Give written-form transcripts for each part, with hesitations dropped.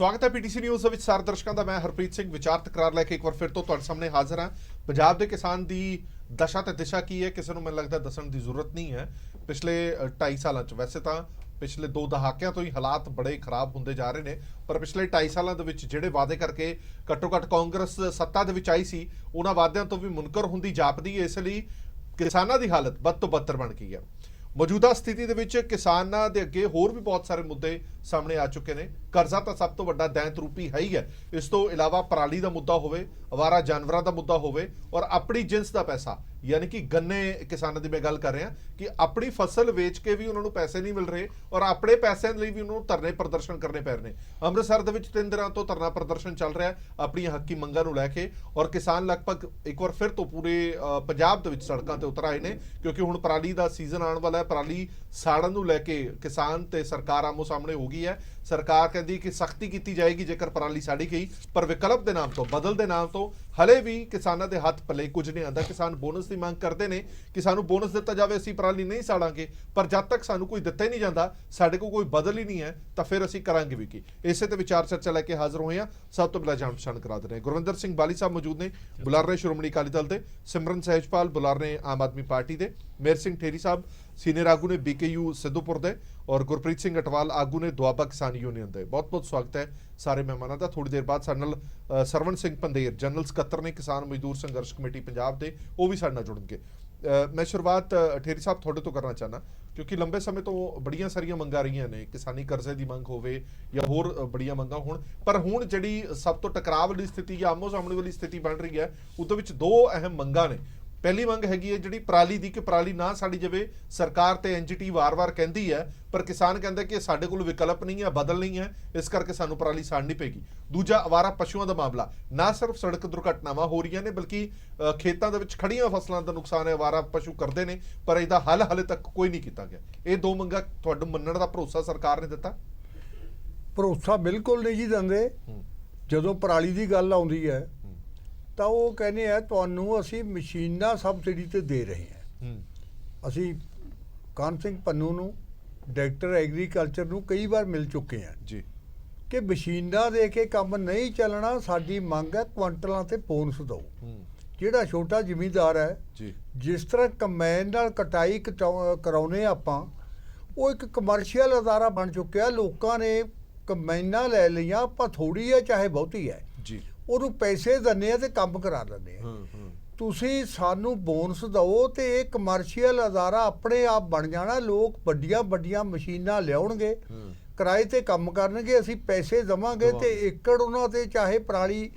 स्वागत है PTC news ਵਿੱਚ ਸਾਰੇ ਦਰਸ਼ਕਾਂ ਦਾ। ਮੈਂ ਹਰਪ੍ਰੀਤ ਸਿੰਘ ਵਿਚਾਰ ਤਕਰਾਰ ਲੈ ਕੇ ਇੱਕ ਵਾਰ ਫਿਰ ਤੋਂ ਤੁਹਾਡੇ ਸਾਹਮਣੇ ਹਾਜ਼ਰ ਹਾਂ। ਪੰਜਾਬ ਦੇ ਕਿਸਾਨ ਦੀ ਦਸ਼ਾ ਤੇ ਦਿਸ਼ਾ ਕੀ ਹੈ ਕਿਸੇ ਨੂੰ ਮੈਨੂੰ ਲੱਗਦਾ ਦੱਸਣ ਦੀ ਜ਼ਰੂਰਤ ਨਹੀਂ ਹੈ। ਪਿਛਲੇ 2.5 ਸਾਲਾਂ 'ਚ ਵੈਸੇ ਤਾਂ ਪਿਛਲੇ 2 ਦਹਾਕਿਆਂ ਤੋਂ ਹੀ ਹਾਲਾਤ ਬੜੇ ਖਰਾਬ ਹੁੰਦੇ ਜਾ ਰਹੇ ਨੇ, ਪਰ ਪਿਛਲੇ 2.5 ਸਾਲਾਂ ਦੇ ਵਿੱਚ ਜਿਹੜੇ ਵਾਅਦੇ ਕਰਕੇ ਘੱਟੋ ਘੱਟ ਕਾਂਗਰਸ ਸੱਤਾ ਦੇ ਵਿੱਚ ਆਈ ਸੀ ਉਹਨਾਂ ਵਾਅਦਿਆਂ ਤੋਂ ਵੀ ਮੁਨਕਰ ਹੁੰਦੀ ਜਾਪਦੀ ਹੈ। ਇਸ ਲਈ ਕਿਸਾਨਾਂ ਦੀ ਹਾਲਤ ਬਦ ਤੋਂ ਬਦਤਰ ਬਣ ਗਈ ਹੈ। ਮੌਜੂਦਾ ਸਥਿਤੀ ਦੇ ਵਿੱਚ ਕਿਸਾਨਾਂ ਦੇ ਅੱਗੇ ਹੋਰ ਵੀ ਬਹੁਤ ਸਾਰੇ ਮੁੱਦੇ ਸਾਹਮਣੇ ਆ ਚੁੱਕੇ ਨੇ। ਕਰਜ਼ਾ ਤਾਂ ਸਭ ਤੋਂ ਵੱਡਾ ਦੈਂਤ ਰੂਪੀ ਹੈ ਹੀ ਹੈ। ਇਸ ਤੋਂ ਇਲਾਵਾ ਪਰਾਲੀ ਦਾ ਮੁੱਦਾ ਹੋਵੇ, ਅਵਾਰਾ ਜਾਨਵਰਾਂ ਦਾ ਮੁੱਦਾ ਹੋਵੇ ਔਰ ਆਪਣੀ ਜਿੰਸ ਦਾ ਪੈਸਾ, यानी कि गन्ने किसानों की मैं गल कर रहा कि अपनी फसल वेच के भी उन्होंने पैसे नहीं मिल रहे और अपने पैसों लिए भी उन्होंने धरने प्रदर्शन करने पै रहे। अमृतसर के 3 दिनों तो धरना प्रदर्शन चल रहा है अपनी हक्की मंगां नूं लैके और किसान लगभग एक बार फिर तो पूरे पंजाब दे विच सड़कों ते उतर आए ने क्योंकि हुण पराली का सीजन आने वाला है। पराली साड़न नूं लैके किसान ते सरकार आमो सामने हो गई है। सरकार कहती कि सख्ती की जाएगी जेकर पराली साड़ी गई, पर विकल्प के नाम तो बदल के नाम तो हले भी किसानों के हथ पले कुछ नहीं आता। किसान बोनस की मांग करते हैं कि सानू बोनस दिता जाए, असीं पराली नहीं साड़ांगे, पर जब तक सानू कोई दिता ही नहीं जाता, साडे को कोई बदल ही नहीं है, तो फिर असीं करांगे भी की। इसे ते विचार चर्चा लैके हाज़र हुए हैं। सब तो पहला जान पछाण करा दे रहे गुरविंदर सिंह बाली साहब मौजूद ने, बुलारे श्रोमणी अकाली दल के, सिमरन सहजपाल बुलारे आम आदमी पार्टी के, मेहर सिंह ठेरी साहब सीनियर आगू ने BKU सिद्धूपुर दे और गुरप्रीत सिंह अटवाल आगू ने दुआबा किसान यूनियन के। बहुत बहुत स्वागत है सारे मेहमानों का। थोड़ी देर बाद साडे नाल सरवण सिंह पंदेर जनरल सकत्तर ने किसान मजदूर संघर्ष कमेटी पंजाब के, वो भी साडे नाल जुड़नगे। मैं शुरुआत ठेरी साहब थोड़े तो करना चाहना क्योंकि लंबे समय तो बड़िया सारिया मंगां रही ने, किसानी करजे की मंग होवे या होर बड़िया मंगां होण, पर हुण जिहड़ी सब तो टकराव वाली स्थिति या आमो सामने वाली स्थिति बन रही है उहदे विच 2 अहम मंगां ने। पहली मंग हैगी है जिहड़ी पराली दी कि पराली ना साड़ी जावे। सरकार ते NGT वार-वार कहती है पर किसान कहता कि साडे कोल विकल्प नहीं है, बदल नहीं है, इस करके सानू पराली साड़नी पेगी। दूजा अवारा पशुओं का मामला, ना सिर्फ सड़क दुर्घटनावां हो रही ने बल्कि खेतों के खड़िया फसलों का नुकसान है अवारा पशु करते हैं, पर इसका हल हले तक कोई नहीं किया गया। ये 2 मंगां तुहानू मन्नण दा भरोसा सरकार ने दिता? भरोसा बिल्कुल नहीं जी दिंदे। जदों पराली की गल आउंदी है तो वो कहने हैं तुहानू असी मशीनां सबसिडी ते दे रहे हैं। असी कान सिंह पन्नू नूं डायरैक्टर एग्रीकल्चर नूं कई बार मिल चुके हैं जी कि मशीनां दे के काम नहीं चलना। साडी मंग है क्वांटलां ते बोनस दो। जिहड़ा छोटा जिमीदार है जी, जिस तरह कंबाइन नाल कटाई कराउने आपां, वो एक कमर्शियल अदारा बन चुकिया। लोकां ने कंबाइनां लै लईआं, आपां थोड़ी है चाहे बहुती है जी, ਉਹਨੂੰ ਪੈਸੇ ਦਿੰਦੇ ਆ ਤੇ ਕੰਮ ਕਰਾ ਲੈਂਦੇ ਆ। ਤੁਸੀਂ ਸਾਨੂੰ ਬੋਨਸ ਦਿਓ ਤੇ ਇਹ ਕਮਰਸ਼ੀਅਲ ਅਦਾਰਾ ਆਪਣੇ ਆਪ ਬਣ ਜਾਣਾ। ਲੋਕ ਵੱਡੀਆਂ ਵੱਡੀਆਂ ਮਸ਼ੀਨਾਂ ਲਿਆਉਣਗੇ, ਕਿਰਾਏ ਤੇ ਕੰਮ ਕਰਨਗੇ, ਅਸੀਂ ਪੈਸੇ ਦੇਵਾਂਗੇ ਤੇ ਏਕੜ ਉਹਨਾਂ ਤੇ ਚਾਹੇ ਪਰਾਲੀ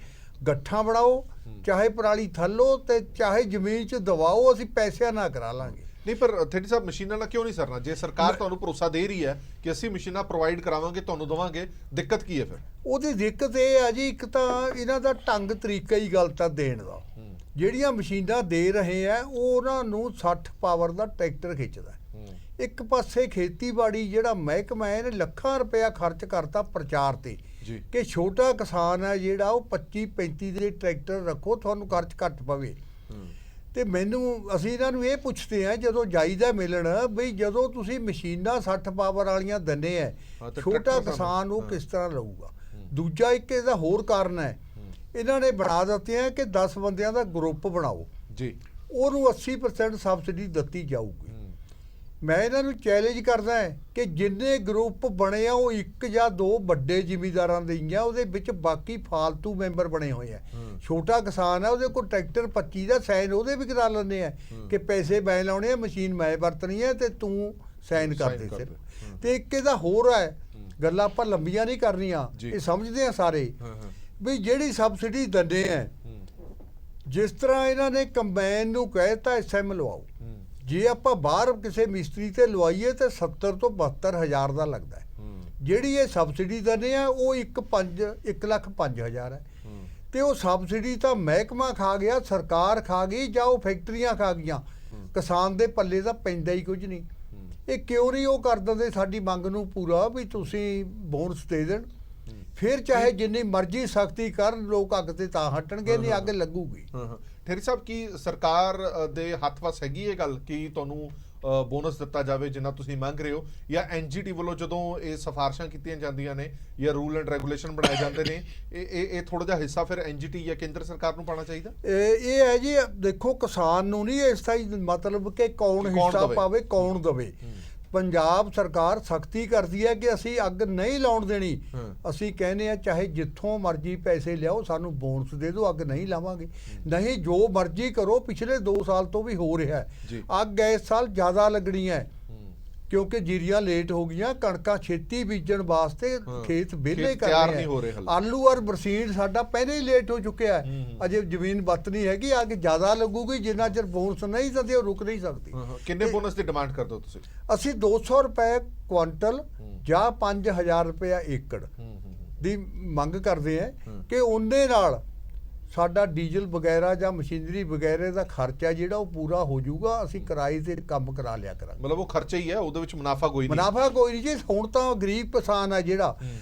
ਗੱਠਾਂ ਬਣਾਓ, ਚਾਹੇ ਪਰਾਲੀ ਥੱਲੋ ਤੇ ਚਾਹੇ ਜ਼ਮੀਨ 'ਚ ਦਵਾਓ, ਅਸੀਂ ਪੈਸਿਆਂ ਨਾਲ ਕਰਾ ਲਾਂਗੇ। नहीं पर ठेरी साहब मशीनों ना क्यों नहीं सरना? जे सरकार तुहानू भरोसा दे रही है कि असीं मशीनां प्रोवाइड करावांगे, तुहानू देवांगे, दिक्कत की है फिर? ਉਹਦੀ ਦਿੱਕਤ ਇਹ ਆ ਜੀ, ਇੱਕ ਤਾਂ ਇਹਨਾਂ ਦਾ ਢੰਗ ਤਰੀਕਾ ਹੀ ਗਲਤ ਆ ਦੇਣ ਦਾ। ਜਿਹੜੀਆਂ ਮਸ਼ੀਨਾਂ ਦੇ ਰਹੇ ਆ ਉਹ ਉਹਨਾਂ ਨੂੰ 60 ਪਾਵਰ ਦਾ ਟਰੈਕਟਰ ਖਿੱਚਦਾ। ਇੱਕ ਪਾਸੇ ਖੇਤੀਬਾੜੀ ਜਿਹੜਾ ਮਹਿਕਮਾ ਹੈ ਇਹਨੇ ਲੱਖਾਂ ਰੁਪਇਆ ਖਰਚ ਕਰਤਾ ਪ੍ਰਚਾਰ ਤੇ ਕਿ ਛੋਟਾ ਕਿਸਾਨ ਹੈ ਜਿਹੜਾ ਉਹ 25-35 ਦੇ ਟਰੈਕਟਰ ਰੱਖੋ, ਤੁਹਾਨੂੰ ਖਰਚ ਘੱਟ ਪਵੇ। ਤੇ ਮੈਨੂੰ ਅਸੀਂ ਇਹਨਾਂ ਨੂੰ ਇਹ ਪੁੱਛਦੇ ਆ ਜਦੋਂ ਜਾਈਦਾ ਮਿਲਣ ਬਈ ਜਦੋਂ ਤੁਸੀਂ ਮਸ਼ੀਨਾਂ 60 ਪਾਵਰ ਵਾਲੀਆਂ ਦਿੰਦੇ ਆ, ਛੋਟਾ ਕਿਸਾਨ ਉਹ ਕਿਸ ਤਰ੍ਹਾਂ ਲਊਗਾ? ਦੂਜਾ ਇੱਕ ਇਹਦਾ ਹੋਰ ਕਾਰਨ ਹੈ, ਇਹਨਾਂ ਨੇ ਬਣਾ ਦਿੱਤੇ ਆ ਕਿ 10 ਬੰਦਿਆਂ ਦਾ ਗਰੁੱਪ ਬਣਾਓ ਜੀ, ਉਹਨੂੰ 80% ਸਬਸਿਡੀ ਦਿੱਤੀ ਜਾਊਗੀ। ਮੈਂ ਇਹਨਾਂ ਨੂੰ ਚੈਲੰਜ ਕਰਦਾ ਹੈ ਕਿ ਜਿੰਨੇ ਗਰੁੱਪ ਬਣੇ ਆ ਉਹ 1 ਜਾਂ 2 ਵੱਡੇ ਜ਼ਿਮੀਂਦਾਰਾਂ ਦੇ ਹੀ ਆ, ਉਹਦੇ ਵਿੱਚ ਬਾਕੀ ਫਾਲਤੂ ਮੈਂਬਰ ਬਣੇ ਹੋਏ ਆ। ਛੋਟਾ ਕਿਸਾਨ ਆ, ਉਹਦੇ ਕੋਲ ਟਰੈਕਟਰ 25 ਦਾ ਸਾਈਨ ਉਹਦੇ ਵੀ ਕਰਾ ਲੈਂਦੇ ਆ ਕਿ ਪੈਸੇ ਮੈਂ ਲਾਉਣੇ ਆ, ਮਸ਼ੀਨ ਮੈਂ ਵਰਤਣੀ ਹੈ ਤੇ ਤੂੰ ਸਾਈਨ ਕਰ ਦੇ ਸਿਰਫ। ਤੇ ਇੱਕ ਇਹਦਾ ਹੋਰ ਹੈ, ਗੱਲਾਂ ਆਪਾਂ ਲੰਬੀਆਂ ਨਹੀਂ ਕਰਨੀਆਂ, ਇਹ ਸਮਝਦੇ ਆ ਸਾਰੇ ਵੀ ਜਿਹੜੀ ਸਬਸਿਡੀ ਦਿੰਦੇ ਆ, ਜਿਸ ਤਰ੍ਹਾਂ ਇਹਨਾਂ ਨੇ ਕੰਬਾਈਨ ਨੂੰ ਕਹਿਤਾ SM ਲਵਾਓ, ਜੇ ਆਪਾਂ ਬਾਹਰ ਕਿਸੇ ਮਿਸਤਰੀ ਤੇ ਲਵਾਈਏ ਤੇ 70 ਤੋਂ 72 ਹਜ਼ਾਰ ਦਾ ਲੱਗਦਾ ਹੈ। ਜਿਹੜੀ ਇਹ ਸਬਸਿਡੀ ਦਿੰਦੇ ਆ ਉਹ 1,05,000 ਹੈ। ਤੇ ਉਹ ਸਬਸਿਡੀ ਤਾਂ ਮਹਿਕਮਾ ਖਾ ਗਿਆ, ਸਰਕਾਰ ਖਾ ਗਈ ਜਾਂ ਉਹ ਫੈਕਟਰੀਆਂ ਖਾ ਗਈਆਂ, ਕਿਸਾਨ ਦੇ ਪੱਲੇ ਦਾ ਪੈਂਦਾ ਹੀ ਕੁਝ ਨਹੀਂ। ਇਹ ਕਿਉਂ ਨਹੀਂ ਉਹ ਕਰ ਦਿੰਦੇ ਸਾਡੀ ਮੰਗ ਨੂੰ ਪੂਰਾ ਵੀ ਤੁਸੀਂ ਬੋਨਸ ਦੇ ਦੇਣ? फिर चाहे जिन्नी मर्जी सख्ती कर लोग अग ते तां हटणगे, नहीं अग लगूगी। ठेरी साहब की सरकार दे हथ वस हैगी ये गल कि तुहानू ਬੋਨਸ ਦਿੱਤਾ ਜਾਵੇ ਜਿੰਨਾ ਤੁਸੀਂ ਮੰਗ ਰਹੇ ਹੋ, ਜਾਂ ਐਨਜੀਟੀ ਵੱਲੋਂ ਜਦੋਂ ਇਹ ਸਿਫਾਰਸ਼ਾਂ ਕੀਤੀਆਂ ਜਾਂਦੀਆਂ ਨੇ ਜਾਂ ਰੂਲ ਐਂਡ ਰੈਗੂਲੇਸ਼ਨ ਬਣਾਏ ਜਾਂਦੇ ਨੇ, ਇਹ ਥੋੜਾ ਜਿਹਾ ਹਿੱਸਾ ਫਿਰ ਐਨਜੀਟੀ ਜਾਂ ਕੇਂਦਰ ਸਰਕਾਰ ਨੂੰ ਪਾਉਣਾ ਚਾਹੀਦਾ? ਇਹ ਹੈ ਜੀ, ਦੇਖੋ ਕਿਸਾਨ ਨੂੰ ਨਹੀਂ ਇਸ ਦਾ ਮਤਲਬ ਕਿ ਕੌਣ ਹਿੱਸਾ ਪਾਵੇ ਕੌਣ ਦਵੇ। ਪੰਜਾਬ ਸਰਕਾਰ ਸਖਤੀ ਕਰਦੀ ਹੈ ਕਿ ਅਸੀਂ ਅੱਗ ਨਹੀਂ ਲਾਉਣ ਦੇਣੀ। ਅਸੀਂ ਕਹਿੰਦੇ ਆ ਚਾਹੇ ਜਿੱਥੋਂ ਮਰਜ਼ੀ ਪੈਸੇ ਲਿਆਓ, ਸਾਨੂੰ ਬੋਨਸ ਦੇ ਦਿਓ, ਅੱਗ ਨਹੀਂ ਲਾਵਾਂਗੇ। ਨਹੀਂ ਜੋ ਮਰਜ਼ੀ ਕਰੋ, ਪਿਛਲੇ 2 ਸਾਲ ਤੋਂ ਵੀ ਹੋ ਰਿਹਾ ਹੈ। ਅੱਗ ਇਸ ਸਾਲ ਜ਼ਿਆਦਾ ਲੱਗਣੀ ਹੈ ਕਿਉਂਕਿ ਜੀਰੀਆਂ ਲੇਟ ਹੋ ਗਈਆਂ, ਕਣਕਾਂ ਛੇਤੀ ਬੀਜਣ ਵਾਸਤੇ ਖੇਤ ਵਿਹਲੇ ਕਰ ਰਹੇ ਹਨ। ਆਲੂ ਔਰ ਬਰਸੀਨ ਸਾਡਾ ਪਹਿਲੇ ਹੀ ਲੇਟ ਹੋ ਚੁੱਕਿਆ ਹੈ, ਅਜੇ ਜ਼ਮੀਨ ਬੱਤ ਨਹੀਂ ਹੈਗੀ, ਅੱਗ ਜ਼ਿਆਦਾ ਲੱਗੂਗੀ। ਜਿੰਨਾ ਚਿਰ ਬੋਨਸ ਨਹੀਂ ਦਿੰਦੇ ਉਹ ਰੁਕ ਨਹੀਂ ਸਕਦੀ। ਕਿੰਨੇ ਬੋਨਸ ਦੀ ਡਿਮਾਂਡ ਕਰਦੇ ਹੋ ਤੁਸੀਂ? ਅਸੀਂ 200 ਰੁਪਏ ਕੁਆਂਟਲ ਜਾਂ 5000 ਰੁਪਇਆ ਏਕੜ ਦੀ ਮੰਗ ਕਰਦੇ ਹਾਂ ਕਿ ਉਹਦੇ ਨਾਲ ਸਾਡਾ ਡੀਜ਼ਲ ਵਗੈਰਾ ਜਾਂ ਮਸ਼ੀਨਰੀ ਵਗੈਰਾ ਦਾ ਖਰਚਾ ਜਿਹੜਾ ਉਹ ਪੂਰਾ ਹੋ ਜਾਊਗਾ। ਅਸੀਂ ਕਿਰਾਏ ਤੇ ਕੰਮ ਕਰਾ ਲਿਆ ਕਰਾਂਗੇ। ਮਤਲਬ ਉਹ ਖਰਚਾ ਹੀ ਹੈ, ਉਹਦੇ ਵਿੱਚ ਮੁਨਾਫਾ ਕੋਈ ਨਹੀਂ। ਮੁਨਾਫਾ ਕੋਈ ਨਹੀਂ ਜੀ। ਹੁਣ ਤਾਂ ਗਰੀਬ ਕਿਸਾਨ ਹੈ ਜਿਹੜਾ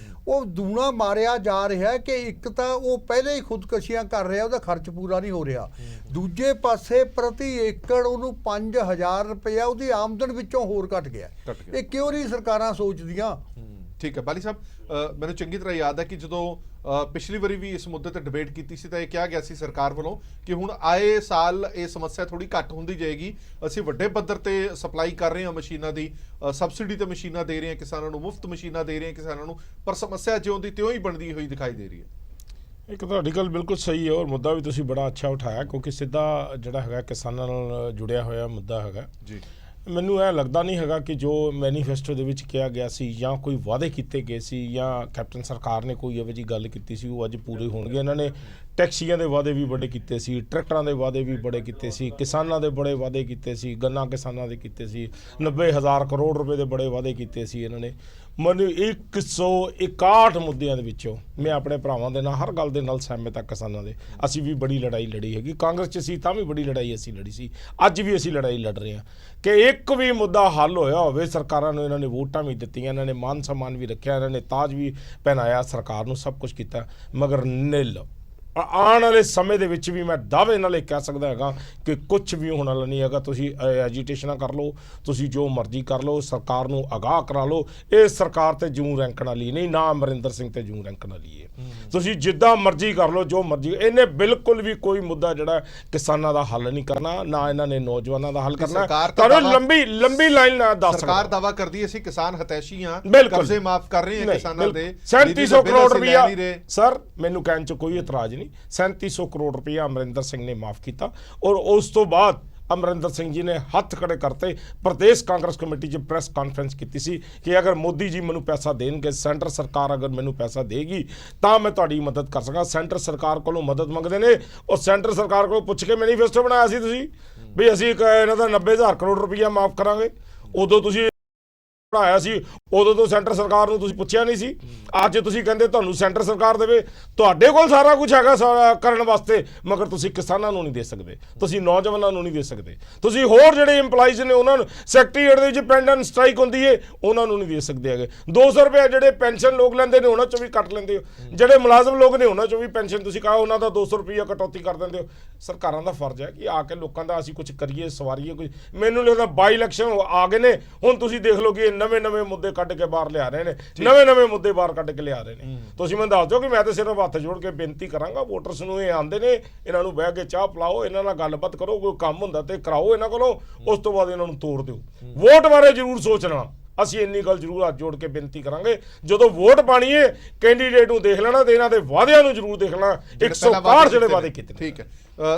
ਉਹ ਦੂਣਾ ਮਾਰਿਆ ਜਾ ਰਿਹਾ ਕਿ ਇੱਕ ਤਾਂ ਉਹ ਪਹਿਲੇ ਹੀ ਖੁਦਕਸ਼ੀਆਂ ਕਰ ਰਿਹਾ, ਉਹਦਾ ਖਰਚ ਪੂਰਾ ਨਹੀਂ ਹੋ ਰਿਹਾ। ਦੂਜੇ ਪਾਸੇ ਪ੍ਰਤੀ ਏਕੜ ਉਹਨੂੰ 5000 ਰੁਪਇਆ ਉਹਦੀ ਆਮਦਨ ਵਿੱਚੋਂ ਹੋਰ ਘਟ ਗਿਆ। ਇਹ ਕਿਉਂ ਨਹੀਂ ਸਰਕਾਰਾਂ ਸੋਚਦੀਆਂ? ਠੀਕ ਹੈ ਬਾਲੀ ਸਾਹਿਬ, ਮੈਨੂੰ ਚੰਗੀ ਤਰ੍ਹਾਂ ਯਾਦ ਹੈ ਕਿ ਜਦੋਂ ਪਿਛਲੀ ਵਾਰੀ ਵੀ ਇਸ ਮੁੱਦੇ ਤੇ ਡਿਬੇਟ ਕੀਤੀ ਸੀ ਤਾਂ ਇਹ ਕਿਹਾ ਗਿਆ ਸੀ ਸਰਕਾਰ ਵੱਲੋਂ ਕਿ ਹੁਣ ਆਏ ਸਾਲ ਇਹ ਸਮੱਸਿਆ ਥੋੜੀ ਘੱਟ ਹੁੰਦੀ ਜਾਏਗੀ। ਅਸੀਂ ਵੱਡੇ ਪੱਧਰ ਤੇ ਸਪਲਾਈ ਕਰ ਰਹੇ ਹਾਂ ਮਸ਼ੀਨਾਂ ਦੀ, ਸਬਸਿਡੀ ਤੇ ਮਸ਼ੀਨਾਂ ਦੇ ਰਹੇ ਹਾਂ ਕਿਸਾਨਾਂ ਨੂੰ, ਮੁਫਤ ਮਸ਼ੀਨਾਂ ਦੇ ਰਹੇ ਹਾਂ ਕਿਸਾਨਾਂ ਨੂੰ, ਪਰ ਸਮੱਸਿਆ ਜਿਉਂ ਦੀ ਤਿਉਂ ਹੀ ਬਣਦੀ ਹੋਈ ਦਿਖਾਈ ਦੇ ਰਹੀ ਹੈ। ਇੱਕ ਤੁਹਾਡੀ ਗੱਲ ਬਿਲਕੁਲ ਸਹੀ ਹੈ ਔਰ ਮੁੱਦਾ ਵੀ ਤੁਸੀਂ ਬੜਾ ਅੱਛਾ ਉਠਾਇਆ ਕਿਉਂਕਿ ਸਿੱਧਾ ਜਿਹੜਾ ਹੈਗਾ ਕਿਸਾਨਾਂ ਨਾਲ ਜੁੜਿਆ ਹੋਇਆ ਮੁੱਦਾ ਹੈਗਾ ਜੀ। ਮੈਨੂੰ ਇਹ ਲੱਗਦਾ ਨਹੀਂ ਹੈਗਾ ਕਿ ਜੋ ਮੈਨੀਫੈਸਟੋ ਦੇ ਵਿੱਚ ਕਿਹਾ ਗਿਆ ਸੀ ਜਾਂ ਕੋਈ ਵਾਅਦੇ ਕੀਤੇ ਗਏ ਸੀ ਜਾਂ ਕੈਪਟਨ ਸਰਕਾਰ ਨੇ ਕੋਈ ਇਹੋ ਜਿਹੀ ਗੱਲ ਕੀਤੀ ਸੀ ਉਹ ਅੱਜ ਪੂਰੇ ਹੋਣਗੇ। ਇਹਨਾਂ ਨੇ ਟੈਕਸੀਆਂ ਦੇ ਵਾਅਦੇ ਵੀ ਬੜੇ ਕੀਤੇ ਸੀ, ਟਰੈਕਟਰਾਂ ਦੇ ਵਾਅਦੇ ਵੀ ਬੜੇ ਕੀਤੇ ਸੀ, ਕਿਸਾਨਾਂ ਦੇ ਬੜੇ ਵਾਅਦੇ ਕੀਤੇ ਸੀ, ਗੰਨਾ ਕਿਸਾਨਾਂ ਦੇ ਕੀਤੇ ਸੀ, 90,000 ਕਰੋੜ ਰੁਪਏ ਦੇ ਬੜੇ ਵਾਅਦੇ ਕੀਤੇ ਸੀ ਇਹਨਾਂ ਨੇ। ਮੈਨੂੰ 161 ਮੁੱਦਿਆਂ ਦੇ ਵਿੱਚੋਂ ਮੈਂ ਆਪਣੇ ਭਰਾਵਾਂ ਦੇ ਨਾਲ ਹਰ ਗੱਲ ਦੇ ਨਾਲ ਸਹਿਮਤ ਹਾਂ। ਕਿਸਾਨਾਂ ਦੇ ਅਸੀਂ ਵੀ ਬੜੀ ਲੜਾਈ ਲੜੀ ਹੈਗੀ, ਕਾਂਗਰਸ 'ਚ ਸੀ ਤਾਂ ਵੀ ਬੜੀ ਲੜਾਈ ਅਸੀਂ ਲੜੀ ਸੀ, ਅੱਜ ਵੀ ਅਸੀਂ ਲੜਾਈ ਲੜ ਰਹੇ ਹਾਂ ਕਿ ਇੱਕ ਵੀ ਮੁੱਦਾ ਹੱਲ ਹੋਇਆ ਹੋਵੇ। ਸਰਕਾਰਾਂ ਨੂੰ ਇਹਨਾਂ ਨੇ ਵੋਟਾਂ ਵੀ ਦਿੱਤੀਆਂ, ਇਹਨਾਂ ਨੇ ਮਾਨ ਸਨਮਾਨ ਵੀ ਰੱਖਿਆ, ਇਹਨਾਂ ਨੇ ਤਾਜ ਵੀ ਪਹਿਨਾਇਆ, ਸਰਕਾਰ ਨੂੰ ਸਭ ਕੁਝ ਕੀਤਾ, ਮਗਰ ਨਿਲ। ਆਉਣ ਵਾਲੇ ਸਮੇਂ ਦੇ ਵਿੱਚ ਵੀ ਮੈਂ ਦਾਅਵੇ ਨਾਲ ਇਹ ਕਹਿ ਸਕਦਾ ਹੈਗਾ ਕਿ ਕੁਝ ਵੀ ਹੋਣ ਵਾਲਾ ਨਹੀਂ ਹੈਗਾ। ਤੁਸੀਂ ਐਜੀਟੇਸ਼ਨਾਂ ਕਰ ਲਓ, ਤੁਸੀਂ ਜੋ ਮਰਜ਼ੀ ਕਰ ਲਓ, ਸਰਕਾਰ ਨੂੰ ਅਗਾਹ ਕਰਾ ਲਓ, ਇਹ ਸਰਕਾਰ ਤੇ ਜੂੰ ਰੈਂਕਣ ਵਾਲੀ ਨਹੀਂ, ਨਾ ਅਮਰਿੰਦਰ ਸਿੰਘ ਤੇ ਜੂੰ ਰੈਂਕਣ ਵਾਲੀ ਹੈ। ਤੁਸੀਂ ਜਿੱਦਾਂ ਮਰਜ਼ੀ ਕਰ ਲਓ, ਜੋ ਮਰਜ਼ੀ। ਇਹਨੇ ਬਿਲਕੁਲ ਵੀ ਕੋਈ ਮੁੱਦਾ ਜਿਹੜਾ ਕਿਸਾਨਾਂ ਦਾ ਹੱਲ ਨਹੀਂ ਕਰਨਾ, ਨਾ ਇਹਨਾਂ ਨੇ ਨੌਜਵਾਨਾਂ ਦਾ ਹੱਲ ਕਰਨਾ। ਤੁਹਾਨੂੰ ਲੰਬੀ ਲਾਈਨ ਨਾ ਦੱਸ। ਸਰਕਾਰ ਦਾਵਾ ਕਰਦੀ ਅਸੀਂ ਕਿਸਾਨ ਹਤੈਸ਼ੀ ਹਾਂ, ਕਰਜ਼ੇ ਮਾਫ ਕਰ ਰਹੇ ਹਾਂ ਕਿਸਾਨਾਂ ਦੇ 3700 ਕਰੋੜ ਰੁਪਇਆ। ਸਰ ਮੈਨੂੰ ਕਹਿਣ 'ਚ ਕੋਈ ਇਤਰਾਜ਼ ਨਹੀਂ, 3700 ਕਰੋੜ ਰੁਪਇਆ ਅਮਰਿੰਦਰ ਸਿੰਘ ਨੇ ਮਾਫ ਕੀਤਾ ਔਰ ਉਸ ਤੋਂ ਬਾਅਦ ਅਮਰਿੰਦਰ ਸਿੰਘ ਜੀ ਨੇ ਹੱਥ ਖੜੇ ਕਰਤੇ। ਪ੍ਰਦੇਸ਼ ਕਾਂਗਰਸ ਕਮੇਟੀ 'ਚ ਪ੍ਰੈਸ ਕਾਨਫਰੰਸ ਕੀਤੀ ਸੀ ਕਿ ਅਗਰ ਮੋਦੀ ਜੀ ਮੈਨੂੰ ਪੈਸਾ ਦੇਣਗੇ, ਸੈਂਟਰ ਸਰਕਾਰ ਅਗਰ ਮੈਨੂੰ ਪੈਸਾ ਦੇਗੀ ਤਾਂ ਮੈਂ ਤੁਹਾਡੀ ਮਦਦ ਕਰ ਸਕਾਂ। ਸੈਂਟਰ ਸਰਕਾਰ ਕੋਲੋਂ ਮਦਦ ਮੰਗਦੇ ਨੇ ਔਰ ਸੈਂਟਰ ਸਰਕਾਰ ਕੋਲੋਂ ਪੁੱਛ ਕੇ ਮੈਨੀਫੈਸਟੋ ਬਣਾਇਆ ਸੀ ਤੁਸੀਂ ਵੀ ਅਸੀਂ ਇਹਨਾਂ ਦਾ 90,000 ਕਰੋੜ ਰੁਪਇਆ ਮਾਫ ਕਰਾਂਗੇ। ਉਦੋਂ ਤੁਸੀਂ ਬਣਾਇਆ ਸੀ, ਉਦੋਂ ਤੋਂ ਸੈਂਟਰ ਸਰਕਾਰ ਨੂੰ ਤੁਸੀਂ ਪੁੱਛਿਆ ਨਹੀਂ ਸੀ। ਅੱਜ ਤੁਸੀਂ ਕਹਿੰਦੇ ਤੁਹਾਨੂੰ ਸੈਂਟਰ ਸਰਕਾਰ ਦੇਵੇ, ਤੁਹਾਡੇ ਕੋਲ ਸਾਰਾ ਕੁਝ ਹੈਗਾ ਕਰਨ ਵਾਸਤੇ, ਮਗਰ ਤੁਸੀਂ ਕਿਸਾਨਾਂ ਨੂੰ ਨਹੀਂ ਦੇ ਸਕਦੇ, ਤੁਸੀਂ ਨੌਜਵਾਨਾਂ ਨੂੰ ਨਹੀਂ ਦੇ ਸਕਦੇ, ਤੁਸੀਂ ਹੋਰ ਜਿਹੜੇ ਇੰਪਲਾਈਜ਼ ਨੇ ਉਹਨਾਂ ਨੂੰ ਸੈਕਟਰੀਏਟ ਦੇ ਵਿੱਚ ਪੈਂਡਨ ਸਟ੍ਰਾਈਕ ਹੁੰਦੀ ਹੈ ਉਹਨਾਂ ਨੂੰ ਨਹੀਂ ਦੇ ਸਕਦੇ ਹੈਗੇ। 200 ਰੁਪਏ ਜਿਹੜੇ ਪੈਨਸ਼ਨ ਲੋਕ ਲੈਂਦੇ ਨੇ ਉਹਨਾਂ 'ਚੋਂ ਵੀ ਕੱਟ ਲੈਂਦੇ ਹੋ, ਜਿਹੜੇ ਮੁਲਾਜ਼ਮ ਲੋਕ ਨੇ ਉਹਨਾਂ 'ਚੋਂ ਵੀ ਪੈਨਸ਼ਨ ਤੁਸੀਂ ਕਹਾ ਉਹਨਾਂ ਦਾ 200 ਰੁਪਈਆ ਕਟੌਤੀ ਕਰ ਦਿੰਦੇ ਹੋ। ਸਰਕਾਰਾਂ ਦਾ ਫਰਜ਼ ਹੈ ਕਿ ਆ ਕੇ ਲੋਕਾਂ ਦਾ ਅਸੀਂ ਕੁਝ ਕਰੀਏ, ਸਵਾਰੀਏ ਕੁਝ। ਮੈਨੂੰ ਲੱਗਦਾ ਬਾਈ ਇਲੈਕਸ਼ਨ ਆ ਗਏ ਨੇ, ਹੁਣ ਤੁਸੀਂ ਦੇਖ ਲਓ ਕਿ ਨਵੇਂ ਮੁੱਦੇ ਕੱਢ ਕੇ ਬਾਹਰ ਲਿਆ ਰਹੇ ਨੇ, ਨਵੇਂ ਮੁੱਦੇ ਬਾਹਰ ਕੱਢ ਕੇ ਲਿਆ ਰਹੇ ਨੇ। ਤੁਸੀਂ ਮੈਨੂੰ ਦੱਸ ਦਿਓ ਕਿ ਮੈਂ ਤਾਂ ਸਿਰਫ ਹੱਥ ਜੋੜ ਕੇ ਬੇਨਤੀ ਕਰਾਂਗਾ ਵੋਟਰਸ ਨੂੰ, ਇਹ ਆਉਂਦੇ ਨੇ ਇਹਨਾਂ ਨੂੰ ਬਹਿ ਕੇ ਚਾਹ ਪਿਲਾਓ, ਇਹਨਾਂ ਨਾਲ ਗੱਲਬਾਤ ਕਰੋ, ਕੋਈ ਕੰਮ ਹੁੰਦਾ ਤੇ ਕਰਾਓ ਇਹਨਾਂ ਕੋਲੋਂ, ਉਸ ਤੋਂ ਬਾਅਦ ਇਹਨਾਂ ਨੂੰ ਤੋੜ ਦਿਓ। ਵੋਟ ਬਾਰੇ ਜ਼ਰੂਰ ਸੋਚਣਾ। ਅਸੀਂ ਇੰਨੀ ਗੱਲ ਜ਼ਰੂਰ ਹੱਥ ਜੋੜ ਕੇ ਬੇਨਤੀ ਕਰਾਂਗੇ, ਜਦੋਂ ਵੋਟ ਪਾਣੀ ਹੈ ਕੈਂਡੀਡੇਟ ਨੂੰ ਦੇਖ ਲੈਣਾ ਤੇ ਇਹਨਾਂ ਦੇ ਵਾਅਦਿਆਂ ਨੂੰ ਜ਼ਰੂਰ ਦੇਖ ਲੈਣਾ। 162 ਜਿਹੜੇ ਵਾਅਦੇ ਕੀਤੇ। ਠੀਕ ਹੈ।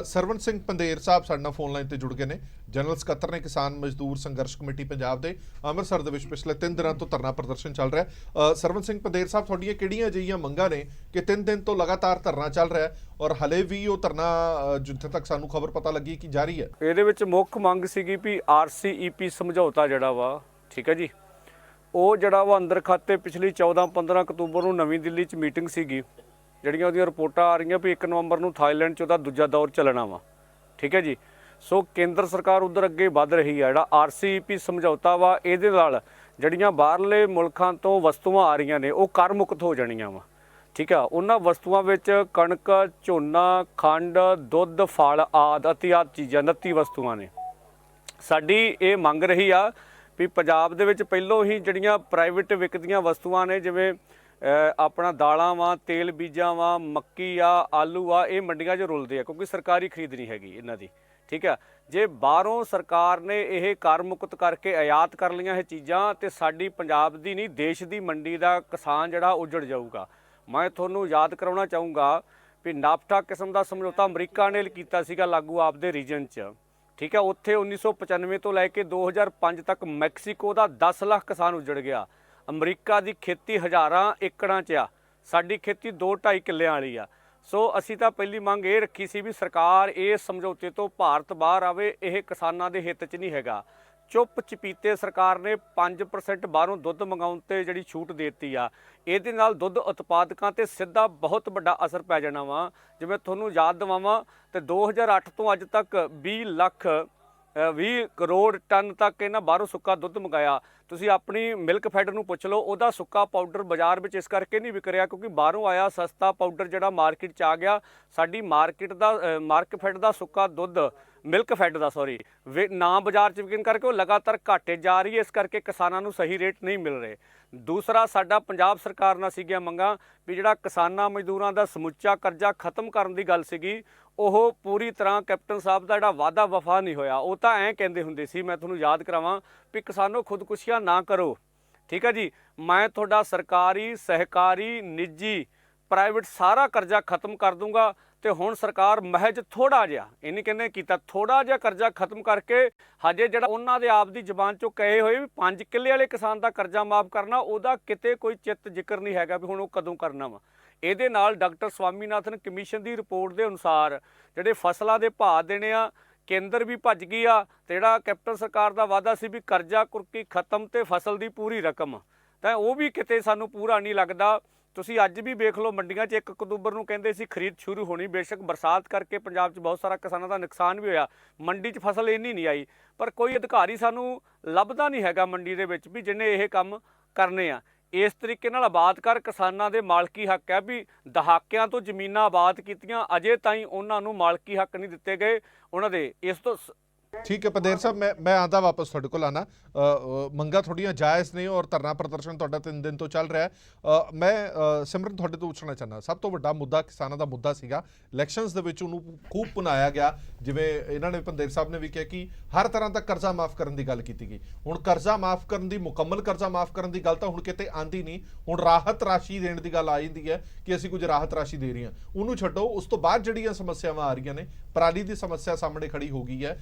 ਸਰਵਣ ਸਿੰਘ ਪੰਧੇਰ ਸਾਹਿਬ ਸਾਡੇ ਨਾਲ ਫੋਨ ਲਾਈਨ ਤੇ ਜੁੜ ਗਏ ਨੇ, ਜਨਰਲ ਸਕੱਤਰ ਨੇ ਕਿਸਾਨ ਮਜ਼ਦੂਰ ਸੰਘਰਸ਼ ਕਮੇਟੀ ਪੰਜਾਬ ਦੇ। ਅੰਮ੍ਰਿਤਸਰ ਦੇ ਵਿੱਚ ਪਿਛਲੇ 3 ਦਿਨਾਂ ਤੋਂ ਧਰਨਾ ਪ੍ਰਦਰਸ਼ਨ ਚੱਲ ਰਿਹਾ। ਸਰਵਣ ਸਿੰਘ ਪੰਧੇਰ ਸਾਹਿਬ, ਤੁਹਾਡੀਆਂ ਕਿਹੜੀਆਂ ਅਜਿਹੀਆਂ ਮੰਗਾਂ ਨੇ ਕਿ 3 ਦਿਨ ਤੋਂ ਲਗਾਤਾਰ ਧਰਨਾ ਚੱਲ ਰਿਹਾ ਔਰ ਹਲੇ ਵੀ ਉਹ ਧਰਨਾ ਜਿੱਥੇ ਤੱਕ ਸਾਨੂੰ ਖਬਰ ਪਤਾ ਲੱਗੀ ਕਿ ਜਾਰੀ ਹੈ? ਇਹਦੇ ਵਿੱਚ ਮੁੱਖ ਮੰਗ ਸੀਗੀ ਵੀ RCEP ਸਮਝੌਤਾ ਜਿਹੜਾ ਵਾ, ਠੀਕ ਹੈ ਜੀ, ਉਹ ਜਿਹੜਾ ਵਾ ਅੰਦਰ ਖਾਤੇ ਪਿਛਲੀ 14-15 ਅਕਤੂਬਰ ਨੂੰ ਨਵੀਂ ਦਿੱਲੀ 'ਚ ਮੀਟਿੰਗ ਸੀਗੀ, ਜਿਹੜੀਆਂ ਉਹਦੀਆਂ ਰਿਪੋਰਟਾਂ ਆ ਰਹੀਆਂ ਵੀ 1 ਨਵੰਬਰ ਨੂੰ ਥਾਈਲੈਂਡ 'ਚ ਉਹਦਾ ਦੂਜਾ ਦੌਰ ਚੱਲਣਾ ਵਾ, ਠੀਕ ਹੈ ਜੀ। ਸੋ ਕੇਂਦਰ ਸਰਕਾਰ ਉਧਰ ਅੱਗੇ ਵੱਧ ਰਹੀ ਆ। ਜਿਹੜਾ RCEP ਸਮਝੌਤਾ ਵਾ, ਇਹਦੇ ਨਾਲ ਜਿਹੜੀਆਂ ਬਾਹਰਲੇ ਮੁਲਕਾਂ ਤੋਂ ਵਸਤੂਆਂ ਆ ਰਹੀਆਂ ਨੇ ਉਹ ਕਰ ਮੁਕਤ ਹੋ ਜਾਣੀਆਂ ਵਾ, ਠੀਕ ਆ। ਉਹਨਾਂ ਵਸਤੂਆਂ ਵਿੱਚ ਕਣਕ, ਝੋਨਾ, ਖੰਡ, ਦੁੱਧ, ਫਲ ਆਦਿ ਅਤਿਆਤ ਚੀਜ਼ਾਂ 29 ਵਸਤੂਆਂ ਨੇ। ਸਾਡੀ ਇਹ ਮੰਗ ਰਹੀ ਆ ਵੀ ਪੰਜਾਬ ਦੇ ਵਿੱਚ ਪਹਿਲੋਂ ਹੀ ਜਿਹੜੀਆਂ ਪ੍ਰਾਈਵੇਟ ਵਿਕਦੀਆਂ ਵਸਤੂਆਂ ਨੇ, ਜਿਵੇਂ ਆਪਣਾ ਦਾਲਾਂ ਵਾ, ਤੇਲ ਬੀਜਾਂ ਵਾ, ਮੱਕੀ ਆ, ਆਲੂ ਆ, ਇਹ ਮੰਡੀਆਂ 'ਚ ਰੁਲਦੇ ਆ ਕਿਉਂਕਿ ਸਰਕਾਰੀ ਖਰੀਦ ਨਹੀਂ ਹੈਗੀ ਇਹਨਾਂ ਦੀ। ਠੀਕ ਆ, ਜੇ ਬਾਹਰੋਂ ਸਰਕਾਰ ਨੇ ਇਹ ਕਰ ਮੁਕਤ ਕਰਕੇ ਆਯਾਤ ਕਰ ਲਈਆਂ ਇਹ ਚੀਜ਼ਾਂ, ਤੇ ਸਾਡੀ ਪੰਜਾਬ ਦੀ ਨਹੀਂ ਦੇਸ਼ ਦੀ ਮੰਡੀ ਦਾ ਕਿਸਾਨ ਜਿਹੜਾ ਉਜੜ ਜਾਊਗਾ। ਮੈਂ ਤੁਹਾਨੂੰ ਯਾਦ ਕਰਾਉਣਾ ਚਾਹੂੰਗਾ ਵੀ ਨਾਫਟਾ ਕਿਸਮ ਦਾ ਸਮਝੌਤਾ ਅਮਰੀਕਾ ਨੇ ਕੀਤਾ ਸੀਗਾ ਲਾਗੂ ਆਪਦੇ ਰੀਜਨ 'ਚ। ਠੀਕ ਹੈ, ਉੱਥੇ 1995 ਤੋਂ ਲੈ ਕੇ 2005 ਤੱਕ ਮੈਕਸੀਕੋ ਦਾ 10 ਲੱਖ ਕਿਸਾਨ ਉਜੜ ਗਿਆ। ਅਮਰੀਕਾ ਦੀ ਖੇਤੀ ਹਜ਼ਾਰਾਂ ਏਕੜਾਂ 'ਚ ਆ, ਸਾਡੀ ਖੇਤੀ 2-2.5 ਕਿੱਲਿਆਂ ਵਾਲੀ ਆ। ਸੋ ਅਸੀਂ ਤਾਂ ਪਹਿਲੀ ਮੰਗ ਇਹ ਰੱਖੀ ਸੀ ਵੀ ਸਰਕਾਰ ਇਸ ਸਮਝੌਤੇ ਤੋਂ ਭਾਰਤ ਬਾਹਰ ਆਵੇ, ਇਹ ਕਿਸਾਨਾਂ ਦੇ ਹਿੱਤ 'ਚ ਨਹੀਂ ਹੈਗਾ। ਚੁੱਪ ਚਪੀਤੇ ਸਰਕਾਰ ਨੇ 5% ਬਾਹਰੋਂ ਦੁੱਧ ਮੰਗਾਉਣ ਤੇ ਜਿਹੜੀ ਛੂਟ ਦੇ ਦਿੱਤੀ ਆ, ਇਹਦੇ ਨਾਲ ਦੁੱਧ ਉਤਪਾਦਕਾਂ ਤੇ ਸਿੱਧਾ ਬਹੁਤ ਵੱਡਾ ਅਸਰ ਪੈ ਜਾਣਾ ਵਾ। ਜਿਵੇਂ ਤੁਹਾਨੂੰ ਯਾਦ ਦਿਵਾਵਾਂ ਤੇ 2008 ਤੋਂ ਅੱਜ ਤੱਕ 20 ਕਰੋੜ ਟਨ ਤੱਕ ਇਹਨਾਂ ਬਾਹਰੋਂ ਸੁੱਕਾ ਦੁੱਧ ਮੰਗਾਇਆ। ਤੁਸੀਂ ਆਪਣੀ ਮਿਲਕ ਫੈਡ ਨੂੰ ਪੁੱਛ ਲਓ, ਉਹਦਾ ਸੁੱਕਾ ਪਾਊਡਰ ਬਾਜ਼ਾਰ ਵਿੱਚ ਇਸ ਕਰਕੇ ਨਹੀਂ ਵਿਕ ਰਿਹਾ ਕਿਉਂਕਿ ਬਾਹਰੋਂ ਆਇਆ ਸਸਤਾ ਪਾਊਡਰ ਜਿਹੜਾ ਮਾਰਕੀਟ 'ਚ ਆ ਗਿਆ। ਸਾਡੀ ਮਾਰਕ ਫੈਡ ਦਾ ਸੁੱਕਾ ਦੁੱਧ, ਮਿਲਕ ਫੈਡ ਦਾ ਨਾ ਬਾਜ਼ਾਰ 'ਚ ਵਿਕਣ ਕਰਕੇ ਉਹ ਲਗਾਤਾਰ ਘਾਟੇ ਜਾ ਰਹੀ ਹੈ, ਇਸ ਕਰਕੇ ਕਿਸਾਨਾਂ ਨੂੰ ਸਹੀ ਰੇਟ ਨਹੀਂ ਮਿਲ ਰਹੇ। ਦੂਸਰਾ, ਸਾਡਾ ਪੰਜਾਬ ਸਰਕਾਰ ਨਾਲ ਸੀਗੀਆਂ ਮੰਗਾਂ ਵੀ ਜਿਹੜਾ ਕਿਸਾਨਾਂ ਮਜ਼ਦੂਰਾਂ ਦਾ ਸਮੁੱਚਾ ਕਰਜ਼ਾ ਖਤਮ ਕਰਨ ਦੀ ਗੱਲ ਸੀਗੀ, ਉਹ ਪੂਰੀ ਤਰ੍ਹਾਂ ਕੈਪਟਨ ਸਾਹਿਬ ਦਾ ਜਿਹੜਾ ਵਾਅਦਾ ਵਫਾ ਨਹੀਂ ਹੋਇਆ। ਉਹ ਤਾਂ ਐਂ ਕਹਿੰਦੇ ਹੁੰਦੇ ਸੀ, ਮੈਂ ਤੁਹਾਨੂੰ ਯਾਦ ਕਰਾਵਾਂ ਵੀ ਕਿਸਾਨੋ ਖੁਦਕੁਸ਼ੀਆਂ ਨਾ ਕਰੋ। ਠੀਕ ਹੈ ਜੀ, ਮੈਂ ਤੁਹਾਡਾ ਸਰਕਾਰੀ, ਸਹਿਕਾਰੀ, ਨਿੱਜੀ, ਪ੍ਰਾਈਵੇਟ ਸਾਰਾ ਕਰਜ਼ਾ ਖਤਮ ਕਰ ਦੂੰਗਾ। ਤੇ ਹੁਣ ਸਰਕਾਰ ਮਹਿਜ ਥੋੜਾ ਜਿਹਾ, ਇਹ ਨਹੀਂ ਕਹਿੰਦੇ ਕੀਤਾ, ਥੋੜਾ ਜਿਹਾ ਕਰਜ਼ਾ ਖਤਮ ਕਰਕੇ ਹਜੇ ਜਿਹੜਾ ਉਹਨਾਂ ਦੇ ਆਪ ਦੀ ਜ਼ਬਾਨ ਚੋਂ ਕਹੇ ਹੋਏ ਵੀ 5 ਕਿੱਲੇ ਵਾਲੇ ਕਿਸਾਨ ਦਾ ਕਰਜ਼ਾ ਮਾਫ ਕਰਨਾ, ਉਹਦਾ ਕਿਤੇ ਕੋਈ ਚਿੱਤ ਜ਼ਿਕਰ ਨਹੀਂ ਹੈਗਾ ਵੀ ਹੁਣ ਉਹ ਕਦੋਂ ਕਰਨਾ ਵਾ। ਇਹਦੇ ਨਾਲ ਡਾਕਟਰ ਸਵਾਮੀਨਾਥਨ ਕਮਿਸ਼ਨ ਦੀ ਰਿਪੋਰਟ ਦੇ ਅਨੁਸਾਰ ਜਿਹੜੇ ਫਸਲਾਂ ਦੇ ਭਾਅ ਦੇਣੇ ਆ, ਕੇਂਦਰ ਵੀ ਭੱਜ ਗਈ ਆ, ਤੇ ਜਿਹੜਾ ਕੈਪਟਨ ਸਰਕਾਰ ਦਾ ਵਾਅਦਾ ਸੀ ਵੀ ਕਰਜ਼ਾ ਕੁਰਕੀ ਖਤਮ ਤੇ ਫਸਲ ਦੀ ਪੂਰੀ ਰਕਮ, ਤਾਂ ਉਹ ਵੀ ਕਿਤੇ ਸਾਨੂੰ ਪੂਰਾ ਨਹੀਂ ਲੱਗਦਾ। ਤੁਸੀਂ ਅੱਜ ਵੀ ਵੇਖ ਲਓ ਮੰਡੀਆਂ 'ਚ 1 ਅਕਤੂਬਰ ਨੂੰ ਕਹਿੰਦੇ ਸੀ ਖਰੀਦ ਸ਼ੁਰੂ ਹੋਣੀ, ਬੇਸ਼ੱਕ ਬਰਸਾਤ ਕਰਕੇ ਪੰਜਾਬ 'ਚ ਬਹੁਤ ਸਾਰਾ ਕਿਸਾਨਾਂ ਦਾ ਨੁਕਸਾਨ ਵੀ ਹੋਇਆ, ਮੰਡੀ 'ਚ ਫਸਲ ਇੰਨੀ ਨਹੀਂ ਆਈ, ਪਰ ਕੋਈ ਅਧਿਕਾਰੀ ਸਾਨੂੰ ਲੱਭਦਾ ਨਹੀਂ ਹੈਗਾ ਮੰਡੀ ਦੇ ਵਿੱਚ ਵੀ ਜਿਹਨੇ ਇਹ ਕੰਮ ਕਰਨੇ ਆ। ਇਸ ਤਰੀਕੇ ਨਾਲ ਆਬਾਦ ਕਰ ਕਿਸਾਨਾਂ ਦੇ ਮਾਲਕੀ ਹੱਕ ਹੈ ਵੀ ਦਹਾਕਿਆਂ ਤੋਂ ਜ਼ਮੀਨਾਂ ਆਬਾਦ ਕੀਤੀਆਂ, ਅਜੇ ਤਾਈਂ ਉਹਨਾਂ ਨੂੰ ਮਾਲਕੀ ਹੱਕ ਨਹੀਂ ਦਿੱਤੇ ਗਏ ਉਹਨਾਂ ਦੇ। ਇਸ ਤੋਂ ठीक है पंदेर साहब, मैं आंदा वापस थोड़े को आना। मंगा थोड़ियां जायज़ ने और धरना प्रदर्शन तुहाडा 3 दिन तो चल रहा है। मैं सिमरन थोड़े तो पूछना चाहना, सब तो वड्डा मुद्दा किसानों का मुद्दा सीगा इलैक्शनस दे विच उहनूं खूब भुनाया गया, जिवें इन्हां ने पंदेर साहब ने भी कहा कि हर तरह का कर्जा माफ़ करने की गल कीती गई। हुण कर्जा माफ़ करने दी, मुकम्मल कर्जा माफ़ करने की गल तां हुण किते आंदी नहीं, हुण राहत राशि देण दी गल आ जांदी है कि असीं कुछ राहत राशि दे रहे हां। उहनूं छड्डो, उस तो बाद जिहड़ियां समस्यावां आ रहीआं ने, पराली की समस्या सामने खड़ी हो गई है।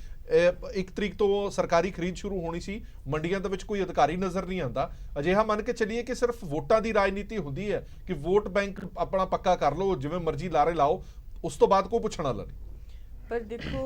1 तरीक तो सरकारी खरीद शुरू होनी सी, मंडियां दे विच कोई अधिकारी नज़र नहीं आता। अजिहा मन के चलिए कि सिर्फ वोटां दी राजनीति हुंदी है कि वोट बैंक अपना पक्का कर लो, जिवें मर्जी लारे लाओ, उस तो बाद कोई पुछण वाला नहीं। पर देखो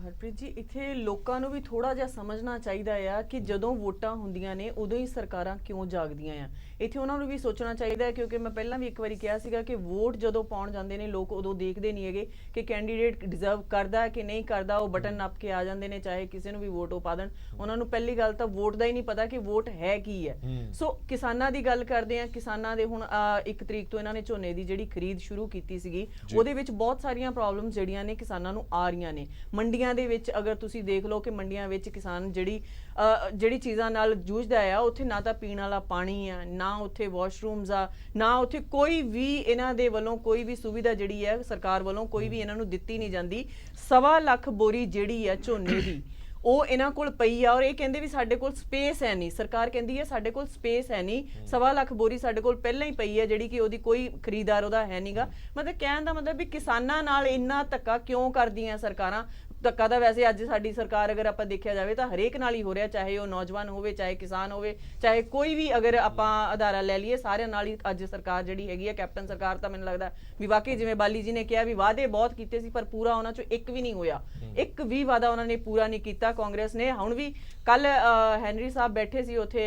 हरप्रीत जी, इत्थे लोकां नूं भी थोड़ा जिहा समझना चाहिदा आ कि जदों वोटां हुंदियां ने उदों ही सरकारां क्यों जागदियां आ। ਇੱਥੇ ਉਹਨਾਂ ਨੂੰ ਵੀ ਸੋਚਣਾ ਚਾਹੀਦਾ ਹੈ, ਕਿਉਂਕਿ ਮੈਂ ਪਹਿਲਾਂ ਵੀ ਇੱਕ ਵਾਰੀ ਕਿਹਾ ਸੀਗਾ ਕਿ ਵੋਟ ਜਦੋਂ ਪਾਉਣ ਜਾਂਦੇ ਨੇ ਲੋਕ ਉਦੋਂ ਦੇਖਦੇ ਨਹੀਂ ਹੈਗੇ ਕਿ ਕੈਂਡੀਡੇਟ ਡਿਜ਼ਰਵ ਕਰਦਾ ਕਿ ਨਹੀਂ ਕਰਦਾ। ਉਹ ਬਟਨ ਨੱਪ ਕੇ ਆ ਜਾਂਦੇ ਨੇ, ਚਾਹੇ ਕਿਸੇ ਨੂੰ ਵੀ ਵੋਟ ਉਹ ਪਾ ਦੇਣ। ਉਹਨਾਂ ਨੂੰ ਪਹਿਲੀ ਗੱਲ ਤਾਂ ਵੋਟ ਦਾ ਹੀ ਨਹੀਂ ਪਤਾ ਕਿ ਵੋਟ ਹੈ ਕੀ ਹੈ। ਸੋ ਕਿਸਾਨਾਂ ਦੀ ਗੱਲ ਕਰਦੇ ਆ, ਕਿਸਾਨਾਂ ਦੇ ਹੁਣ 1 ਤਰੀਕ ਤੋਂ ਇਹਨਾਂ ਨੇ ਝੋਨੇ ਦੀ ਜਿਹੜੀ ਖਰੀਦ ਸ਼ੁਰੂ ਕੀਤੀ ਸੀਗੀ, ਉਹਦੇ ਵਿੱਚ ਬਹੁਤ ਸਾਰੀਆਂ ਪ੍ਰੋਬਲਮਸ ਜਿਹੜੀਆਂ ਨੇ ਕਿਸਾਨਾਂ ਨੂੰ ਆ ਰਹੀਆਂ ਨੇ। ਮੰਡੀਆਂ ਦੇ ਵਿੱਚ ਅਗਰ ਤੁਸੀਂ ਦੇਖ ਲਓ ਕਿ ਮੰਡੀਆਂ ਵਿੱਚ ਕਿਸਾਨ ਜਿਹੜੀ ਚੀਜ਼ਾਂ ਨਾਲ ਜੂਝਦਾ ਆ, ਉੱਥੇ ਨਾ ਤਾਂ ਪੀਣ ਵਾਲਾ ਪਾਣੀ ਆ, ਨਾ ਉੱਥੇ ਵਾਸ਼ਰੂਮਸ ਆ, ਨਾ ਉੱਥੇ ਕੋਈ ਵੀ ਇਹਨਾਂ ਦੇ ਵੱਲੋਂ ਕੋਈ ਵੀ ਸੁਵਿਧਾ ਜਿਹੜੀ ਹੈ ਸਰਕਾਰ ਵੱਲੋਂ ਕੋਈ ਵੀ ਇਹਨਾਂ ਨੂੰ ਦਿੱਤੀ ਨਹੀਂ ਜਾਂਦੀ। 1.25 ਲੱਖ ਬੋਰੀ ਜਿਹੜੀ ਆ ਝੋਨੇ ਦੀ ਉਹ ਇਹਨਾਂ ਕੋਲ ਪਈ ਆ, ਔਰ ਇਹ ਕਹਿੰਦੇ ਵੀ ਸਾਡੇ ਕੋਲ ਸਪੇਸ ਹੈ ਨਹੀਂ। ਸਰਕਾਰ ਕਹਿੰਦੀ ਹੈ ਸਾਡੇ ਕੋਲ ਸਪੇਸ ਹੈ ਨਹੀਂ, 1.25 ਲੱਖ ਬੋਰੀ ਸਾਡੇ ਕੋਲ ਪਹਿਲਾਂ ਹੀ ਪਈ ਹੈ ਜਿਹੜੀ ਕਿ ਉਹਦੀ ਕੋਈ ਖਰੀਦਦਾਰ ਉਹਦਾ ਹੈ ਨਹੀਂਗਾ। ਮਤਲਬ ਕਹਿਣ ਦਾ ਮਤਲਬ ਵੀ ਕਿਸਾਨਾਂ ਨਾਲ ਇੰਨਾ ਧੱਕਾ ਕਿਉਂ ਕਰਦੀਆਂ ਸਰਕਾਰਾਂ। ਧੱਕਾ ਤਾਂ ਵੈਸੇ ਅੱਜ ਸਾਡੀ ਸਰਕਾਰ ਅਗਰ ਆਪਾਂ ਦੇਖਿਆ ਜਾਵੇ ਤਾਂ ਹਰੇਕ ਨਾਲ ਹੀ ਹੋ ਰਿਹਾ, ਚਾਹੇ ਉਹ ਨੌਜਵਾਨ ਹੋਵੇ, ਚਾਹੇ ਕਿਸਾਨ ਹੋਵੇ, ਚਾਹੇ ਕੋਈ ਵੀ ਅਗਰ ਆਪਾਂ ਅਦਾਰਾ ਲੈ ਲਈਏ, ਸਾਰਿਆਂ ਨਾਲ ਹੀ ਅੱਜ ਸਰਕਾਰ ਜਿਹੜੀ ਹੈਗੀ ਹੈ। ਕੈਪਟਨ ਸਰਕਾਰ ਤਾਂ ਮੈਨੂੰ ਲੱਗਦਾ ਵੀ ਵਾਕਈ ਜਿਵੇਂ ਬਾਲੀ ਜੀ ਨੇ ਕਿਹਾ ਵੀ ਵਾਅਦੇ ਬਹੁਤ ਕੀਤੇ ਸੀ ਪਰ ਪੂਰਾ ਉਹਨਾਂ ਚੋਂ ਇੱਕ ਵੀ ਨਹੀਂ ਹੋਇਆ, ਇੱਕ ਵੀ ਵਾਅਦਾ ਉਹਨਾਂ ਨੇ ਪੂਰਾ ਨਹੀਂ ਕੀਤਾ ਕਾਂਗਰਸ ਨੇ। ਹੁਣ ਵੀ ਕੱਲ ਹੈਨਰੀ ਸਾਹਿਬ ਬੈਠੇ ਸੀ ਉੱਥੇ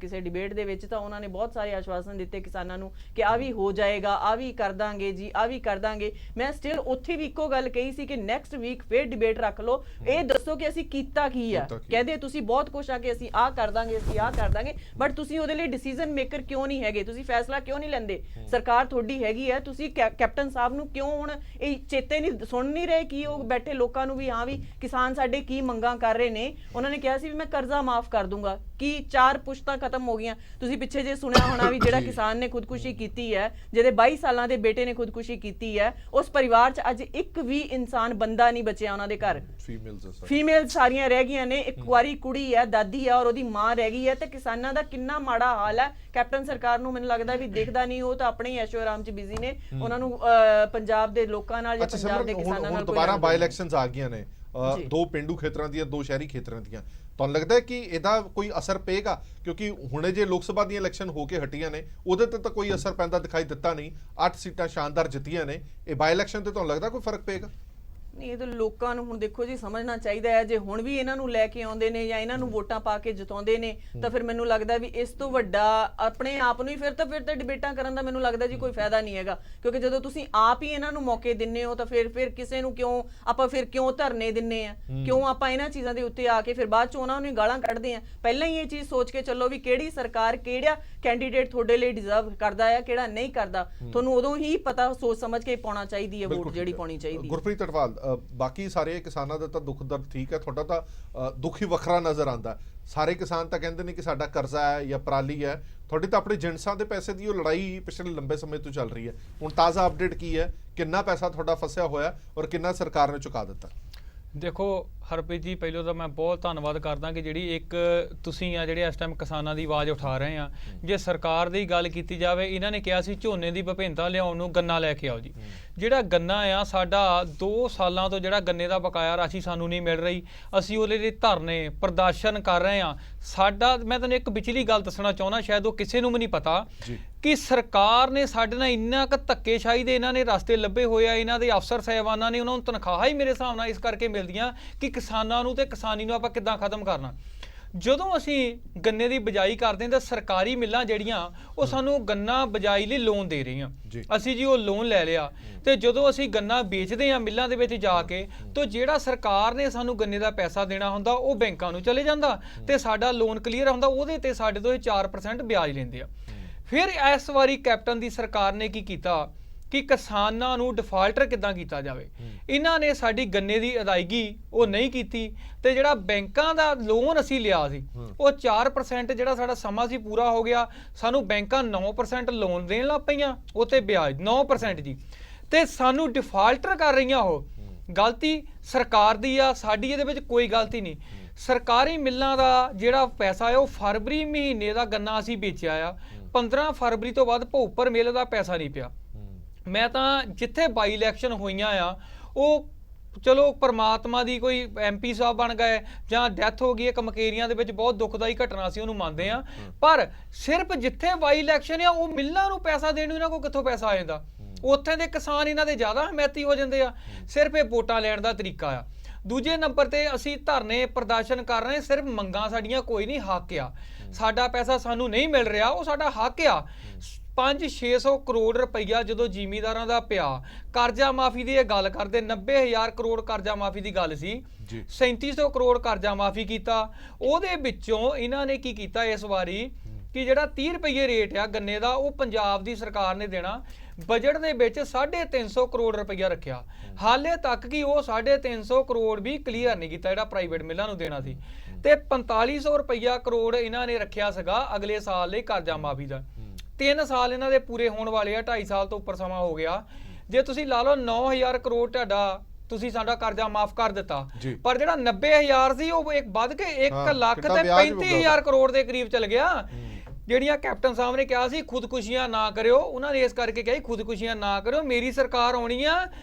ਕਿਸੇ ਡਿਬੇਟ ਦੇ ਵਿੱਚ, ਤਾਂ ਉਹਨਾਂ ਨੇ ਬਹੁਤ ਸਾਰੇ ਆਸ਼ਵਾਸਨ ਦਿੱਤੇ ਕਿਸਾਨਾਂ ਨੂੰ ਕਿ ਆ ਵੀ ਹੋ ਜਾਏਗਾ, ਆ ਵੀ ਕਰ ਦਾਂਗੇ ਜੀ, ਆ ਵੀ ਕਰ ਦਾਂਗੇ। ਮੈਂ ਸਟਿਲ ਉੱਥੇ ਵੀ ਇੱਕੋ ਗੱਲ ਕਹੀ ਸੀ ਕਿ ਨੈਕਸਟ ਵੀਕ ਫਿਰ ਡਿਬੇਟ ਡਿਬੇਟ ਰੱਖ ਲਓ, ਇਹ ਦੱਸੋ ਕਿ ਅਸੀਂ ਕੀਤਾ ਕੀ ਆ। ਕਹਿੰਦੇ ਤੁਸੀਂ ਬਹੁਤ ਕੁਛ ਆ ਕਿ ਅਸੀਂ ਆਹ ਕਰ ਦਾਂਗੇ, ਅਸੀਂ ਆਹ ਕਰ ਦਾਂਗੇ, ਬਟ ਤੁਸੀਂ ਉਹਦੇ ਲਈ ਡਿਸੀਜਨ ਮੇਕਰ ਕਿਉਂ ਨਹੀਂ ਹੈਗੇ? ਤੁਸੀਂ ਫੈਸਲਾ ਕਿਉਂ ਨਹੀਂ ਲੈਂਦੇ? ਸਰਕਾਰ ਤੁਹਾਡੀ ਹੈਗੀ ਹੈ, ਤੁਸੀਂ ਕੈਪਟਨ ਸਾਹਿਬ ਨੂੰ ਕਿਉਂ ਹੁਣ ਇਹ ਚੇਤੇ ਨਹੀਂ ਸੁਣ ਨਹੀਂ ਰਹੇ ਕਿ ਉਹ ਬੈਠੇ ਲੋਕਾਂ ਨੂੰ ਵੀ ਹਾਂ ਵੀ ਕਿਸਾਨ ਸਾਡੇ ਕੀ ਮੰਗਾਂ ਕਰ ਰਹੇ ਨੇ? ਉਹਨਾਂ ਨੇ ਕਿਹਾ ਸੀ ਵੀ ਮੈਂ ਕਰਜ਼ਾ ਮਾਫ ਕਰ ਦੂੰਗਾ, ਕਿ 4 ਪੁਸ਼ਤਾਂ ਖਤਮ ਹੋ ਗਈਆਂ। ਤੁਸੀਂ ਪਿੱਛੇ ਜੇ ਸੁਣਿਆ ਹੋਣਾ ਵੀ ਜਿਹੜਾ ਕਿਸਾਨ ਨੇ ਖੁਦਕੁਸ਼ੀ ਕੀਤੀ ਹੈ, ਜਿਹਦੇ 22 ਸਾਲਾਂ ਦੇ ਬੇਟੇ ਨੇ ਖੁਦਕੁਸ਼ੀ ਕੀਤੀ ਹੈ, ਉਸ ਪਰਿਵਾਰ 'ਚ ਅੱਜ ਇੱਕ ਵੀ ਇਨਸਾਨ ਬੰਦਾ ਨਹੀਂ ਬਚਿਆ ਉਹਨਾਂ ਦੇ ਘਰ। ਫੀਮੇਲ ਸਾਰੀਆਂ ਰਹਿ ਗਈਆਂ ਨੇ, ਇੱਕ ਕੁਆਰੀ ਕੁੜੀ ਹੈ, ਦਾਦੀ ਹੈ, ਔਰ ਉਹਦੀ ਮਾਂ ਰਹਿ ਗਈ ਹੈ। ਤੇ ਕਿਸਾਨਾਂ ਦਾ ਕਿੰਨਾ ਮਾੜਾ ਹਾਲ ਹੈ। ਕੈਪਟਨ ਸਰਕਾਰ ਨੂੰ ਮੈਨੂੰ ਲੱਗਦਾ ਵੀ ਦੇਖਦਾ ਨਹੀਂ, ਉਹ ਤਾਂ ਆਪਣੇ ਹੀ ਐਸ਼ੋ ਆਰਾਮ 'ਚ ਬਿਜ਼ੀ ਨੇ। ਉਹਨਾਂ ਨੂੰ ਪੰਜਾਬ ਦੇ ਲੋਕਾਂ ਨਾਲ ਜਾਂ ਪੰਜਾਬ ਦੇ ਕਿਸਾਨਾਂ ਨਾਲ ਦੁਬਾਰਾ ਬਾਈ ਇਲੈਕਸ਼ਨਸ ਆ ਗਈਆਂ ਨੇ, 2 ਪਿੰਡੂ ਖੇਤਰਾਂ ਦੀਆਂ, 2 ਸ਼ਹਿਰੀ ਖੇਤਰਾਂ ਦੀਆਂ। ਤੁਹਾਨੂੰ ਲੱਗਦਾ ਹੈ ਕਿ ਇਹਦਾ ਕੋਈ ਅਸਰ ਪਏਗਾ? ਕਿਉਂਕਿ ਹੁਣੇ ਜੇ ਲੋਕ ਸਭਾ ਦੀਆਂ ਇਲੈਕਸ਼ਨ ਹੋ ਕੇ ਹਟੀਆਂ ਨੇ, ਉਹਦੇ ਤੇ ਤਾਂ ਕੋਈ ਅਸਰ ਪੈਂਦਾ ਦਿਖਾਈ ਦਿੱਤਾ ਨਹੀਂ। 8 ਸੀਟਾਂ ਸ਼ਾਨਦਾਰ ਜਿੱਤੀਆਂ ਨੇ, ਇਹ ਬਾਈ ਇਲੈਕਸ਼ਨ ਤੇ ਤੁਹਾਨੂੰ ਲੱਗਦਾ ਕੋਈ ਫਰਕ ਪਏਗਾ? ਨਹੀਂ, ਇਹ ਤਾਂ ਲੋਕਾਂ ਨੂੰ ਹੁਣ ਦੇਖੋ ਜੀ ਸਮਝਣਾ ਚਾਹੀਦਾ ਹੈ। ਜੇ ਹੁਣ ਵੀ ਇਹਨਾਂ ਨੂੰ ਲੈ ਕੇ ਆਉਂਦੇ ਨੇ ਜਾਂ ਇਹਨਾਂ ਨੂੰ ਵੋਟਾਂ ਪਾ ਕੇ ਜਿਤਾਉਂਦੇ ਨੇ, ਤਾਂ ਫਿਰ ਮੈਨੂੰ ਲੱਗਦਾ ਵੀ ਇਸ ਤੋਂ ਵੱਡਾ ਆਪਣੇ ਆਪ ਨੂੰ ਹੀ ਫਿਰ ਤਾਂ ਡਿਬੇਟਾਂ ਕਰਨ ਦਾ ਮੈਨੂੰ ਲੱਗਦਾ ਜੀ ਕੋਈ ਫਾਇਦਾ ਨਹੀਂ ਹੈਗਾ। ਕਿਉਂਕਿ ਜਦੋਂ ਤੁਸੀਂ ਆਪ ਹੀ ਇਹਨਾਂ ਨੂੰ ਮੌਕੇ ਦਿੰਨੇ ਹੋ, ਤਾਂ ਫਿਰ ਕਿਸੇ ਨੂੰ ਕਿਉਂ ਧਰਨੇ ਦਿੰਨੇ ਆ? ਕਿਉਂ ਆਪਾਂ ਇਹਨਾਂ ਚੀਜ਼ਾਂ ਦੇ ਉੱਤੇ ਆ ਕੇ ਫਿਰ ਬਾਅਦ ਚ ਉਹਨਾਂ ਨੂੰ ਗਾਲਾਂ ਕੱਢਦੇ ਆ? ਪਹਿਲਾਂ ਹੀ ਇਹ ਚੀਜ਼ ਸੋਚ ਕੇ ਚੱਲੋ ਵੀ ਕਿਹੜੀ ਸਰਕਾਰ, ਕਿਹੜਾ ਕੈਂਡੀਡੇਟ ਤੁਹਾਡੇ ਲਈ ਡਿਜ਼ਰਵ ਕਰਦਾ ਹੈ, ਕਿਹੜਾ ਨਹੀਂ ਕਰਦਾ। ਤੁਹਾਨੂੰ ਉਦੋਂ ਹੀ ਪਤਾ ਸੋਚ ਸਮਝ ਕੇ ਪਾਉਣਾ ਚਾਹੀਦੀ ਹੈ ਵੋਟ, ਜਿਹੜੀ ਪਾਉਣੀ ਚਾਹੀਦੀ ਹੈ। ਗੁਰਪ੍ਰੀਤ ਅਟਵਾਲ, ਬਾਕੀ ਸਾਰੇ ਕਿਸਾਨਾਂ ਦਾ ਤਾਂ ਦੁੱਖ ਦਰਦ ਠੀਕ ਹੈ, ਤੁਹਾਡਾ ਤਾਂ ਦੁੱਖ ਹੀ ਵੱਖਰਾ ਨਜ਼ਰ ਆਉਂਦਾ। ਸਾਰੇ ਕਿਸਾਨ ਤਾਂ ਕਹਿੰਦੇ ਨੇ ਕਿ ਸਾਡਾ ਕਰਜ਼ਾ ਹੈ ਜਾਂ ਪਰਾਲੀ ਹੈ। ਤੁਹਾਡੀ ਤਾਂ ਆਪਣੇ ਜਿਣਸਾਂ ਦੇ ਪੈਸੇ ਦੀ ਉਹ ਲੜਾਈ ਪਿਛਲੇ ਲੰਬੇ ਸਮੇਂ ਤੋਂ ਚੱਲ ਰਹੀ ਹੈ। ਹੁਣ ਤਾਜ਼ਾ ਅਪਡੇਟ ਕੀ ਹੈ? ਕਿੰਨਾ ਪੈਸਾ ਤੁਹਾਡਾ ਫਸਿਆ ਹੋਇਆ ਔਰ ਕਿੰਨਾ ਸਰਕਾਰ ਨੇ ਚੁਕਾ ਦਿੱਤਾ? ਦੇਖੋ ਹਰਪ੍ਰੀਤ ਜੀ, ਪਹਿਲਾਂ ਤਾਂ ਮੈਂ ਬਹੁਤ ਧੰਨਵਾਦ ਕਰਦਾ ਕਿ ਜਿਹੜੀ ਇੱਕ ਤੁਸੀਂ ਆ ਜਿਹੜੇ ਇਸ ਟਾਈਮ ਕਿਸਾਨਾਂ ਦੀ ਆਵਾਜ਼ ਉਠਾ ਰਹੇ ਆ। ਜੇ ਸਰਕਾਰ ਦੀ ਗੱਲ ਕੀਤੀ ਜਾਵੇ, ਇਹਨਾਂ ਨੇ ਕਿਹਾ ਸੀ ਝੋਨੇ ਦੀ ਵਿਭਿੰਨਤਾ ਲਿਆਉਣ ਨੂੰ ਗੰਨਾ ਲੈ ਕੇ ਆਓ ਜੀ। ਜਿਹੜਾ ਗੰਨਾ ਆ ਸਾਡਾ 2 ਸਾਲਾਂ ਤੋਂ ਜਿਹੜਾ ਗੰਨੇ ਦਾ ਬਕਾਇਆ ਰਾਸ਼ੀ ਸਾਨੂੰ ਨਹੀਂ ਮਿਲ ਰਹੀ, ਅਸੀਂ ਉਹਦੇ ਲਈ ਧਰਨੇ ਪ੍ਰਦਰਸ਼ਨ ਕਰ ਰਹੇ ਆ। ਸਾਡਾ, ਮੈਂ ਤੁਹਾਨੂੰ ਇੱਕ ਵਿਚਲੀ ਗੱਲ ਦੱਸਣਾ ਚਾਹੁੰਦਾ, ਸ਼ਾਇਦ ਉਹ ਕਿਸੇ ਨੂੰ ਵੀ ਨਹੀਂ ਪਤਾ ਕਿ ਸਰਕਾਰ ਨੇ ਸਾਡੇ ਨਾਲ ਇੰਨਾ ਕੁ ਧੱਕੇਸ਼ਾਹੀ ਦੇ ਇਹਨਾਂ ਨੇ ਰਸਤੇ ਲੱਭੇ ਹੋਏ ਆ। ਇਹਨਾਂ ਦੇ ਅਫਸਰ ਸਾਹਿਬਾਨਾਂ ਨੇ, ਉਹਨਾਂ ਨੂੰ ਤਨਖਾਹਾਂ ਹੀ ਮੇਰੇ ਹਿਸਾਬ ਨਾਲ ਇਸ ਕਰਕੇ ਮਿਲਦੀਆਂ ਕਿ ਕਿਸਾਨਾਂ ਨੂੰ ਤੇ ਕਿਸਾਨੀ ਨੂੰ ਆਪਾਂ ਕਿੱਦਾਂ ਖਤਮ ਕਰਨਾ। ਜਦੋਂ ਅਸੀਂ ਗੰਨੇ ਦੀ ਬਿਜਾਈ ਕਰਦੇ ਹਾਂ ਤਾਂ ਸਰਕਾਰੀ ਮਿੱਲਾਂ ਜਿਹੜੀਆਂ ਉਹ ਸਾਨੂੰ ਗੰਨਾ ਬਿਜਾਈ ਲਈ ਲੋਨ ਦੇ ਰਹੀਆਂ। ਅਸੀਂ ਜੀ ਉਹ ਲੋਨ ਲੈ ਲਿਆ, ਤੇ ਜਦੋਂ ਅਸੀਂ ਗੰਨਾ ਵੇਚਦੇ ਹਾਂ ਮਿੱਲਾਂ ਦੇ ਵਿੱਚ ਜਾ ਕੇ, ਤਾਂ ਜਿਹੜਾ ਸਰਕਾਰ ਨੇ ਸਾਨੂੰ ਗੰਨੇ ਦਾ ਪੈਸਾ ਦੇਣਾ ਹੁੰਦਾ ਉਹ ਬੈਂਕਾਂ ਨੂੰ ਚਲੇ ਜਾਂਦਾ ਤੇ ਸਾਡਾ ਲੋਨ ਕਲੀਅਰ ਹੁੰਦਾ। ਉਹਦੇ ਤੇ ਸਾਡੇ ਤੋਂ 4% ਵਿਆਜ ਲੈਂਦੇ ਆ। ਫਿਰ ਇਸ ਵਾਰੀ ਕੈਪਟਨ ਦੀ ਸਰਕਾਰ ਨੇ ਕੀ ਕੀਤਾ ਕਿ ਕਿਸਾਨਾਂ ਨੂੰ ਡਿਫਾਲਟਰ ਕਿੱਦਾਂ ਕੀਤਾ ਜਾਵੇ। ਇਹਨਾਂ ਨੇ ਸਾਡੀ ਗੰਨੇ ਦੀ ਅਦਾਇਗੀ ਉਹ ਨਹੀਂ ਕੀਤੀ, ਤੇ ਜਿਹੜਾ ਬੈਂਕਾਂ ਦਾ ਲੋਨ ਅਸੀਂ ਲਿਆ ਸੀ ਉਹ 4% ਜਿਹੜਾ ਸਾਡਾ ਸਮਾਂ ਸੀ ਪੂਰਾ ਹੋ ਗਿਆ। ਸਾਨੂੰ ਬੈਂਕਾਂ 9% ਲੋਨ ਦੇਣ ਲੱਗ ਪਈਆਂ, ਉਹ ਤੇ ਵਿਆਜ 9% ਜੀ, ਤੇ ਸਾਨੂੰ ਡਿਫਾਲਟਰ ਕਰ ਰਹੀਆਂ। ਉਹ ਗਲਤੀ ਸਰਕਾਰ ਦੀ ਆ, ਸਾਡੀ ਇਹਦੇ ਵਿੱਚ ਕੋਈ ਗਲਤੀ ਨਹੀਂ। ਸਰਕਾਰੀ ਮਿੱਲਾਂ ਦਾ ਜਿਹੜਾ ਪੈਸਾ ਹੈ ਉਹ ਫਰਵਰੀ ਮਹੀਨੇ ਦਾ ਗੰਨਾ ਅਸੀਂ ਵੇਚਿਆ ਆ, 15 ਫਰਵਰੀ ਤੋਂ ਬਾਅਦ ਭੋਪਰ ਮਿੱਲ ਦਾ ਪੈਸਾ ਨਹੀਂ ਪਿਆ। ਮੈਂ ਤਾਂ ਜਿੱਥੇ ਬਾਈ ਇਲੈਕਸ਼ਨ ਹੋਈਆਂ ਆ, ਉਹ ਚਲੋ ਪਰਮਾਤਮਾ ਦੀ ਕੋਈ MP ਸਾਹਿਬ ਬਣ ਗਏ ਜਾਂ ਡੈਥ ਹੋ ਗਈ ਇੱਕ ਮਕੇਰੀਆਂ ਦੇ ਵਿੱਚ, ਬਹੁਤ ਦੁਖਦਾਈ ਘਟਨਾ ਸੀ, ਉਹਨੂੰ ਮੰਨਦੇ ਆ। ਪਰ ਸਿਰਫ ਜਿੱਥੇ ਬਾਈ ਇਲੈਕਸ਼ਨ ਆ, ਉਹ ਮਿੱਲਾਂ ਨੂੰ ਪੈਸਾ ਦੇਣ ਨੂੰ ਇਹਨਾਂ ਕੋਲ ਕਿੱਥੋਂ ਪੈਸਾ ਆ ਜਾਂਦਾ? ਉੱਥੇ ਦੇ ਕਿਸਾਨ ਇਹਨਾਂ ਦੇ ਜ਼ਿਆਦਾ ਹਮਾਇਤੀ ਹੋ ਜਾਂਦੇ ਆ। ਸਿਰਫ ਇਹ ਵੋਟਾਂ ਲੈਣ ਦਾ ਤਰੀਕਾ ਆ। ਦੂਜੇ ਨੰਬਰ ਤੇ ਅਸੀਂ ਧਰਨੇ ਪ੍ਰਦਰਸ਼ਨ ਕਰ ਰਹੇ, ਸਿਰਫ ਮੰਗਾਂ ਸਾਡੀਆਂ ਕੋਈ ਨਹੀਂ, ਹੱਕ ਆ। ਸਾਡਾ ਪੈਸਾ ਸਾਨੂੰ ਨਹੀਂ ਮਿਲ ਰਿਹਾ, ਉਹ ਸਾਡਾ ਹੱਕ ਆ। 500-600 ਕਰੋੜ ਰੁਪਈਆ ਜਦੋਂ ਜ਼ਿਮੀਂਦਾਰਾਂ ਦਾ ਪਿਆ। ਕਰਜ਼ਾ ਮਾਫੀ ਦੀ ਇਹ ਗੱਲ ਕਰਦੇ, 90,000 ਕਰੋੜ ਕਰਜ਼ਾ ਮਾਫੀ ਦੀ ਗੱਲ ਸੀ, 3700 ਕਰੋੜ ਕਰਜ਼ਾ ਮਾਫੀ ਕੀਤਾ। ਉਹਦੇ ਵਿੱਚੋਂ ਇਹਨਾਂ ਨੇ ਕੀ ਕੀਤਾ ਇਸ ਵਾਰੀ ਕਿ ਜਿਹੜਾ 30 ਰੁਪਏ ਰੇਟ ਆ ਗੰਨੇ ਦਾ, ਉਹ ਪੰਜਾਬ ਦੀ ਸਰਕਾਰ ਨੇ ਦੇਣਾ। ਬਜਟ ਦੇ ਵਿੱਚ 350 ਕਰੋੜ ਰੁਪਈਆ ਰੱਖਿਆ। ਹਾਲੇ ਤੱਕ ਕਿ ਉਹ 350 ਕਰੋੜ ਵੀ ਕਲੀਅਰ ਨਹੀਂ ਕੀਤਾ ਜਿਹੜਾ ਪ੍ਰਾਈਵੇਟ ਮਿੱਲਾਂ ਨੂੰ ਦੇਣਾ ਸੀ। ਤੇ 4500 ਰੁਪਈਆ ਕਰੋੜ ਇਹਨਾਂ ਨੇ ਰੱਖਿਆ ਸੀਗਾ ਅਗਲੇ ਸਾਲ ਲਈ ਕਰਜ਼ਾ ਮਾਫੀ ਦਾ। 3 ਸਾਲ ਇਹਨਾਂ ਦੇ ਪੂਰੇ ਹੋਣ ਵਾਲੇ ਆ, 2.5 ਸਾਲ ਤੋਂ ਉੱਪਰ ਸਮਾਂ ਹੋ ਗਿਆ। ਜੇ ਤੁਸੀਂ ਲਾ ਲਓ 9000 ਕਰੋੜ ਤੁਹਾਡਾ ਤੁਸੀਂ ਸਾਡਾ ਕਰਜ਼ਾ ਮਾਫ ਕਰ ਦਿੱਤਾ, ਪਰ ਜਿਹੜਾ 90,000 ਸੀ ਉਹ ਇੱਕ ਵੱਧ ਕੇ 1,35,000 ਕਰੋੜ ਦੇ ਕਰੀਬ ਚਲ ਗਿਆ। ਜਿਹੜੀਆਂ ਕੈਪਟਨ ਸਾਹਿਬ ਨੇ ਕਿਹਾ ਸੀ ਖੁਦਕੁਸ਼ੀਆਂ ਨਾ ਕਰਿਓ, ਉਹਨਾਂ ਨੇ ਇਸ ਕਰਕੇ ਕਿਹਾ ਖੁਦਕੁਸ਼ੀਆਂ ਨਾ ਕਰਿਓ, ਮੇਰੀ ਸਰਕਾਰ ਆਉਣੀ ਆ,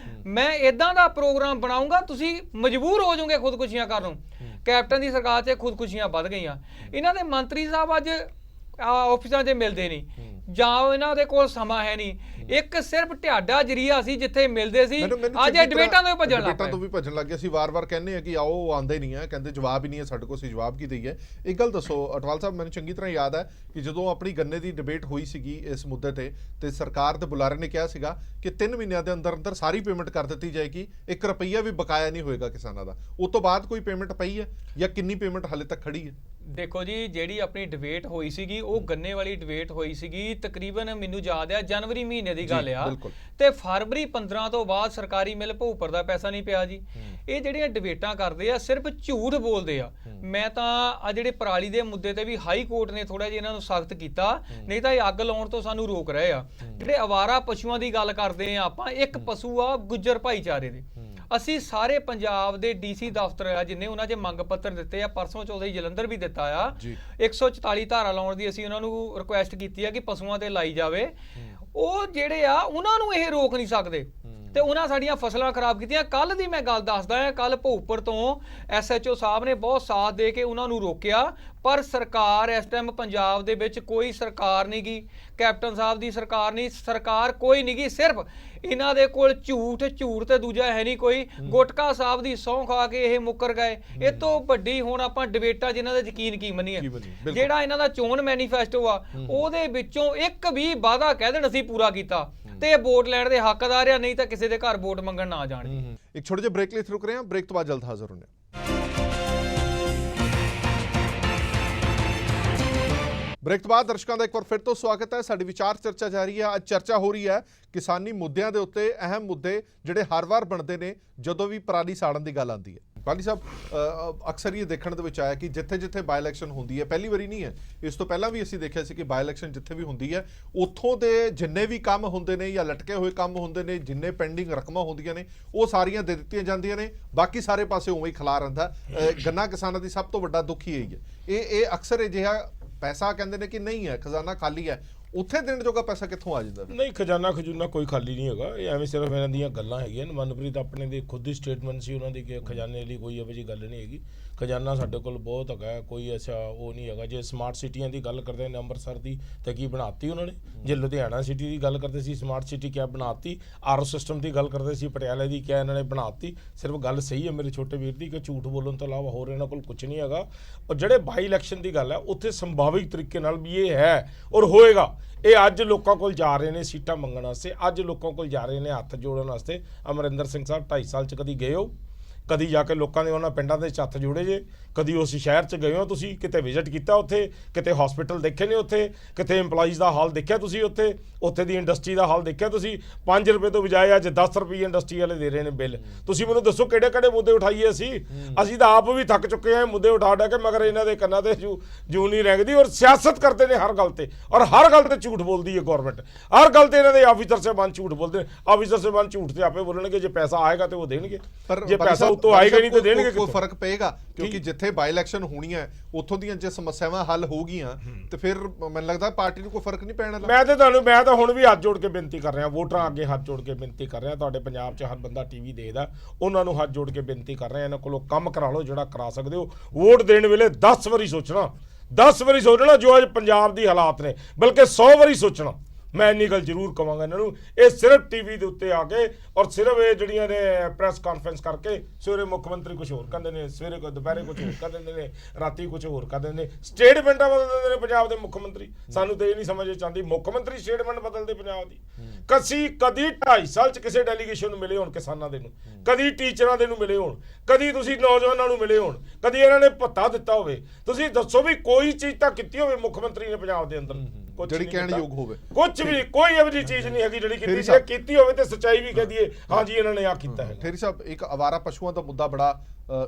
ਮੈਂ ਇਦਾਂ ਦਾ ਪ੍ਰੋਗਰਾਮ ਬਣਾਉਂਗਾ ਤੁਸੀਂ ਮਜਬੂਰ ਹੋ ਜਾਓਗੇ ਖੁਦਕੁਸ਼ੀਆਂ ਕਰਨ ਨੂੰ। ਕੈਪਟਨ ਦੀ ਸਰਕਾਰ 'ਚ ਖੁਦਕੁਸ਼ੀਆਂ ਵੱਧ ਗਈਆਂ। ਇਹਨਾਂ ਦੇ ਮੰਤਰੀ ਸਾਹਿਬ ਅੱਜ ਆਫਿਸਾਂ 'ਚ ਮਿਲਦੇ ਨਹੀਂ, ਜਾਂ ਇਹਨਾਂ ਦੇ ਕੋਲ ਸਮਾਂ ਹੈ ਨਹੀਂ। ਇੱਕ ਸਿਰਫ ਢਿਆਡਾ ਜਰੀਆ ਸੀ ਜਿੱਥੇ ਮਿਲਦੇ ਸੀ, ਅੱਜ ਇਹ ਡਿਬੇਟਾਂ ਤੋਂ ਭੱਜਣ ਲੱਗ ਪਏ। ਡਿਬੇਟਾਂ ਤੋਂ ਵੀ ਭੱਜਣ ਲੱਗ ਗਏ ਸੀ। ਵਾਰ-ਵਾਰ ਕਹਿੰਦੇ ਆ ਕਿ ਆਓ, ਉਹ ਆਉਂਦੇ ਨਹੀਂ ਆ, ਕਹਿੰਦੇ ਜਵਾਬ ਹੀ ਨਹੀਂ ਹੈ ਸਾਡੇ ਕੋਲ, ਅਸੀਂ ਜਵਾਬ ਕੀ ਦਈਏ। ਇੱਕ ਗੱਲ ਦੱਸੋ ਅਟਵਾਲ ਸਾਹਿਬ, ਮੈਨੂੰ ਚੰਗੀ ਤਰ੍ਹਾਂ ਯਾਦ ਹੈ ਕਿ ਜਦੋਂ ਆਪਣੀ ਗੰਨੇ ਦੀ ਡਿਬੇਟ ਹੋਈ ਸੀਗੀ ਇਸ ਮੁੱਦੇ ਤੇ ਸਰਕਾਰ ਦੇ ਬੁਲਾਰੇ ਨੇ ਕਿਹਾ ਸੀਗਾ ਕਿ 3 ਮਹੀਨਿਆਂ ਦੇ ਅੰਦਰ ਅੰਦਰ ਸਾਰੀ ਪੇਮੈਂਟ ਕਰ ਦਿੱਤੀ ਜਾਏਗੀ, 1 ਰੁਪਈਆ ਵੀ ਬਕਾਇਆ ਨਹੀਂ ਹੋਏਗਾ ਕਿਸਾਨਾਂ ਦਾ। ਉਸ ਤੋਂ ਬਾਅਦ ਕੋਈ ਪੇਮੈਂਟ ਪਈ ਹੈ ਜਾਂ ਕਿੰਨੀ ਪੇਮੈਂਟ ਹਾਲੇ ਤੱਕ ਖੜੀ ਹੈ? ਦੇਖੋ ਜੀ, ਜਿਹੜੀ ਆਪਣੀ ਡਿਬੇਟ ਹੋਈ ਸੀਗੀ ਉਹ ਗੰਨੇ ਵਾਲੀ ਡਿਬੇਟ ਹੋਈ ਸੀਗੀ, ਤਕਰੀਬਨ ਮੈਨੂੰ ਯਾਦ ਆ ਜਨਵਰੀ ਮਹੀਨੇ ਦੀ ਗੱਲ ਆ, ਤੇ ਫਰਵਰੀ 15 ਤੋਂ ਬਾਅਦ ਸਰਕਾਰੀ ਮਿਲ ਭੂਪਰ ਦਾ ਪੈਸਾ ਨਹੀਂ ਪਿਆ ਜੀ। ਇਹ ਜਿਹੜੀਆਂ ਡਿਬੇਟਾਂ ਕਰਦੇ ਆ ਸਿਰਫ ਝੂਠ ਬੋਲਦੇ ਆ। ਮੈਂ ਤਾਂ ਆ ਜਿਹੜੇ ਪਰਾਲੀ ਦੇ ਮੁੱਦੇ ਤੇ ਵੀ ਹਾਈ ਕੋਰਟ ਨੇ ਥੋੜਾ ਜਿਹਾ ਇਹਨਾਂ ਨੂੰ ਸਖਤ ਕੀਤਾ, ਨਹੀਂ ਤਾਂ ਇਹ ਅੱਗ ਲਾਉਣ ਤੋਂ ਸਾਨੂੰ ਰੋਕ ਰਹੇ ਆ। ਜਿਹੜੇ ਅਵਾਰਾ ਪਸ਼ੂਆਂ ਦੀ ਗੱਲ ਕਰਦੇ ਆ ਆਪਾਂ, ਇੱਕ ਪਸ਼ੂ ਆ ਗੁੱਜਰ ਭਾਈਚਾਰੇ ਦੇ। ਅਸੀਂ ਸਾਰੇ ਪੰਜਾਬ ਦੇ ਡੀਸੀ ਦਫ਼ਤਰ ਆ ਜਿੰਨੇ, ਉਹਨਾਂ 'ਚ ਮੰਗ ਪੱਤਰ ਦਿੱਤੇ ਆ, ਪਰਸੋਂ ਚੌਥੇ ਜਲੰਧਰ ਵੀ ਦਿੱਤਾ ਆ। 144 ਧਾਰਾ ਲਾਉਣ ਦੀ ਅਸੀਂ ਉਹਨਾਂ ਨੂੰ ਰਿਕੁਐਸਟ ਕੀਤੀ ਆ ਕਿ ਪਸ਼ੂਆਂ ਤੇ ਲਾਈ ਜਾਵੇ। ਉਹ ਜਿਹੜੇ ਆ ਉਹਨਾਂ ਨੂੰ ਇਹ ਰੋਕ ਨਹੀਂ ਸਕਦੇ ਤੇ ਉਹਨਾਂ ਸਾਡੀਆਂ ਫਸਲਾਂ ਖਰਾਬ ਕੀਤੀਆਂ। ਕੱਲ ਦੀ ਮੈਂ ਗੱਲ ਦੱਸਦਾ ਹਾਂ, ਕੱਲ ਭੂਪਰ ਤੋਂ SHO ਸਾਹਿਬ ਨੇ ਬਹੁਤ ਸਾਥ ਦੇ ਕੇ ਉਹਨਾਂ ਨੂੰ ਰੋਕਿਆ, ਪਰ ਸਰਕਾਰ ਇਸ ਟਾਈਮ ਪੰਜਾਬ ਦੇ ਵਿੱਚ ਕੋਈ ਸਰਕਾਰ ਨਹੀਂ ਗੀ, ਕੈਪਟਨ ਸਾਹਿਬ ਦੀ ਸਰਕਾਰ ਨਹੀਂ, ਸਰਕਾਰ ਕੋਈ ਨਹੀਂ ਗੀ। ਸਿਰਫ ਇਹਨਾਂ ਦੇ ਕੋਲ ਝੂਠ ਤੇ ਦੂਜਾ ਹੈ ਨਹੀਂ ਕੋਈ। ਗੁਟਕਾ ਸਾਹਿਬ ਦੀ ਸਹੁੰ ਖਾ ਕੇ ਇਹ ਮੁੱਕਰ ਗਏ। ਇਹ ਤੋਂ ਵੱਡੀ ਹੁਣ ਆਪਾਂ ਡਿਬੇਟਾਂ ਜਿਨ੍ਹਾਂ ਦਾ ਯਕੀਨ ਕੀ ਮੰਨੀਏ। ਜਿਹੜਾ ਇਹਨਾਂ ਦਾ ਚੋਣ ਮੈਨੀਫੈਸਟੋ ਆ ਉਹਦੇ ਵਿੱਚੋਂ ਇੱਕ ਵੀ ਵਾਅਦਾ ਕਹਿ ਦੇਣ ਅਸੀਂ ਪੂਰਾ ਕੀਤਾ ਤੇ ਇਹ ਵੋਟ ਲੈਣ ਦੇ ਹੱਕਦਾਰ ਆ, ਨਹੀਂ ਤਾਂ ਕਿਸੇ ਦੇ ਘਰ ਵੋਟ ਮੰਗਣ ਨਾ ਜਾਣ। ਇੱਕ ਛੋਟੇ ਜਿਹੇ ਬ੍ਰੇਕ ਲਈ ਰੁਕ ਰਹੇ ਹਾਂ, ਬ੍ਰੇਕ ਤੋਂ ਬਾਅਦ ਜਲਦ ਹਾਜ਼ਰ ਹੋਣੇ। ਬ੍ਰੇਕ ਤੋਂ ਬਾਅਦ ਦਰਸ਼ਕਾਂ ਦਾ ਇੱਕ ਵਾਰ ਫਿਰ ਤੋਂ ਸਵਾਗਤ ਹੈ। ਸਾਡੀ ਵਿਚਾਰ ਚਰਚਾ ਜਾਰੀ ਹੈ। ਅੱਜ ਚਰਚਾ ਹੋ ਰਹੀ ਹੈ ਕਿਸਾਨੀ ਮੁੱਦਿਆਂ ਦੇ ਉੱਤੇ, ਅਹਿਮ ਮੁੱਦੇ ਜਿਹੜੇ ਹਰ ਵਾਰ ਬਣਦੇ ਨੇ ਜਦੋਂ ਵੀ ਪਰਾਲੀ ਸਾੜਨ ਦੀ ਗੱਲ ਆਉਂਦੀ ਹੈ। ਪਾਲੀ ਸਾਹਿਬ, ਅਕਸਰ ਇਹ ਦੇਖਣ ਦੇ ਵਿੱਚ ਆਇਆ ਕਿ ਜਿੱਥੇ ਬਾਈ ਇਲੈਕਸ਼ਨ ਹੁੰਦੀ ਹੈ, ਪਹਿਲੀ ਵਾਰੀ ਨਹੀਂ ਹੈ, ਇਸ ਤੋਂ ਪਹਿਲਾਂ ਵੀ ਅਸੀਂ ਦੇਖਿਆ ਸੀ ਕਿ ਬਾਈ ਇਲੈਕਸ਼ਨ ਜਿੱਥੇ ਵੀ ਹੁੰਦੀ ਹੈ ਉੱਥੋਂ ਦੇ ਜਿੰਨੇ ਵੀ ਕੰਮ ਹੁੰਦੇ ਨੇ ਜਾਂ ਲਟਕੇ ਹੋਏ ਕੰਮ ਹੁੰਦੇ ਨੇ, ਜਿੰਨੇ ਪੈਂਡਿੰਗ ਰਕਮਾਂ ਹੁੰਦੀਆਂ ਨੇ, ਉਹ ਸਾਰੀਆਂ ਦੇ ਦਿੱਤੀਆਂ ਜਾਂਦੀਆਂ ਨੇ, ਬਾਕੀ ਸਾਰੇ ਪਾਸੇ ਉਵੇਂ ਹੀ ਖਲਾ ਰਹਿੰਦਾ। ਗੰਨਾ ਕਿਸਾਨਾਂ ਦੀ ਸਭ ਤੋਂ ਵੱਡਾ ਦੁੱਖ ਹੀ ਇਹੀ ਹੈ। ਇਹ ਅਕਸਰ ਅਜਿਹਾ ਪੈਸਾ ਕਹਿੰਦੇ ਨੇ ਕਿ ਨਹੀਂ ਹੈ, ਖਜ਼ਾਨਾ ਖਾਲੀ ਹੈ, ਉੱਥੇ ਦੇਣ ਜੋਗਾ ਪੈਸਾ ਕਿੱਥੋਂ ਆ ਜਾਂਦਾ? ਨਹੀਂ, ਖਜ਼ਾਨਾ ਖਜੂਨਾ ਕੋਈ ਖਾਲੀ ਨਹੀਂ ਹੈਗਾ। ਇਹ ਐਵੇਂ ਸਿਰਫ ਇਹਨਾਂ ਦੀਆਂ ਗੱਲਾਂ ਹੈਗੀਆਂ। ਮਨਪ੍ਰੀਤ ਆਪਣੇ ਦੀ ਖੁਦ ਦੀ ਸਟੇਟਮੈਂਟ ਸੀ ਉਹਨਾਂ ਦੀ ਕਿ ਖਜ਼ਾਨੇ ਲਈ ਕੋਈ ਇਹੋ ਜਿਹੀ ਗੱਲ ਨਹੀਂ ਹੈਗੀ। ਖਜ਼ਾਨਾ ਸਾਡੇ ਕੋਲ ਬਹੁਤ ਹੈਗਾ, ਕੋਈ ਐਸਾ ਉਹ ਨਹੀਂ ਹੈਗਾ। ਜੇ ਸਮਾਰਟ ਸਿਟੀਆਂ ਦੀ ਗੱਲ ਕਰਦੇ ਨੇ ਅੰਮ੍ਰਿਤਸਰ ਦੀ, ਤਾਂ ਕੀ ਬਣਾਤੀ ਉਹਨਾਂ ਨੇ? ਜੇ ਲੁਧਿਆਣਾ ਸਿਟੀ ਦੀ ਗੱਲ ਕਰਦੇ ਸੀ ਸਮਾਰਟ ਸਿਟੀ ਕਿਆ ਬਣਾਤੀ? RO ਸਿਸਟਮ ਦੀ ਗੱਲ ਕਰਦੇ ਸੀ ਪਟਿਆਲੇ ਦੀ, ਕਿਆ ਇਹਨਾਂ ਨੇ ਬਣਾਤੀ? ਸਿਰਫ ਗੱਲ ਸਹੀ ਹੈ ਮੇਰੇ ਛੋਟੇ ਵੀਰ ਦੀ ਕਿ ਝੂਠ ਬੋਲਣ ਤੋਂ ਇਲਾਵਾ ਹੋਰ ਇਹਨਾਂ ਕੋਲ ਕੁਝ ਨਹੀਂ ਹੈਗਾ। ਔਰ ਜਿਹੜੇ ਬਾਈ ਇਲੈਕਸ਼ਨ ਦੀ ਗੱਲ ਹੈ ਉੱਥੇ ਸੰਭਾਵਿਕ ਤਰੀਕੇ ਨਾਲ ਵੀ ਇਹ ਹੈ ਔਰ ਹੋਏਗਾ। ਇਹ ਅੱਜ ਲੋਕਾਂ ਕੋਲ ਜਾ ਰਹੇ ਨੇ ਸੀਟਾਂ ਮੰਗਣ ਵਾਸਤੇ, ਅੱਜ ਲੋਕਾਂ ਕੋਲ ਜਾ ਰਹੇ ਨੇ ਹੱਥ ਜੋੜਨ ਵਾਸਤੇ। ਅਮਰਿੰਦਰ ਸਿੰਘ ਸਾਹਿਬ 2.5 ਸਾਲ 'ਚ ਕਦੀ ਗਏ ਹੋ? ਕਦੀ ਜਾ ਕੇ ਲੋਕਾਂ ਦੇ ਉਹਨਾਂ ਪਿੰਡਾਂ ਦੇ ਹੱਥ ਜੋੜੇ ਜੇ? ਕਦੀ ਉਸ ਸ਼ਹਿਰ 'ਚ ਗਏ ਹੋ ਤੁਸੀਂ? ਕਿਤੇ ਵਿਜ਼ਿਟ ਕੀਤਾ ਉੱਥੇ? ਕਿਤੇ ਹਸਪੀਟਲ ਦੇਖੇ ਨੇ ਉੱਥੇ? ਕਿਤੇ EMPLOYEES ਦਾ ਹਾਲ ਦੇਖਿਆ ਤੁਸੀਂ ਉੱਥੇ ਦੀ ਇੰਡਸਟਰੀ ਦਾ ਹਾਲ ਦੇਖਿਆ ਤੁਸੀਂ? 5 ਰੁਪਏ ਤੋਂ ਬਜਾਏ ਅੱਜ 10 ਰੁਪਏ ਇੰਡਸਟਰੀ ਵਾਲੇ ਦੇ ਰਹੇ ਨੇ ਬਿੱਲ। ਤੁਸੀਂ ਮੈਨੂੰ ਦੱਸੋ ਕਿਹੜੇ ਮੁੱਦੇ ਉਠਾਈਏ ਅਸੀਂ ਤਾਂ ਆਪ ਵੀ ਥੱਕ ਚੁੱਕੇ ਹਾਂ ਮੁੱਦੇ ਉਠਾ ਕੇ, ਮਗਰ ਇਹਨਾਂ ਦੇ ਕੰਨਾਂ ਤੇ ਜੂੰ ਨਹੀਂ ਰੰਗਦੀ। ਔਰ ਸਿਆਸਤ ਕਰਦੇ ਨੇ ਹਰ ਗੱਲ ਤੇ, ਔਰ ਹਰ ਗੱਲ ਤੇ ਝੂਠ ਬੋਲਦੀ ਹੈ ਗੌਰਮੈਂਟ। ਹਰ ਗੱਲ ਤੇ ਇਹਨਾਂ ਦੇ ਆਫੀਸਰ ਸਾਹਿਬਾਨ ਝੂਠ ਬੋਲਦੇ ਨੇ। ਆਫੀਸਰ ਸਾਹਿਬਾਨ ਝੂਠ ਤੇ ਆਪੇ ਬੋਲਣਗੇ, ਜੇ ਪੈਸਾ ਆਏਗਾ ਤੇ ਉਹ ਦੇਣਗੇ, ਜੇ ਪੈਸਾ ਉੱਤੋਂ ਆਏਗਾ ਨਹੀਂ ਤਾਂ ਦੇਣਗੇ। ਕੋਈ ਫਰਕ ਪਏਗਾ? ਕਿਉਂਕਿ ਜਿੱਥੇ ਬਾਈ ਇਲੈਕਸ਼ਨ ਹੋਣੀਆਂ ਉੱਥੋਂ ਦੀਆਂ ਜੇ ਸਮੱਸਿਆਵਾਂ ਹੱਲ ਹੋ ਗਈਆਂ ਤੇ ਫਿਰ ਮੈਨੂੰ ਲੱਗਦਾ ਪਾਰਟੀ ਨੂੰ ਕੋਈ ਫਰਕ ਨਹੀਂ ਪੈਣਾ। ਮੈਂ ਤਾਂ ਹੁਣ ਵੀ ਹੱਥ ਜੋੜ ਕੇ ਬੇਨਤੀ ਕਰ ਰਿਹਾ, ਵੋਟਰਾਂ ਅੱਗੇ ਹੱਥ ਜੋੜ ਕੇ ਬੇਨਤੀ ਕਰ ਰਿਹਾ। ਤੁਹਾਡੇ ਪੰਜਾਬ 'ਚ ਹਰ ਬੰਦਾ TV ਦੇਖਦਾ, ਉਹਨਾਂ ਨੂੰ ਹੱਥ ਜੋੜ ਕੇ ਬੇਨਤੀ ਕਰ ਰਿਹਾ, ਇਹਨਾਂ ਕੋਲੋਂ ਕੰਮ ਕਰਾ ਲਓ ਜਿਹੜਾ ਕਰਾ ਸਕਦੇ ਹੋ। ਵੋਟ ਦੇਣ ਵੇਲੇ 10 ਵਾਰੀ ਸੋਚਣਾ, 10 ਵਾਰੀ ਸੋਚਣਾ ਜੋ ਅੱਜ ਪੰਜਾਬ ਦੀ ਹਾਲਾਤ ਨੇ, ਬਲਕਿ 100 ਵਾਰੀ ਸੋਚਣਾ। ਮੈਂ ਇੰਨੀ ਗੱਲ ਜ਼ਰੂਰ ਕਵਾਂਗਾ ਇਹਨਾਂ ਨੂੰ, ਇਹ ਸਿਰਫ TV ਦੇ ਉੱਤੇ ਆ ਕੇ ਔਰ ਸਿਰਫ ਇਹ ਜਿਹੜੀਆਂ ਨੇ ਪ੍ਰੈਸ ਕਾਨਫਰੰਸ ਕਰਕੇ ਸਵੇਰੇ ਮੁੱਖ ਮੰਤਰੀ ਕੁਝ ਹੋਰ ਕਹਿੰਦੇ ਨੇ, ਸਵੇਰੇ ਦੁਪਹਿਰੇ ਕੁਝ ਹੋਰ ਕਰ ਦਿੰਦੇ ਨੇ, ਰਾਤੀ ਕੁਝ ਹੋਰ ਕਰ ਦਿੰਦੇ ਨੇ, ਸਟੇਟਮੈਂਟਾਂ ਬਦਲ ਦਿੰਦੇ ਨੇ ਪੰਜਾਬ ਦੇ ਮੁੱਖ ਮੰਤਰੀ। ਸਾਨੂੰ ਤਾਂ ਇਹ ਨਹੀਂ ਸਮਝ ਆਉਂਦੀ ਮੁੱਖ ਮੰਤਰੀ ਸਟੇਟਮੈਂਟ ਬਦਲਦੇ ਪੰਜਾਬ ਦੀ। ਕਦੀ 2.5 ਸਾਲ 'ਚ ਕਿਸੇ ਡੈਲੀਗੇਸ਼ਨ ਨੂੰ ਮਿਲੇ ਹੋਣ ਕਿਸਾਨਾਂ ਦੇ ਨੂੰ, ਕਦੀ ਟੀਚਰਾਂ ਦੇ ਨੂੰ ਮਿਲੇ ਹੋਣ, ਕਦੀ ਤੁਸੀਂ ਨੌਜਵਾਨਾਂ ਨੂੰ ਮਿਲੇ ਹੋਣ, ਕਦੀ ਇਹਨਾਂ ਨੇ ਭੱਤਾ ਦਿੱਤਾ ਹੋਵੇ? ਤੁਸੀਂ ਦੱਸੋ ਵੀ ਕੋਈ ਚੀਜ਼ ਤਾਂ ਕੀਤੀ ਹੋਵੇ ਮੁੱਖ ਮੰਤਰੀ ਨੇ ਪੰਜਾਬ ਦੇ ਅੰਦਰ ਜਿਹੜੀ ਕਹਿਣ ਯੋਗ ਹੋਵੇ? ਕੁਝ ਵੀ, ਕੋਈ ਇਹੋ ਜਿਹੀ ਚੀਜ਼ ਨਹੀਂ ਹੈਗੀ ਜਿਹੜੀ ਕੀਤੀ ਹੋਵੇ ਤੇ ਸੱਚਾਈ ਵੀ ਕਹਿ ਦਈਏ ਹਾਂਜੀ ਇਹਨਾਂ ਨੇ ਆ ਕੀਤਾ ਹੈ। ਠੇਰੀ ਸਾਹਿਬ, ਇੱਕ ਅਵਾਰਾ ਪਸ਼ੂਆਂ ਦਾ ਮੁੱਦਾ ਬੜਾ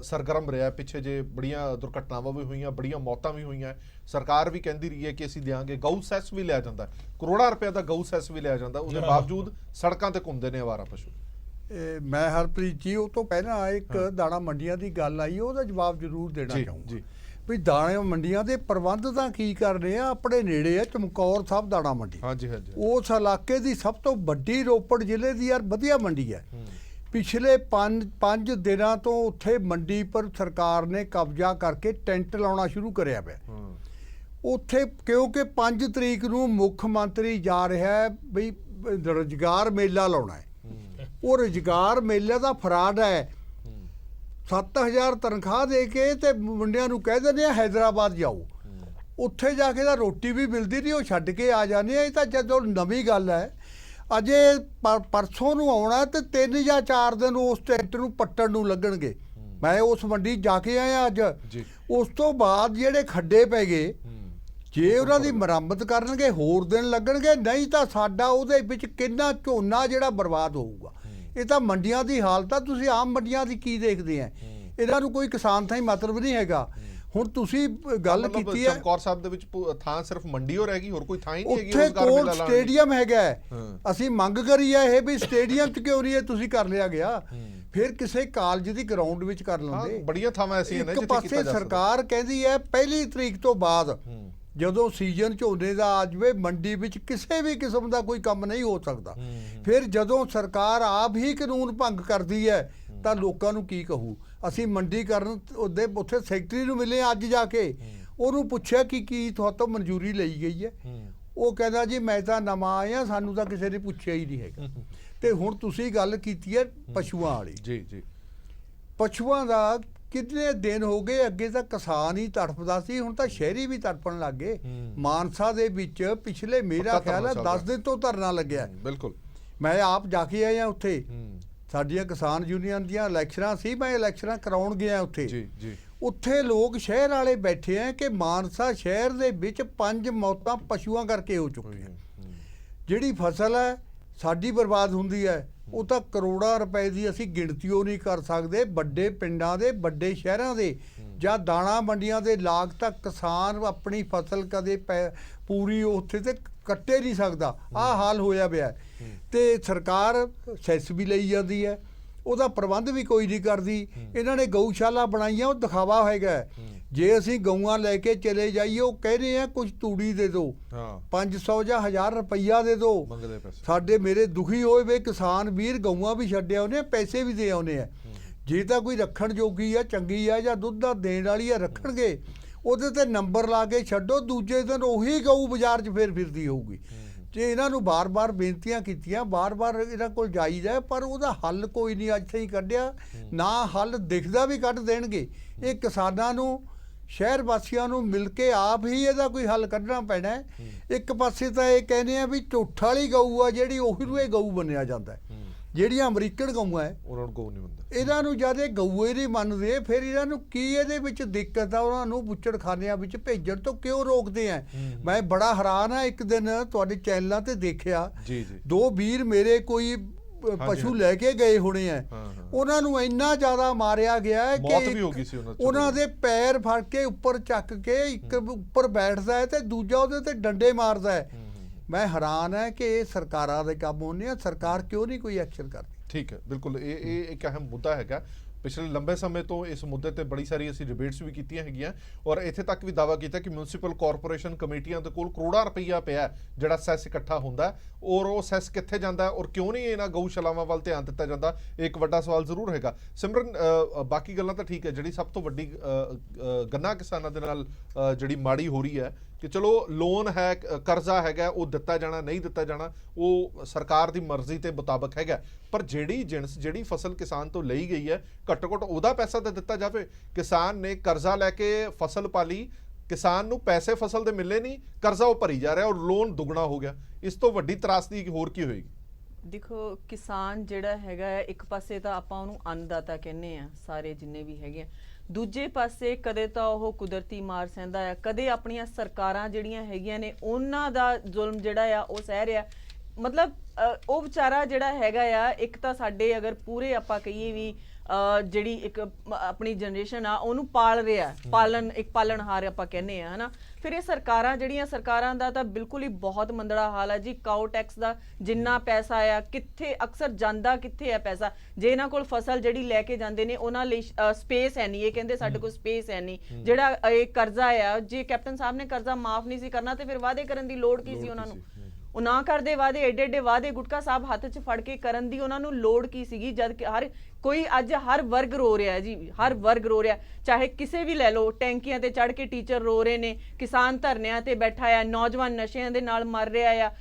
ਸਰਗਰਮ ਰਿਹਾ ਪਿੱਛੇ, ਜੇ ਬੜੀਆਂ ਦੁਰਘਟਨਾਵਾਂ ਵੀ ਹੋਈਆਂ, ਬੜੀਆਂ ਮੌਤਾਂ ਵੀ ਹੋਈਆਂ। ਸਰਕਾਰ ਵੀ ਕਹਿੰਦੀ ਰਹੀ ਹੈ ਕਿ ਅਸੀਂ ਦਿਆਂਗੇ, ਗਊ ਸੈਸ ਵੀ ਲਿਆ ਜਾਂਦਾ, ਕਰੋੜਾਂ ਰੁਪਏ ਦਾ ਗਊ ਸੈਸ ਵੀ ਲਿਆ ਜਾਂਦਾ, ਉਹਦੇ ਬਾਵਜੂਦ ਸੜਕਾਂ ਤੇ ਘੁੰਮਦੇ ਨੇ ਅਵਾਰਾ ਪਸ਼ੂ। ਮੈਂ ਹਰਪ੍ਰੀਤ ਜੀ, ਉਹ ਤੋਂ ਪਹਿਲਾਂ ਇੱਕ ਦਾਣਾ ਮੰਡੀਆਂ ਦੀ ਗੱਲ ਆਈ, ਉਹਦਾ ਜਵਾਬ ਜ਼ਰੂਰ ਦੇਣਾ ਚਾਹੂੰਗਾ ਵੀ ਦਾਣੇ ਮੰਡੀਆਂ ਦੇ ਪ੍ਰਬੰਧ ਤਾਂ ਕੀ ਕਰ ਰਹੇ ਆ। ਆਪਣੇ ਨੇੜੇ ਆ ਚਮਕੌਰ ਸਾਹਿਬ ਦਾਣਾ ਮੰਡੀ, ਉਸ ਇਲਾਕੇ ਦੀ ਸਭ ਤੋਂ ਵੱਡੀ ਰੋਪੜ ਜ਼ਿਲ੍ਹੇ ਦੀ ਯਾਰ ਵਧੀਆ ਮੰਡੀ ਹੈ। ਪਿਛਲੇ 5 ਦਿਨਾਂ ਤੋਂ ਉੱਥੇ ਮੰਡੀ ਪਰ ਸਰਕਾਰ ਨੇ ਕਬਜ਼ਾ ਕਰਕੇ ਟੈਂਟ ਲਾਉਣਾ ਸ਼ੁਰੂ ਕਰਿਆ ਪਿਆ। ਉੱਥੇ ਕਿਉਂਕਿ 5 ਤਰੀਕ ਨੂੰ ਮੁੱਖ ਮੰਤਰੀ ਜਾ ਰਿਹਾ ਹੈ ਵੀ ਰੁਜ਼ਗਾਰ ਮੇਲਾ ਲਾਉਣਾ ਹੈ। ਉਹ ਰੁਜ਼ਗਾਰ ਮੇਲੇ ਦਾ ਫਰਾਡ ਹੈ। 7000 ਤਨਖਾਹ ਦੇ ਕੇ ਤੇ ਮੁੰਡਿਆਂ ਨੂੰ ਕਹਿ ਦਿੰਦੇ ਆ ਹੈਦਰਾਬਾਦ ਜਾਓ, ਉੱਥੇ ਜਾ ਕੇ ਤਾਂ ਰੋਟੀ ਵੀ ਮਿਲਦੀ ਨਹੀਂ, ਉਹ ਛੱਡ ਕੇ ਆ ਜਾਂਦੇ ਆ। ਇਹ ਤਾਂ ਜਦੋਂ ਨਵੀਂ ਗੱਲ ਹੈ। ਅਜੇ ਪਰਸੋਂ ਨੂੰ ਆਉਣਾ ਤੇ 3 ਜਾਂ 4 ਦਿਨ ਉਸ ਟੈਂਟ ਨੂੰ ਪੱਟਣ ਨੂੰ ਲੱਗਣਗੇ। ਮੈਂ ਉਸ ਮੰਡੀ ਜਾ ਕੇ ਆਇਆ ਅੱਜ। ਉਸ ਤੋਂ ਬਾਅਦ ਜਿਹੜੇ ਖੱਡੇ ਪੈ ਗਏ, ਜੇ ਉਹਨਾਂ ਦੀ ਮੁਰੰਮਤ ਕਰਨਗੇ ਹੋਰ ਦਿਨ ਲੱਗਣਗੇ, ਨਹੀਂ ਤਾਂ ਸਾਡਾ ਉਹਦੇ ਵਿੱਚ ਕਿੰਨਾ ਝੋਨਾ ਜਿਹੜਾ ਬਰਬਾਦ ਹੋਊਗਾ। ਇਹ ਤਾਂ ਮੰਡੀਆਂ ਦੀ ਹਾਲਤ ਆ। ਤੁਸੀਂ ਆਮ ਮੰਡੀਆਂ ਦੀ ਕੀ ਦੇਖਦੇ ਆ? ਇਹਨਾਂ ਨੂੰ ਕੋਈ ਕਿਸਾਨ ਥਾਈ ਮਤਲਬ ਨਹੀਂ ਹੈਗਾ। ਹੁਣ ਤੁਸੀਂ ਗੱਲ ਕੀਤੀ ਹੈ ਚਮਕੌਰ ਸਾਹਿਬ ਦੇ ਵਿੱਚ ਥਾਂ ਸਿਰਫ ਮੰਡੀ ਹੋ ਰਹੇਗੀ, ਹੋਰ ਕੋਈ ਥਾਂ ਹੀ ਨਹੀਂ ਹੈਗੀ ਉੱਥੇ ਰੋਜ਼ਗਾਰ ਮੇਲਾ ਕੋਲ ਲਾਉਣ ਦੀ। ਸਟੇਡੀਅਮ ਹੈਗਾ। ਅਸੀਂ ਮੰਗ ਕਰੀ ਹੈ ਇਹ ਵੀ ਸਟੇਡੀਅਮ 'ਚ ਕਿਉਂ ਨਹੀਂ ਇਹ ਤੁਸੀਂ ਕਰ ਲਿਆ ਗਿਆ? ਫਿਰ ਕਿਸੇ ਕਾਲਜ ਦੀ ਗਰਾਊਂਡ ਵਿੱਚ ਕਰ ਲੈਂਦੇ। ਬੜੀਆਂ ਥਾਵਾਂ ਐਸੀਆਂ ਨੇ ਇੱਕ ਜਿੱਥੇ ਕੀਤਾ ਪਾਸੇ ਜਾ ਸਕਦਾ। ਸਰਕਾਰ ਕਹਿੰਦੀ ਹੈ 1 ਤਰੀਕ ਤੋਂ ਬਾਅਦ ਜਦੋਂ ਸੀਜ਼ਨ ਝੋਨੇ ਦਾ ਆ ਜਾਵੇ ਮੰਡੀ ਵਿੱਚ ਕਿਸੇ ਵੀ ਕਿਸਮ ਦਾ ਕੋਈ ਕੰਮ ਨਹੀਂ ਹੋ ਸਕਦਾ। ਫਿਰ ਜਦੋਂ ਸਰਕਾਰ ਆਪ ਹੀ ਕਾਨੂੰਨ ਭੰਗ ਕਰਦੀ ਹੈ ਤਾਂ ਲੋਕਾਂ ਨੂੰ ਕੀ ਕਹੂ? ਅਸੀਂ ਮੰਡੀ ਕਰਨ ਉਹਦੇ ਉੱਥੇ ਸੈਕਟਰੀ ਨੂੰ ਮਿਲੇ ਅੱਜ ਜਾ ਕੇ, ਉਹਨੂੰ ਪੁੱਛਿਆ ਕਿ ਕੀ ਤੁਹਾਤੋਂ ਮਨਜ਼ੂਰੀ ਲਈ ਗਈ ਹੈ? ਉਹ ਕਹਿੰਦਾ ਜੀ ਮੈਂ ਤਾਂ ਨਵਾਂ ਆਇਆ, ਸਾਨੂੰ ਤਾਂ ਕਿਸੇ ਨੇ ਪੁੱਛਿਆ ਹੀ ਨਹੀਂ ਹੈਗਾ। ਤੇ ਹੁਣ ਤੁਸੀਂ ਗੱਲ ਕੀਤੀ ਹੈ ਪਸ਼ੂਆਂ ਵਾਲੀ। ਜੀ ਜੀ, ਪਸ਼ੂਆਂ ਦਾ ਕਿੰਨੇ ਦਿਨ ਹੋ ਗਏ, ਅੱਗੇ ਤਾਂ ਕਿਸਾਨ ਹੀ ਤੜਫਦਾ ਸੀ, ਹੁਣ ਤਾਂ ਸ਼ਹਿਰੀ ਵੀ ਤੜਫਣ ਲੱਗ ਗਏ। ਮਾਨਸਾ ਦੇ ਵਿੱਚ ਪਿਛਲੇ ਮੇਰਾ ਖਿਆਲ ਹੈ 10 ਦਿਨ ਤੋਂ ਧਰਨਾ ਲੱਗਿਆ। ਬਿਲਕੁਲ, ਮੈਂ ਆਪ ਜਾ ਕੇ ਆਇਆ ਉੱਥੇ। ਸਾਡੀਆਂ ਕਿਸਾਨ ਯੂਨੀਅਨ ਦੀਆਂ ਇਲੈਕਸ਼ਨਾਂ ਸੀ, ਮੈਂ ਇਲੈਕਸ਼ਨਾਂ ਕਰਾਉਣ ਗਿਆ ਉੱਥੇ। ਜੀ ਜੀ, ਉੱਥੇ ਲੋਕ ਸ਼ਹਿਰ ਵਾਲੇ ਬੈਠੇ ਆ ਕਿ ਮਾਨਸਾ ਸ਼ਹਿਰ ਦੇ ਵਿੱਚ 5 ਮੌਤਾਂ ਪਸ਼ੂਆਂ ਕਰਕੇ ਹੋ ਚੁੱਕੀਆਂ। ਜਿਹੜੀ ਫਸਲ ਹੈ ਸਾਡੀ ਬਰਬਾਦ ਹੁੰਦੀ ਹੈ, ਉਹ ਤਾਂ ਕਰੋੜਾਂ ਰੁਪਏ ਦੀ ਅਸੀਂ ਗਿਣਤੀਓ ਨਹੀਂ ਕਰ ਸਕਦੇ। ਵੱਡੇ ਪਿੰਡਾਂ ਦੇ, ਵੱਡੇ ਸ਼ਹਿਰਾਂ ਦੇ ਜਾਂ ਦਾਣਾ ਮੰਡੀਆਂ ਦੇ ਲਾਗ ਤੱਕ ਕਿਸਾਨ ਆਪਣੀ ਫਸਲ ਕਦੇ ਪੂਰੀ ਉੱਥੇ ਤੇ ਕੱਟੇ ਨਹੀਂ ਸਕਦਾ। ਆਹ ਹਾਲ ਹੋਇਆ ਪਿਆ। ਤੇ ਸਰਕਾਰ ਸੈਸ ਵੀ ਲਈ ਜਾਂਦੀ ਹੈ, ਉਹਦਾ ਪ੍ਰਬੰਧ ਵੀ ਕੋਈ ਨਹੀਂ ਕਰਦੀ। ਇਹਨਾਂ ਨੇ ਗਊਸ਼ਾਲਾ ਬਣਾਈਆਂ, ਉਹ ਦਿਖਾਵਾ ਹੋਏਗਾ। ਜੇ ਅਸੀਂ ਗਊਆਂ ਲੈ ਕੇ ਚਲੇ ਜਾਈਏ, ਉਹ ਕਹਿੰਦੇ ਆ ਕੁਝ ਤੂੜੀ ਦੇ ਦਿਓ, 500 ਜਾਂ 1000 ਰੁਪਈਆ ਦੇ ਦਿਓ। ਮੰਗਦੇ ਪੈਸੇ। ਸਾਡੇ ਮੇਰੇ ਦੁਖੀ ਹੋਏ ਵੇ ਕਿਸਾਨ ਵੀਰ ਗਊਆਂ ਵੀ ਛੱਡਿਆ ਉਹਨੇ, ਪੈਸੇ ਵੀ ਦੇ ਆਉਨੇ ਆ। ਜੇ ਤਾਂ ਕੋਈ ਰੱਖਣ ਜੋਗੀ ਆ, ਚੰਗੀ ਆ ਜਾਂ ਦੁੱਧ ਦਾ ਦੇਣ ਵਾਲੀ ਆ, ਰੱਖਣਗੇ। ਉਹਦੇ ਤੇ ਨੰਬਰ ਲਾ ਕੇ ਛੱਡੋ, ਦੂਜੇ ਦਿਨ ਉਹੀ ਗਊ ਬਾਜ਼ਾਰ 'ਚ ਫੇਰ ਫਿਰਦੀ ਹੋਊਗੀ। ਜੇ ਇਹਨਾਂ ਨੂੰ ਬਾਰ-ਬਾਰ ਬੇਨਤੀਆਂ ਕੀਤੀਆਂ, ਬਾਰ-ਬਾਰ ਇਹਨਾਂ ਕੋਲ ਜਾਈਦਾ, ਪਰ ਉਹਦਾ ਹੱਲ ਕੋਈ ਨਹੀਂ ਅੱਜ ਤਾਈਂ ਕੱਢਿਆ। ਨਾ ਹੱਲ ਦਿਖਦਾ ਵੀ ਕੱਢ ਦੇਣਗੇ। ਇਹ ਕਿਸਾਨਾਂ ਨੂੰ, ਸ਼ਹਿਰ ਵਾਸੀਆਂ ਨੂੰ ਮਿਲ ਕੇ ਆਪ ਹੀ ਇਹਦਾ ਕੋਈ ਹੱਲ ਕੱਢਣਾ ਪੈਣਾ ਹੈ। ਇੱਕ ਪਾਸੇ ਤਾਂ ਇਹ ਕਹਿੰਦੇ ਆ ਵੀ ਝੂਠ ਵਾਲੀ ਗਊ ਆ ਜਿਹੜੀ, ਉਹੀ ਨੂੰ ਇਹ ਗਊ ਮੰਨਿਆ ਜਾਂਦਾ ਹੈ। ਜਿਹੜੀਆਂ ਅਮਰੀਕਨ ਗਊਆਂ ਹੈ ਉਹਨਾਂ ਨੂੰ ਗਊ ਨਹੀਂ ਹੁੰਦਾ। ਇਹਨਾਂ ਨੂੰ ਜਦ ਇਹ ਗਊ ਹੀ ਨਹੀਂ ਮੰਨਦੇ, ਫਿਰ ਇਹਨਾਂ ਨੂੰ ਕੀ ਇਹਦੇ ਵਿੱਚ ਦਿੱਕਤ ਆ? ਉਹਨਾਂ ਨੂੰ ਬੁੱਚੜਖਾਨਿਆਂ ਵਿੱਚ ਭੇਜਣ ਤੋਂ ਕਿਉਂ ਰੋਕਦੇ ਆ? ਮੈਂ ਬੜਾ ਹੈਰਾਨ ਆ। ਇੱਕ ਦਿਨ ਤੁਹਾਡੇ ਚੈਨਲਾਂ ਤੇ ਦੇਖਿਆ, ਜੀ ਜੀ, 2 ਵੀਰ ਮੇਰੇ ਕੋਈ ਪਸ਼ੂ ਲੈ ਕੇ ਗਏ ਹੋਣੇ ਆ, ਉਹਨਾਂ ਨੂੰ ਇੰਨਾ ਜ਼ਿਆਦਾ ਮਾਰਿਆ ਗਿਆ ਹੈ ਮੌਤ ਵੀ ਕਿ ਹੋ ਗਈ ਸੀ ਉਹਨਾਂ ਦੇ ਪੈਰ ਫੜ ਕੇ ਉੱਪਰ ਚੱਕ ਕੇ ਇੱਕ ਉੱਪਰ ਬੈਠਦਾ ਹੈ ਤੇ ਦੂਜਾ ਉਹਦੇ ਤੇ ਡੰਡੇ ਮਾਰਦਾ ਹੈ। ਮੈਂ ਹੈਰਾਨ ਹੈ ਕਿ ਇਹ ਸਰਕਾਰਾਂ ਦੇ ਕੰਮ ਹੁੰਦੇ ਆ। ਸਰਕਾਰ ਕਿਉਂ ਨਹੀਂ ਕੋਈ ਐਕਸ਼ਨ ਕਰਦੀ? ਠੀਕ ਹੈ, ਬਿਲਕੁਲ ਇਹ ਇੱਕ ਅਹਿਮ ਮੁੱਦਾ ਹੈਗਾ। ਪਿਛਲੇ ਲੰਬੇ ਸਮੇਂ ਤੋਂ ਇਸ ਮੁੱਦੇ ਤੇ ਬੜੀ ਸਾਰੀ ਅਸੀਂ ਡਿਬੇਟਸ ਵੀ ਕੀਤੀਆਂ ਹੈਗੀਆਂ ਔਰ ਇੱਥੇ ਤੱਕ ਵੀ ਦਾਅਵਾ ਕੀਤਾ ਕਿ ਮਿਊਨਿਸਪਲ ਕਾਰਪੋਰੇਸ਼ਨ ਕਮੇਟੀਆਂ ਦੇ ਕੋਲ ਕਰੋੜਾਂ ਰੁਪਈਆ ਪਿਆ ਜਿਹੜਾ ਸੈਸ ਇਕੱਠਾ ਹੁੰਦਾ ਔਰ ਉਹ ਸੈਸ ਕਿੱਥੇ ਜਾਂਦਾ ਔਰ ਕਿਉਂ ਨਹੀਂ ਇਹਨਾਂ ਗਊਸ਼ਾਲਾਵਾਂ ਵੱਲ ਧਿਆਨ ਦਿੱਤਾ ਜਾਂਦਾ, ਇੱਕ ਵੱਡਾ ਸਵਾਲ ਜ਼ਰੂਰ ਹੈਗਾ। ਸਿਮਰਨ, ਬਾਕੀ ਗੱਲਾਂ ਤਾਂ ਠੀਕ ਹੈ, ਜਿਹੜੀ ਸਭ ਤੋਂ ਵੱਡੀ ਗੰਨਾ ਕਿਸਾਨਾਂ ਦੇ ਨਾਲ ਜਿਹੜੀ ਮਾੜੀ ਹੋ ਰਹੀ ਹੈ ਕਿ ਚਲੋ ਲੋਨ ਹੈ, ਕਰਜ਼ਾ ਹੈਗਾ, ਉਹ ਦਿੱਤਾ ਜਾਣਾ ਨਹੀਂ ਦਿੱਤਾ ਜਾਣਾ ਉਹ ਸਰਕਾਰ ਦੀ ਮਰਜ਼ੀ ਤੇ ਮੁਤਾਬਕ ਹੈਗਾ, ਪਰ ਜਿਹੜੀ ਜਿਣਸ, ਜਿਹੜੀ ਫਸਲ ਕਿਸਾਨ ਤੋਂ ਲਈ ਗਈ ਹੈ, ਘੱਟੋ ਘੱਟ ਉਹਦਾ ਪੈਸਾ ਤਾਂ ਦਿੱਤਾ ਜਾਵੇ। ਕਿਸਾਨ ਨੇ ਕਰਜ਼ਾ ਲੈ ਕੇ ਫਸਲ ਪਾਲੀ, ਕਿਸਾਨ ਨੂੰ ਪੈਸੇ ਫਸਲ ਦੇ ਮਿਲੇ ਨਹੀਂ, ਕਰਜ਼ਾ ਉਹ ਭਰੀ ਜਾ ਰਿਹਾ ਔਰ ਲੋਨ ਦੁੱਗਣਾ ਹੋ ਗਿਆ। ਇਸ ਤੋਂ ਵੱਡੀ ਤਰਾਸਦੀ ਹੋਰ ਕੀ ਹੋਏਗੀ? ਦੇਖੋ, ਕਿਸਾਨ ਜਿਹੜਾ ਹੈਗਾ ਹੈ, ਇੱਕ ਪਾਸੇ ਤਾਂ ਆਪਾਂ ਉਹਨੂੰ ਅੰਨਦਾਤਾ ਕਹਿੰਦੇ ਆ ਸਾਰੇ ਜਿੰਨੇ ਵੀ ਹੈਗੇ ਆ, ਦੂਜੇ ਪਾਸੇ ਕਦੇ ਤਾਂ ਉਹ ਕੁਦਰਤੀ ਮਾਰ ਸਹਿੰਦਾ ਆ, ਕਦੇ ਆਪਣੀਆਂ ਸਰਕਾਰਾਂ ਜਿਹੜੀਆਂ ਹੈਗੀਆਂ ਨੇ ਉਹਨਾਂ ਦਾ ਜ਼ੁਲਮ ਜਿਹੜਾ ਆ ਉਹ ਸਹਿ ਰਿਹਾ। ਮਤਲਬ ਉਹ ਵਿਚਾਰਾ ਜਿਹੜਾ ਹੈਗਾ ਆ, ਇੱਕ ਤਾਂ ਸਾਡੇ ਅਗਰ ਪੂਰੇ ਆਪਾਂ ਕਹੀਏ ਵੀ ਜਿਹੜੀ ਇੱਕ ਆਪਣੀ ਜਨਰੇਸ਼ਨ ਆ ਉਹਨੂੰ ਪਾਲ ਰਿਹਾ, ਇੱਕ ਪਾਲਣਹਾਰ ਆਪਾਂ ਕਹਿੰਦੇ ਆ, ਹਨਾ। ਫਿਰ ਇਹ ਸਰਕਾਰਾਂ ਜਿਹੜੀਆਂ, ਸਰਕਾਰਾਂ ਦਾ ਤਾਂ ਬਿਲਕੁਲ ਹੀ ਬਹੁਤ ਮੰਦੜਾ ਹਾਲ ਹੈ ਜੀ। ਕਾਊ ਟੈਕਸ ਦਾ ਜਿੰਨਾ ਪੈਸਾ ਆ, ਕਿੱਥੇ ਅਕਸਰ ਜਾਂਦਾ ਕਿੱਥੇ ਹੈ ਪੈਸਾ? ਜੇ ਇਹਨਾਂ ਕੋਲ ਫਸਲ ਜਿਹੜੀ ਲੈ ਕੇ ਜਾਂਦੇ ਨੇ ਉਹਨਾਂ ਲਈ ਸਪੇਸ ਹੈ ਨਹੀਂ, ਇਹ ਕਹਿੰਦੇ ਸਾਡੇ ਕੋਲ ਸਪੇਸ ਹੈ ਨਹੀਂ। ਜਿਹੜਾ ਇਹ ਕਰਜ਼ਾ ਆ, ਜੇ ਕੈਪਟਨ ਸਾਹਿਬ ਨੇ ਕਰਜ਼ਾ ਮਾਫ ਨਹੀਂ ਸੀ ਕਰਨਾ ਤੇ ਫਿਰ ਵਾਅਦੇ ਕਰਨ ਦੀ ਲੋੜ ਕੀ ਸੀ ਉਹਨਾਂ ਨੂੰ? ਉਹ ਨਾ ਕਰਦੇ ਵਾਅਦੇ, ਏਡੇ ਏਡੇ ਵਾਅਦੇ ਗੁਟਕਾ ਸਾਹਿਬ ਹੱਥ 'ਚ ਫੜ ਕੇ ਕਰਨ ਦੀ ਉਹਨਾਂ ਨੂੰ ਲੋੜ ਕੀ ਸੀਗੀ, ਜਦ ਕਿ ਕੋਈ ਅੱਜ ਹਰ ਵਰਗ ਰੋ ਰਿਹਾ ਹੈ ਜੀ, ਹਰ ਵਰਗ ਰੋ ਰਿਹਾ, ਚਾਹੇ ਕਿਸੇ ਵੀ ਲੈ ਲਓ, ਟੈਂਕੀਆਂ ਤੇ ਚੜ ਕੇ ਟੀਚਰ ਰੋ ਰਹੇ ਨੇ, ਕਿਸਾਨ ਧਰਨਿਆਂ ਤੇ ਬੈਠਾ ਆ, ਨੌਜਵਾਨ ਨਸ਼ਿਆਂ ਦੇ ਨਾਲ ਮਰ ਰਿਹਾ ਆ,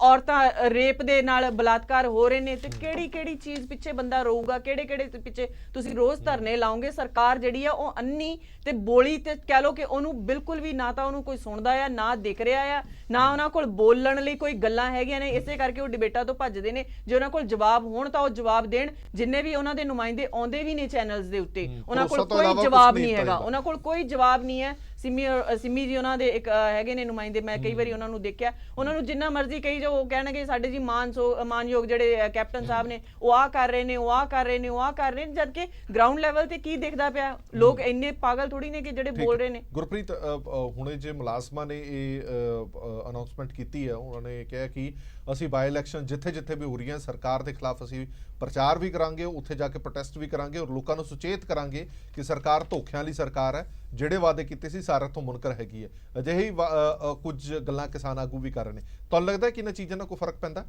ਔਰਤਾਂ ਰੇਪ ਦੇ ਨਾਲ ਬਲਾਤਕਾਰ ਹੋ ਰਹੇ ਨੇ, ਤੇ ਕਿਹੜੀ ਕਿਹੜੀ ਚੀਜ਼ ਪਿੱਛੇ ਬੰਦਾ ਰੋਊਗਾ, ਕਿਹੜੇ ਕਿਹੜੇ ਪਿੱਛੇ ਤੁਸੀਂ ਰੋਜ਼ ਧਰਨੇ ਲਾਓਗੇ। ਸਰਕਾਰ ਜਿਹੜੀ ਆ ਉਹ ਅੰਨੀ ਤੇ ਬੋਲੀ ਤੇ ਕਹਿ ਲਓ ਕਿ ਉਹਨੂੰ ਬਿਲਕੁਲ ਵੀ ਨਾ ਤਾਂ ਉਹਨੂੰ ਕੋਈ ਸੁਣਦਾ ਆ, ਨਾ ਦਿਖ ਰਿਹਾ ਆ, ਨਾ ਉਹਨਾਂ ਕੋਲ ਬੋਲਣ ਲਈ ਕੋਈ ਗੱਲਾਂ ਹੈਗੀਆਂ ਨੇ, ਇਸੇ ਕਰਕੇ ਉਹ ਡਿਬੇਟਾਂ ਤੋਂ ਭੱਜਦੇ ਨੇ। ਜੇ ਉਹਨਾਂ ਕੋਲ ਜਵਾਬ ਹੋਣ ਤਾਂ ਉਹ ਜਵਾਬ ਦੇਣ, ਜਿੰਨੇ ਵੀ ਉਹਨਾਂ ਦੇ ਨੁਮਾਇੰਦੇ ਆਉਂਦੇ ਵੀ ਨੇ ਚੈਨਲਸ ਦੇ ਉੱਤੇ, ਉਹਨਾਂ ਕੋਲ ਕੋਈ ਜਵਾਬ ਨਹੀਂ ਹੈਗਾ, ਉਹਨਾਂ ਕੋਲ ਕੋਈ ਜਵਾਬ ਨਹੀਂ ਹੈ। ਸਿੰਮੀ ਜੀ ਉਹਨਾਂ ਦੇ ਇੱਕ ਹੈਗੇ ਨੇ ਨੁਮਾਇੰਦੇ, ਮੈਂ ਕਈ ਵਾਰੀ ਉਹਨਾਂ ਨੂੰ ਦੇਖਿਆ, ਉਹਨਾਂ ਨੂੰ ਜਿੰਨਾ ਮਰਜ਼ੀ ਕਹੀ ਜਾਓ ਉਹ ਕਹਿਣਗੇ ਸਾਡੇ ਜੀ ਮਾਨਯੋਗ ਜਿਹੜੇ ਕੈਪਟਨ ਸਾਹਿਬ ਨੇ ਉਹ ਆਹ ਕਰ ਰਹੇ ਨੇ, ਉਹ ਆਹ ਕਰ ਰਹੇ ਨੇ, ਉਹ ਆਹ ਕਰ ਰਹੇ ਨੇ, ਜਦ ਕਿ ਗਰਾਊਂਡ ਲੈਵਲ ਤੇ ਕੀ ਦਿਖਦਾ ਪਿਆ, ਲੋਕ ਇੰਨੇ ਪਾਗਲ ਥੋੜੀ ਨੇ ਕਿ ਜਿਹੜੇ ਬੋਲ ਰਹੇ ਨੇ। ਗੁਰਪ੍ਰੀਤ, ਹੁਣੇ ਜੇ ਮੁਲਾਜ਼ਮਾਂ ਨੇ ਇਹ ਅਨਾਉਂਸਮੈਂਟ ਕੀਤੀ ਹੈ, ਉਹਨਾਂ ਨੇ ਕਿਹਾ ਕਿ ਅਸੀਂ ਬਾਈ ਇਲੈਕਸ਼ਨ ਜਿੱਥੇ ਜਿੱਥੇ ਵੀ ਹੋ ਰਹੀਆਂ ਸਰਕਾਰ ਦੇ ਖਿਲਾਫ ਅਸੀਂ ਪ੍ਰਚਾਰ ਵੀ ਕਰਾਂਗੇ, ਉੱਥੇ ਜਾ ਕੇ ਪ੍ਰੋਟੈਸਟ ਵੀ ਕਰਾਂਗੇ ਔਰ ਲੋਕਾਂ ਨੂੰ ਸੁਚੇਤ ਕਰਾਂਗੇ ਕਿ ਸਰਕਾਰ ਧੋਖਿਆਂ ਵਾਲੀ ਸਰਕਾਰ ਹੈ, ਜਿਹੜੇ ਵਾਅਦੇ ਕੀਤੇ ਸੀ ਸਾਰੇ ਤੋਂ ਮੁਨਕਰ ਹੈਗੀ ਹੈ। ਅਜਿਹੀ ਕੁਝ ਗੱਲਾਂ ਕਿਸਾਨ ਆਗੂ ਵੀ ਕਰ ਰਹੇ ਨੇ। ਤੁਹਾਨੂੰ ਲੱਗਦਾ ਕਿ ਇਹਨਾਂ ਚੀਜ਼ਾਂ ਨਾਲ ਕੋਈ ਫਰਕ ਪੈਂਦਾ?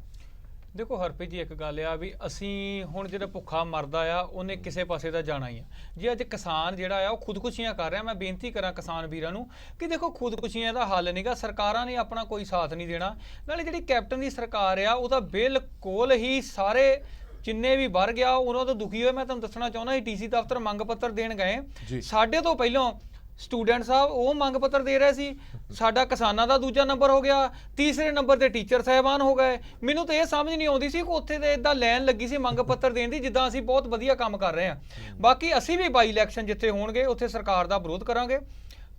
ਦੇਖੋ ਹਰਪ੍ਰੀਤ ਜੀ, ਇੱਕ ਗੱਲ ਆ ਵੀ ਅਸੀਂ ਹੁਣ ਜਿਹੜਾ ਭੁੱਖਾ ਮਰਦਾ ਆ ਉਹਨੇ ਕਿਸੇ ਪਾਸੇ ਦਾ ਜਾਣਾ ਹੀ ਆ। ਜੇ ਅੱਜ ਕਿਸਾਨ ਜਿਹੜਾ ਆ ਉਹ ਖੁਦਕੁਸ਼ੀਆਂ ਕਰ ਰਿਹਾ, ਮੈਂ ਬੇਨਤੀ ਕਰਾਂ ਕਿਸਾਨ ਵੀਰਾਂ ਨੂੰ ਕਿ ਦੇਖੋ ਖੁਦਕੁਸ਼ੀਆਂ ਦਾ ਹੱਲ ਨਹੀਂਗਾ, ਸਰਕਾਰਾਂ ਨੇ ਆਪਣਾ ਕੋਈ ਸਾਥ ਨਹੀਂ ਦੇਣਾ। ਨਾਲੇ ਜਿਹੜੀ ਕੈਪਟਨ ਦੀ ਸਰਕਾਰ ਆ ਉਹ ਤਾਂ ਬਿਲਕੁਲ ਹੀ ਸਾਰੇ ਜਿੰਨੇ ਵੀ ਵਰਗ ਆ ਉਹਨਾਂ ਤੋਂ ਦੁਖੀ ਹੋਏ। ਮੈਂ ਤੁਹਾਨੂੰ ਦੱਸਣਾ ਚਾਹੁੰਦਾ ਸੀ ਡੀਸੀ ਦਫ਼ਤਰ ਮੰਗ ਪੱਤਰ ਦੇਣ ਗਏ, ਸਾਡੇ ਤੋਂ ਪਹਿਲਾਂ ਸਟੂਡੈਂਟ ਸਾਹਿਬ ਉਹ ਮੰਗ ਪੱਤਰ ਦੇ ਰਹੇ ਸੀ, ਸਾਡਾ ਕਿਸਾਨਾਂ ਦਾ ਦੂਜਾ ਨੰਬਰ ਹੋ ਗਿਆ, ਤੀਸਰੇ ਨੰਬਰ ਤੇ ਟੀਚਰ ਸਾਹਿਬਾਨ ਹੋ ਗਏ। ਮੈਨੂੰ ਤਾਂ ਇਹ ਸਮਝ ਨਹੀਂ ਆਉਂਦੀ ਸੀ ਕਿ ਉੱਥੇ ਤੇ ਇਦਾਂ ਲਾਈਨ ਲੱਗੀ ਸੀ ਮੰਗ ਪੱਤਰ ਦੇਣ ਦੀ ਜਿੱਦਾਂ ਅਸੀਂ ਬਹੁਤ ਵਧੀਆ ਕੰਮ ਕਰ ਰਹੇ ਹਾਂ। ਬਾਕੀ ਅਸੀਂ ਵੀ ਬਾਈ ਇਲੈਕਸ਼ਨ ਜਿੱਥੇ ਹੋਣਗੇ ਉੱਥੇ ਸਰਕਾਰ ਦਾ ਵਿਰੋਧ ਕਰਾਂਗੇ,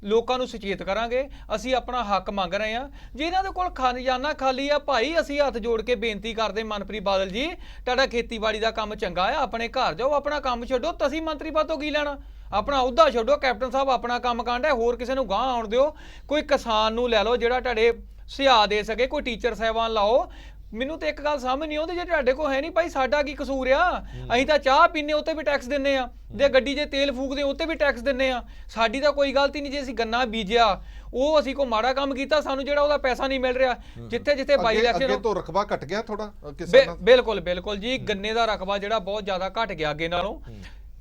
ਲੋਕਾਂ ਨੂੰ ਸੁਚੇਤ ਕਰਾਂਗੇ, ਅਸੀਂ ਆਪਣਾ ਹੱਕ ਮੰਗ ਰਹੇ ਹਾਂ। ਜੇ ਇਹਨਾਂ ਦੇ ਕੋਲ ਖਜ਼ਾਨਾ ਖਾਲੀ ਆ ਭਾਈ, ਅਸੀਂ ਹੱਥ ਜੋੜ ਕੇ ਬੇਨਤੀ ਕਰਦੇ ਮਨਪ੍ਰੀਤ ਬਾਦਲ ਜੀ, ਤੁਹਾਡਾ ਖੇਤੀਬਾੜੀ ਦਾ ਕੰਮ ਚੰਗਾ ਆ, ਆਪਣੇ ਘਰ ਜਾਓ, ਆਪਣਾ ਕੰਮ ਛੱਡੋ, ਤੁਸੀਂ ਮੰਤਰੀ ਪਦ ਤੋਂ ਕੀ ਲੈਣਾ, ਆਪਣਾ ਅਹੁਦਾ ਛੱਡੋ, ਕੈਪਟਨ ਸਾਹਿਬ ਆਪਣਾ ਕੰਮ ਕਾਂਡਾ, ਹੋਰ ਕਿਸੇ ਨੂੰ ਗਾਂਹ ਆਉਣ ਦਿਓ। ਕੋਈ ਕਿਸਾਨ ਨੂੰ ਲੈ ਲਓ ਜਿਹੜਾ ਤੁਹਾਡੇ ਸੁਝਾਅ ਦੇ ਸਕੇ, ਕੋਈ ਟੀਚਰ ਸਾਹਿਬਾਨ ਲਾਓ। ਮੈਨੂੰ ਤੇ ਇੱਕ ਗੱਲ ਸਮਝ ਨਹੀਂ ਆਉਂਦੀ, ਜੇ ਤੁਹਾਡੇ ਕੋਲ ਹੈ ਨਹੀਂ ਭਾਈ ਸਾਡਾ ਕੀ ਕਸੂਰ ਆ, ਅਸੀਂ ਤਾਂ ਚਾਹ ਪੀਨੇ ਉੱਤੇ ਵੀ ਟੈਕਸ ਦਿੰਨੇ ਆ, ਜੇ ਗੱਡੀ 'ਚ ਤੇਲ ਫੂਕਦੇ ਉੱਤੇ ਵੀ ਟੈਕਸ ਦਿੰਨੇ ਆ, ਸਾਡੀ ਤਾਂ ਕੋਈ ਗਲਤੀ ਨਹੀਂ। ਜੇ ਅਸੀਂ ਗੰਨਾ ਬੀਜਿਆ ਉਹ ਅਸੀਂ ਕੋਈ ਮਾੜਾ ਕੰਮ ਕੀਤਾ, ਸਾਨੂੰ ਜਿਹੜਾ ਉਹਦਾ ਪੈਸਾ ਨਹੀਂ ਮਿਲ ਰਿਹਾ। ਜਿੱਥੇ ਜਿੱਥੇ ਬਾਈ ਇਲੈਕਸ਼ਨ ਅੱਗੇ ਤੋਂ ਰਕਬਾ ਘਟ ਗਿਆ ਥੋੜਾ ਬਿਲਕੁਲ ਬਿਲਕੁਲ ਜੀ, ਗੰਨੇ ਦਾ ਰਕਬਾ ਜਿਹੜਾ ਬਹੁਤ ਜ਼ਿਆਦਾ ਘਟ ਗਿਆ ਅੱਗੇ ਨਾਲੋਂ,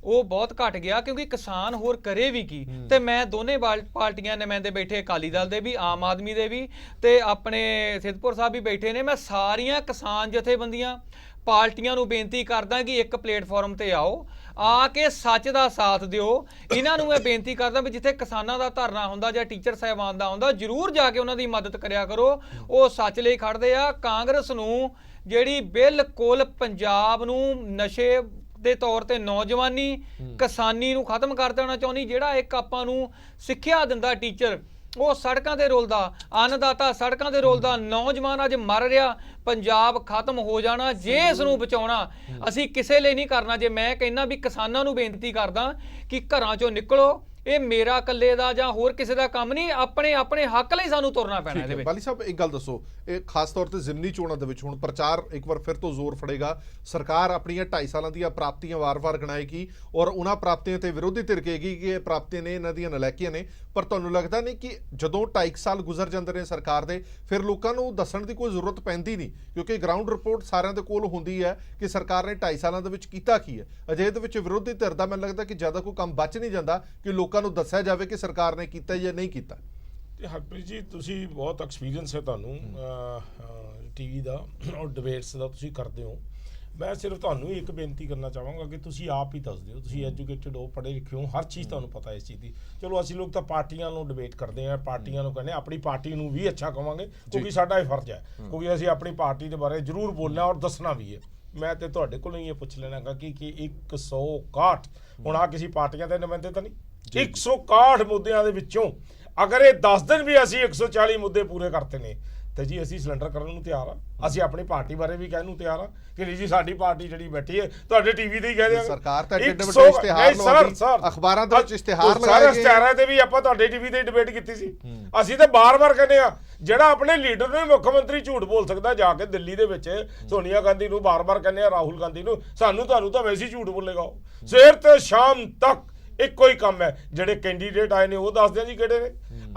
ਉਹ ਬਹੁਤ ਘਟ ਗਿਆ ਕਿਉਂਕਿ ਕਿਸਾਨ ਹੋਰ ਕਰੇ ਵੀ ਕੀ। ਤੇ ਮੈਂ ਦੋਨੇ ਪਾਰਟੀਆਂ ਨੁਮਾਇੰਦੇ ਬੈਠੇ, ਅਕਾਲੀ ਦਲ ਦੇ ਵੀ, ਆਮ ਆਦਮੀ ਦੇ ਵੀ, ਤੇ ਆਪਣੇ ਸਿੱਧਪੁਰ ਸਾਹਿਬ ਵੀ ਬੈਠੇ ਨੇ। ਮੈਂ ਸਾਰੀਆਂ ਕਿਸਾਨ ਜਥੇਬੰਦੀਆਂ ਪਾਰਟੀਆਂ ਨੂੰ ਬੇਨਤੀ ਕਰਦਾ ਕਿ ਇੱਕ ਪਲੇਟਫਾਰਮ ਤੇ ਆਓ, ਆ ਕੇ ਸੱਚ ਦਾ ਸਾਥ ਦਿਓ। ਇਹਨਾਂ ਨੂੰ ਮੈਂ ਬੇਨਤੀ ਕਰਦਾ ਵੀ ਜਿੱਥੇ ਕਿਸਾਨਾਂ ਦਾ ਧਰਨਾ ਹੁੰਦਾ ਜਾਂ ਟੀਚਰ ਸਾਹਿਬਾਨ ਦਾ ਹੁੰਦਾ, ਜ਼ਰੂਰ ਜਾ ਕੇ ਉਹਨਾਂ ਦੀ ਮਦਦ ਕਰਿਆ ਕਰੋ, ਉਹ ਸੱਚ ਲਈ ਖੜਦੇ ਆ। ਕਾਂਗਰਸ ਨੂੰ ਜਿਹੜੀ ਬਿਲਕੁਲ ਪੰਜਾਬ ਨੂੰ ਨਸ਼ੇ ਦੇ ਤੌਰ ਤੇ ਨੌਜਵਾਨੀ ਕਿਸਾਨੀ ਨੂੰ ਖਤਮ ਕਰ ਦੇਣਾ ਚਾਹੁੰਦੀ, ਜਿਹੜਾ ਇੱਕ ਆਪਾਂ ਨੂੰ ਸਿੱਖਿਆ ਦਿੰਦਾ ਟੀਚਰ, ਉਹ ਸੜਕਾਂ ਤੇ ਰੁਲਦਾ, ਅੰਨਦਾਤਾ ਸੜਕਾਂ ਤੇ ਰੁਲਦਾ, ਨੌਜਵਾਨ ਅੱਜ ਮਰ ਰਿਹਾ, ਪੰਜਾਬ ਖਤਮ ਹੋ ਜਾਣਾ। ਜੇ ਇਸ ਨੂੰ ਬਚਾਉਣਾ ਅਸੀਂ ਕਿਸੇ ਲਈ ਨਹੀਂ ਕਰਨਾ। ਜੇ ਮੈਂ ਕਹਿੰਦਾ ਵੀ ਕਿਸਾਨਾਂ ਨੂੰ ਬੇਨਤੀ ਕਰਦਾ ਕਿ ਘਰਾਂ ਚੋਂ ਨਿਕਲੋ, ਇਹ ਮੇਰਾ ਇਕੱਲੇ ਦਾ ਜਾਂ ਹੋਰ ਕਿਸੇ ਦਾ ਕੰਮ ਨਹੀਂ, ਆਪਣੇ ਆਪਣੇ ਹੱਕ ਲਈ ਸਾਨੂੰ ਤੁਰਨਾ ਪੈਣਾ ਇਹਦੇ ਵਿੱਚ। ਬਾਲੀ ਸਾਹਿਬ ਇੱਕ ਗੱਲ ਦੱਸੋ, ਇਹ ਖਾਸ ਤੌਰ ਤੇ ਜ਼ਿਮਨੀ ਚੋਣਾਂ ਦੇ ਵਿੱਚ ਹੁਣ ਪ੍ਰਚਾਰ ਇੱਕ ਵਾਰ ਫਿਰ ਤੋਂ ਜ਼ੋਰ ਫੜੇਗਾ। ਸਰਕਾਰ ਆਪਣੀਆਂ 2.5 ਸਾਲਾਂ ਦੀਆਂ ਪ੍ਰਾਪਤੀਆਂ ਵਾਰ-ਵਾਰ ਗਿਣਾਏਗੀ ਔਰ ਉਹਨਾਂ ਪ੍ਰਾਪਤੀਆਂ ਤੇ ਵਿਰੋਧੀ ਧਿਰ ਕਹੇਗੀ ਕਿ ਇਹ ਪ੍ਰਾਪਤੀਆਂ ਨੇ ਇਹਨਾਂ ਦੀਆਂ ਨਲਾਇਕੀਆਂ ਨੇ। ਪਰ ਤੁਹਾਨੂੰ ਲੱਗਦਾ ਨਹੀਂ ਕਿ ਜਦੋਂ 2.5 ਸਾਲ ਗੁਜ਼ਰ ਜਾਂਦੇ ਨੇ ਸਰਕਾਰ ਦੇ, ਫਿਰ ਲੋਕਾਂ ਨੂੰ ਦੱਸਣ ਦੀ ਕੋਈ ਜ਼ਰੂਰਤ ਪੈਂਦੀ ਨਹੀਂ, ਕਿਉਂਕਿ ਗਰਾਊਂਡ ਰਿਪੋਰਟ ਸਾਰਿਆਂ ਦੇ ਕੋਲ ਹੁੰਦੀ ਹੈ ਕਿ ਸਰਕਾਰ ਨੇ 2.5 ਸਾਲਾਂ ਦੇ ਵਿੱਚ ਕੀਤਾ ਕੀ ਹੈ। ਅਜਿਹੇ ਦੇ ਵਿੱਚ ਵਿਰੋਧੀ ਧਿਰ ਦਾ ਮੈਨੂੰ ਲੱਗਦਾ ਕਿ ਜ਼ਿਆਦਾ ਕੋਈ ਕੰਮ ਬਚ ਨਹੀਂ ਜਾਂਦਾ ਕਿ ਲੋਕਾਂ ਨੂੰ ਦੱਸਿਆ ਜਾਵੇ ਕਿ ਸਰਕਾਰ ਨੇ ਕੀਤਾ ਜਾਂ ਨਹੀਂ ਕੀਤਾ। ਤੇ ਹਰਪ੍ਰੀਤ ਜੀ, ਤੁਸੀਂ ਬਹੁਤ ਐਕਸਪੀਰੀਅੰਸ ਹੈ ਤੁਹਾਨੂੰ ਟੀਵੀ ਦਾ ਔਰ ਡਿਬੇਟਸ ਦਾ ਤੁਸੀਂ ਕਰਦੇ ਹੋ। ਮੈਂ ਸਿਰਫ ਤੁਹਾਨੂੰ ਇੱਕ ਬੇਨਤੀ ਕਰਨਾ ਚਾਹਾਂਗਾ ਕਿ ਤੁਸੀਂ ਆਪ ਹੀ ਦੱਸ ਦਿਓ, ਤੁਸੀਂ ਐਜੂਕੇਟਡ ਹੋ, ਪੜ੍ਹੇ ਲਿਖੇ ਹੋ, ਹਰ ਚੀਜ਼ ਤੁਹਾਨੂੰ ਪਤਾ ਇਸ ਚੀਜ਼ ਦੀ। ਚਲੋ ਅਸੀਂ ਲੋਕ ਤਾਂ ਪਾਰਟੀਆਂ ਨੂੰ ਡਿਬੇਟ ਕਰਦੇ ਹਾਂ, ਪਾਰਟੀਆਂ ਨੂੰ ਕਹਿੰਦੇ, ਆਪਣੀ ਪਾਰਟੀ ਨੂੰ ਵੀ ਅੱਛਾ ਕਹਾਂਗੇ ਕਿਉਂਕਿ ਸਾਡਾ ਇਹ ਫਰਜ਼ ਹੈ, ਕਿਉਂਕਿ ਅਸੀਂ ਆਪਣੀ ਪਾਰਟੀ ਦੇ ਬਾਰੇ ਜ਼ਰੂਰ ਬੋਲਣਾ ਔਰ ਦੱਸਣਾ ਵੀ ਹੈ। ਮੈਂ ਤੇ ਤੁਹਾਡੇ ਕੋਲੋਂ ਇਹ ਪੁੱਛ ਲੈਣਾਗਾ ਕਿ 161 ਹੁਣ ਆ ਕਿਸੇ ਪਾਰਟੀਆਂ ਦੇ ਨੁਮਾਇੰਦੇ ਤਾਂ ਨਹੀਂ, 161 ਮੁੱਦਿਆਂ ਦੇ ਵਿੱਚੋਂ ਅਗਰ ਇਹ 10 ਦਿਨ ਵੀ ਅਸੀਂ 140 ਮੁੱਦੇ ਪੂਰੇ ਕਰਤੇ ਨੇ ਤੇ ਜੀ ਅਸੀਂ ਸਿਲੰਡਰ ਕਰਨ ਨੂੰ ਤਿਆਰ ਆ। ਅਸੀਂ ਆਪਣੀ ਪਾਰਟੀ ਬਾਰੇ ਵੀ ਕਹਿਣ ਨੂੰ ਤਿਆਰ ਆ ਕਿ ਨਹੀਂ ਜੀ ਸਾਡੀ ਪਾਰਟੀ ਜਿਹੜੀ ਬੈਠੀ ਹੈ ਤੁਹਾਡੇ ਟੀਵੀ ਤੇ ਹੀ ਕਹਿ ਦਿਆਂਗੇ। ਸਰਕਾਰ ਤਾਂ ਐਡੇ ਵੱਡੇ ਇਸ਼ਤਿਹਾਰ ਲਵਾਉਂਦੀ, ਅਖਬਾਰਾਂ ਦੇ ਵਿੱਚ ਇਸ਼ਤਿਹਾਰ ਲਗਾਏ ਗਏ, ਇਸ਼ਤਿਹਾਰਾਂ ਤੇ ਵੀ ਆਪਾਂ ਤੁਹਾਡੇ ਟੀਵੀ ਤੇ ਡਿਬੇਟ ਕੀਤੀ ਸੀ। ਅਸੀਂ ਤਾਂ ਬਾਰ-ਬਾਰ ਕਹਿੰਦੇ ਆ, ਜਿਹੜਾ ਆਪਣੇ ਲੀਡਰ ਨੂੰ ਮੁੱਖ ਮੰਤਰੀ ਝੂਠ ਬੋਲ ਸਕਦਾ ਜਾ ਕੇ ਦਿੱਲੀ ਦੇ ਵਿੱਚ, ਸੋਨੀਆ ਗਾਂਧੀ ਨੂੰ ਬਾਰ-ਬਾਰ ਕਹਿੰਦੇ ਆ, ਰਾਹੁਲ ਗਾਂਧੀ ਨੂੰ, ਤੁਹਾਨੂੰ ਤਾਂ ਵੈਸੇ ਹੀ ਝੂਠ ਬੋਲੇਗਾ ਉਹ। ਸਵੇਰ ਤੋਂ ਸ਼ਾਮ ਤੱਕ ਇੱਕੋ ਹੀ ਕੰਮ ਹੈ। ਜਿਹੜੇ ਕੈਂਡੀਡੇਟ ਆਏ ਨੇ ਉਹ ਦੱਸਦੇ ਆ ਜੀ ਕਿਹੜੇ ਨੇ।